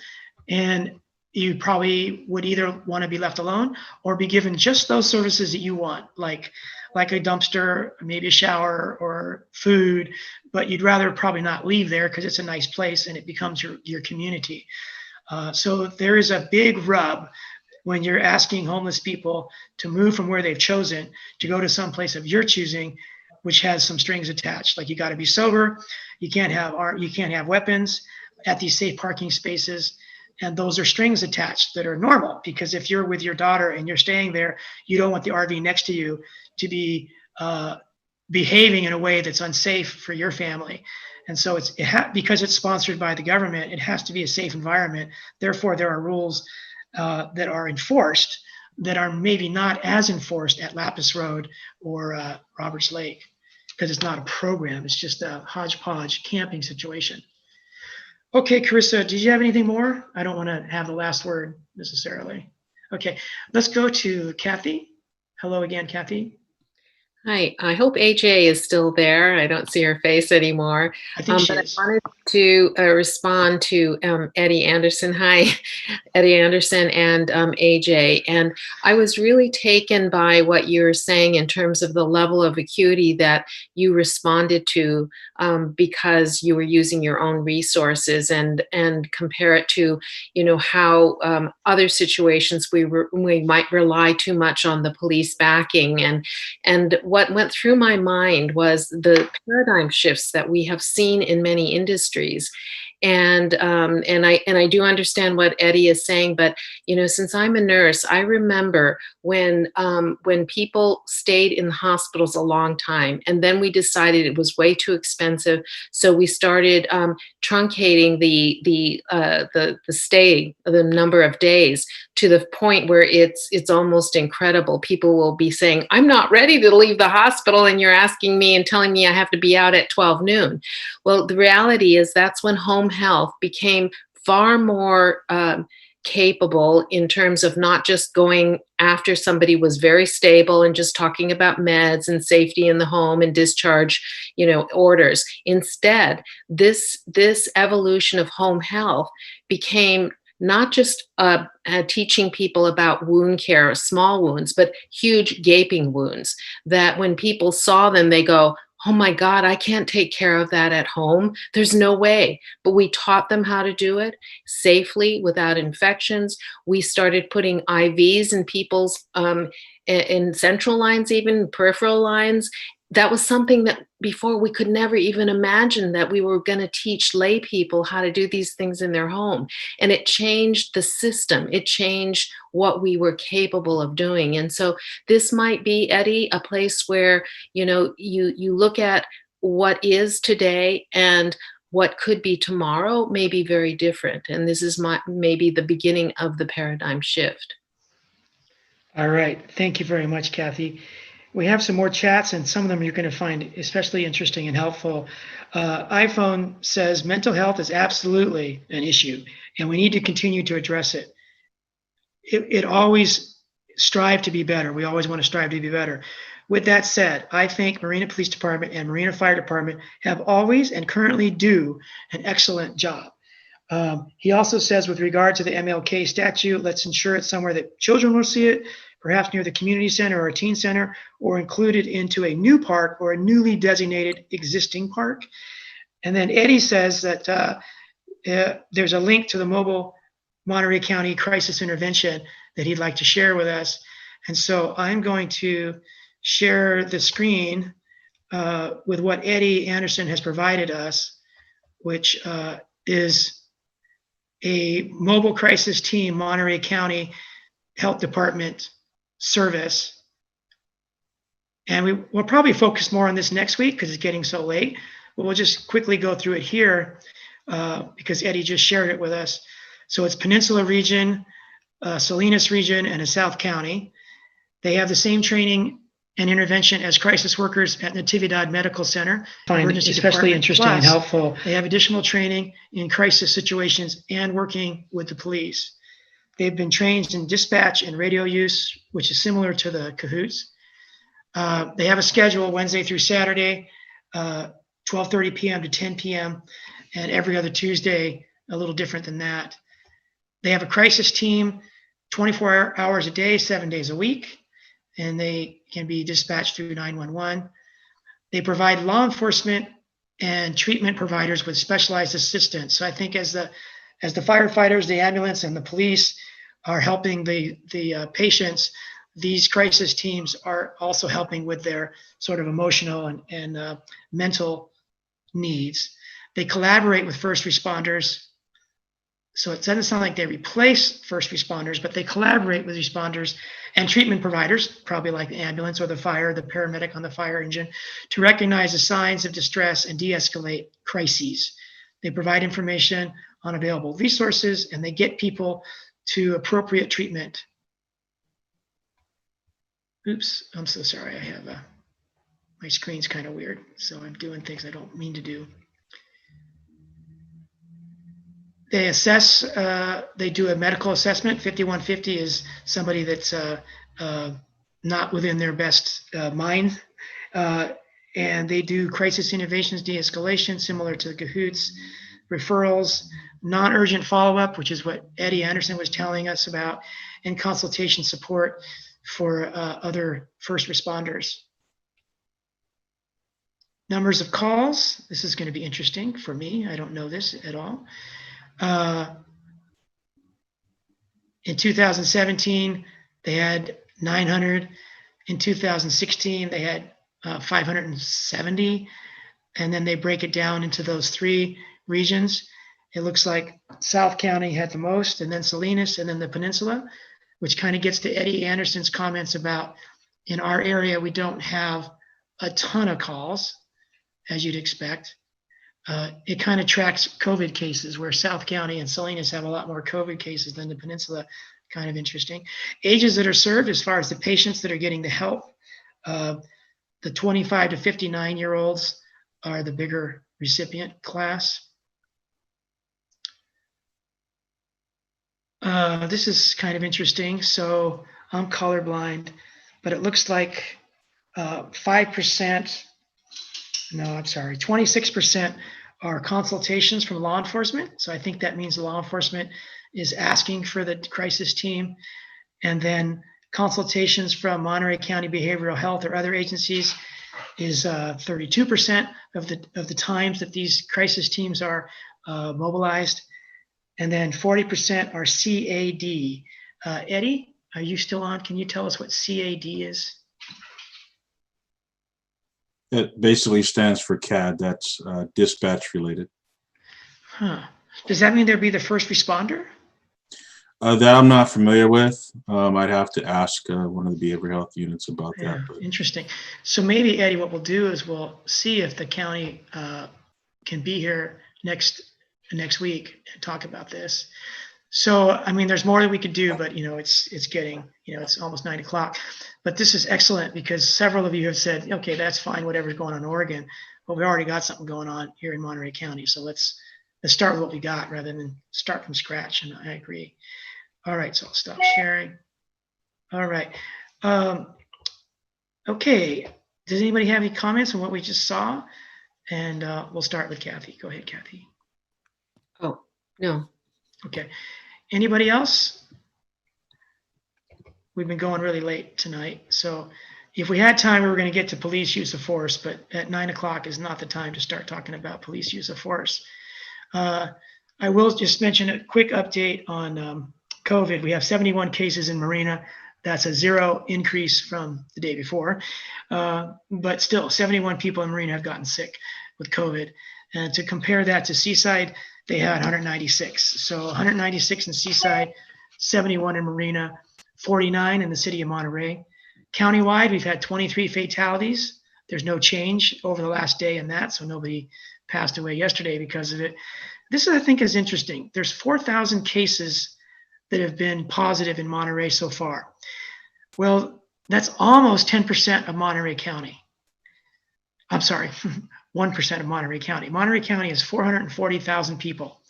And you probably would either want to be left alone or be given just those services that you want, like a dumpster, maybe a shower or food, but you'd rather probably not leave there because it's a nice place and it becomes your community. So there is a big rub when you're asking homeless people to move from where they've chosen to go to some place of your choosing, which has some strings attached. Like you got to be sober, you can't have weapons at these safe parking spaces. And those are strings attached that are normal because if you're with your daughter and you're staying there, you don't want the RV next to you to be behaving in a way that's unsafe for your family. And so because it's sponsored by the government, it has to be a safe environment. Therefore, there are rules that are enforced that are maybe not as enforced at Lapis Road or Roberts Lake, because it's not a program. It's just a hodgepodge camping situation. Okay, Carissa, did you have anything more? I don't want to have the last word necessarily. Okay, let's go to Kathy. Hello again, Kathy. Hi, I hope AJ is still there. I don't see her face anymore. I think she but is. I wanted to respond to Eddie Anderson. Hi, Eddie Anderson and AJ. And I was really taken by what you were saying in terms of the level of acuity that you responded to because you were using your own resources, and compare it to, you know, how other situations we might rely too much on the police backing. And what went through my mind was the paradigm shifts that we have seen in many industries. And I do understand what Eddie is saying, but you know, since I'm a nurse, I remember when people stayed in the hospitals a long time, and then we decided it was way too expensive, so we started truncating the stay, the number of days, to the point where it's almost incredible. People will be saying, "I'm not ready to leave the hospital, and you're asking me and telling me I have to be out at 12 noon." Well, the reality is that's when home health became far more capable in terms of not just going after somebody was very stable and just talking about meds and safety in the home and discharge, you know, orders. Instead, this evolution of home health became not just teaching people about wound care, small wounds, but huge gaping wounds that when people saw them, they go, "Oh my God, I can't take care of that at home. There's no way." But we taught them how to do it safely without infections. We started putting IVs in people's, in central lines, even peripheral lines. That was something that before we could never even imagine, that we were going to teach lay people how to do these things in their home. And it changed the system. It changed what we were capable of doing. And so this might be, Eddie, a place where, you know, you look at what is today and what could be tomorrow may be very different. And this is maybe the beginning of the paradigm shift. All right. Thank you very much, Kathy. We have some more chats, and some of them you're going to find especially interesting and helpful. iPhone says mental health is absolutely an issue, and we need to continue to address it. It always strive to be better. We always want to strive to be better. With that said, I think Marina Police Department and Marina Fire Department have always and currently do an excellent job. He also says, with regard to the MLK statue, let's ensure it's somewhere that children will see it, perhaps near the community center or a teen center, or included into a new park or a newly designated existing park. And then Eddie says that there's a link to the mobile Monterey County crisis intervention that he'd like to share with us. And so I'm going to share the screen with what Eddie Anderson has provided us, which is a mobile crisis team Monterey County Health Department service. And we'll probably focus more on this next week because it's getting so late, but we'll just quickly go through it here because Eddie just shared it with us. So it's Peninsula region, Salinas region, and a South County. They have the same training and intervention as crisis workers at Natividad Medical Center. Find it especially interesting and helpful. They have additional training in crisis situations and working with the police. They've been trained in dispatch and radio use, which is similar to the CAHOOTS. They have a schedule Wednesday through Saturday, 12:30 p.m. to 10 p.m., and every other Tuesday, a little different than that. They have a crisis team 24 hours a day, 7 days a week, and they can be dispatched through 911. They provide law enforcement and treatment providers with specialized assistance. So I think as the firefighters, the ambulance, and the police are helping the patients, these crisis teams are also helping with their sort of emotional and mental needs. They collaborate with first responders. So it doesn't sound like they replace first responders, but they collaborate with responders and treatment providers, probably like the ambulance or the fire, the paramedic on the fire engine, to recognize the signs of distress and de-escalate crises. They provide information on available resources, and they get people to appropriate treatment. Oops, I'm so sorry. I have my screen's kind of weird, so I'm doing things I don't mean to do. They assess, they do a medical assessment. 5150 is somebody that's not within their best mind. And they do crisis interventions, de-escalation, similar to the CAHOOTS, referrals, non-urgent follow-up, which is what Eddie Anderson was telling us about, and consultation support for other first responders. Numbers of calls. This is going to be interesting for me. I don't know this at all. In 2017, they had 900. In 2016, they had 570. And then they break it down into those three regions. It looks like South County had the most, and then Salinas, and then the Peninsula, which kind of gets to Eddie Anderson's comments about in our area, we don't have a ton of calls, as you'd expect. It kind of tracks COVID cases, where South County and Salinas have a lot more COVID cases than the Peninsula. Kind of interesting. Ages that are served as far as the patients that are getting the help. The 25 to 59-year-olds are the bigger recipient class. This is kind of interesting. So I'm colorblind, but it looks like 5%, no, I'm sorry, 26% are consultations from law enforcement. So I think that means law enforcement is asking for the crisis team. And then consultations from Monterey County Behavioral Health or other agencies is 32% of the times that these crisis teams are mobilized. And then 40% are CAD. Eddie, are you still on? Can you tell us what CAD is? It basically stands for CAD. That's dispatch related. Huh. Does that mean there'd be the first responder? That I'm not familiar with. I'd have to ask one of the behavioral health units about Yeah, that. But interesting. So maybe, Eddie, what we'll do is we'll see if the county can be here next week and talk about this. So, I mean, there's more that we could do, but it's getting, it's almost 9 o'clock. But this is excellent because several of you have said, okay, that's fine, whatever's going on in Oregon, but we already got something going on here in Monterey County. So let's start with what we got rather than start from scratch. And I agree. All right, so I'll stop sharing. All right. Okay. Does anybody have any comments on what we just saw? And we'll start with Kathy. Go ahead, Kathy. Oh, no. Okay. Anybody else? We've been going really late tonight. So if we had time, we were going to get to police use of force, but at 9 o'clock is not the time to start talking about police use of force. I will just mention a quick update on COVID. We have 71 cases in Marina. That's a 0 increase from the day before. But still, 71 people in Marina have gotten sick with COVID. And to compare that to Seaside, they had 196. So 196 in Seaside, 71 in Marina, 49 in the city of Monterey. Countywide, we've had 23 fatalities. There's no change over the last day in that, so nobody passed away yesterday because of it. This, I think, is interesting. There's 4,000 cases that have been positive in Monterey so far. Well, that's almost 10% of Monterey County. I'm sorry, 1% of Monterey County. Monterey County is 440,000 people.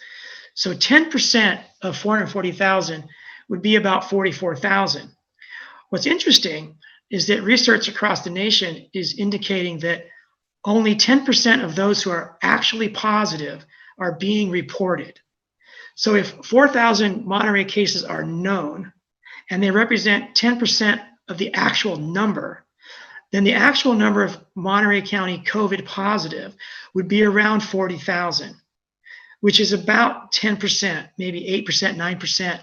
So 10% of 440,000 would be about 44,000. What's interesting is that research across the nation is indicating that only 10% of those who are actually positive are being reported. So if 4,000 Monterey cases are known and they represent 10% of the actual number, then the actual number of Monterey County COVID positive would be around 40,000, which is about 10%, maybe 8%, 9%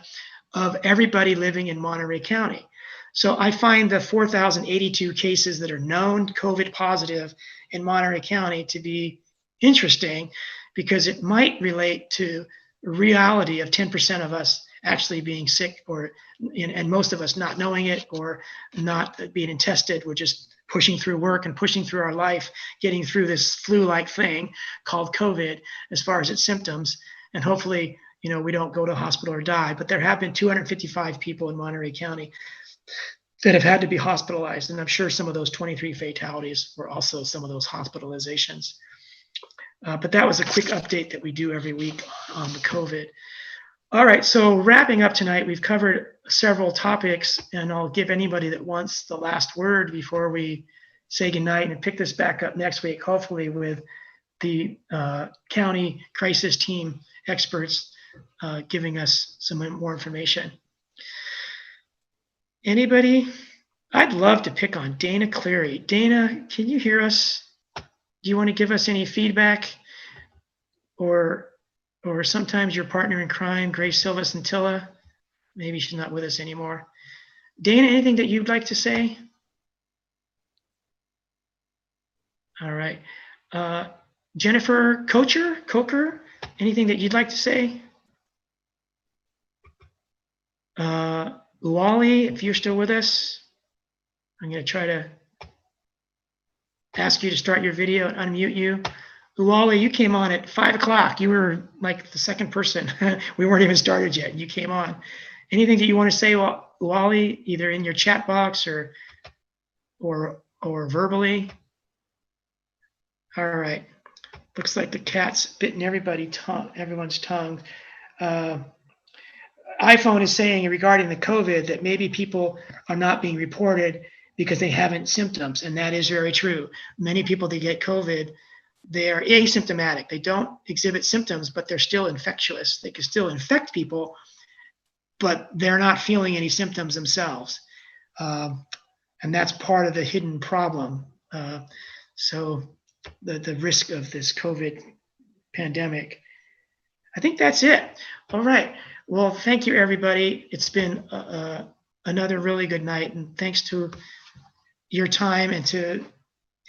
of everybody living in Monterey County. So I find the 4,082 cases that are known COVID positive in Monterey County to be interesting because it might relate to reality of 10% of us actually being sick, or and most of us not knowing it or not being tested. We're just pushing through work and pushing through our life, getting through this flu-like thing called COVID as far as its symptoms. And hopefully we don't go to hospital or die. But there have been 255 people in Monterey County that have had to be hospitalized. And I'm sure some of those 23 fatalities were also some of those hospitalizations. But that was a quick update that we do every week on the COVID. All right, so wrapping up tonight, we've covered several topics, and I'll give anybody that wants the last word before we say goodnight and pick this back up next week, hopefully with the county crisis team experts giving us some more information. Anybody? I'd love to pick on Dana Cleary. Dana, can you hear us? Do you want to give us any feedback? Or sometimes your partner in crime, Grace Silva Scintilla, maybe she's not with us anymore. Dana, anything that you'd like to say? All right. Jennifer Coker, anything that you'd like to say? Wally, if you're still with us, I'm going to try to ask you to start your video and unmute you. Wally, you came on at 5 o'clock. You were like the second person. We weren't even started yet. You came on. Anything that you want to say, Wally, either in your chat box or verbally? All right. Looks like the cat's bitten everyone's tongue. iPhone is saying regarding the COVID that maybe people are not being reported because they haven't symptoms, and that is very true. Many people that get COVID, they are asymptomatic. They don't exhibit symptoms, but they're still infectious. They can still infect people, but they're not feeling any symptoms themselves. And that's part of the hidden problem. So the risk of this COVID pandemic. I think that's it. All right. Well, thank you, everybody. It's been another really good night, and thanks to your time and to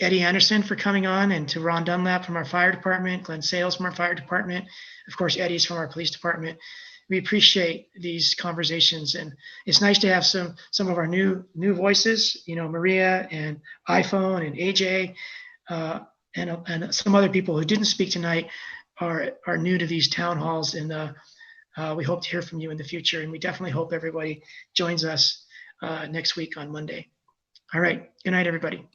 Eddie Anderson for coming on, and to Ron Dunlap from our fire department, Glenn Sales from our fire department, of course, Eddie's from our police department. We appreciate these conversations, and it's nice to have some of our new voices, Maria and iPhone and AJ, and some other people who didn't speak tonight are new to these town halls, and we hope to hear from you in the future, and we definitely hope everybody joins us next week on Monday. All right. Good night, everybody.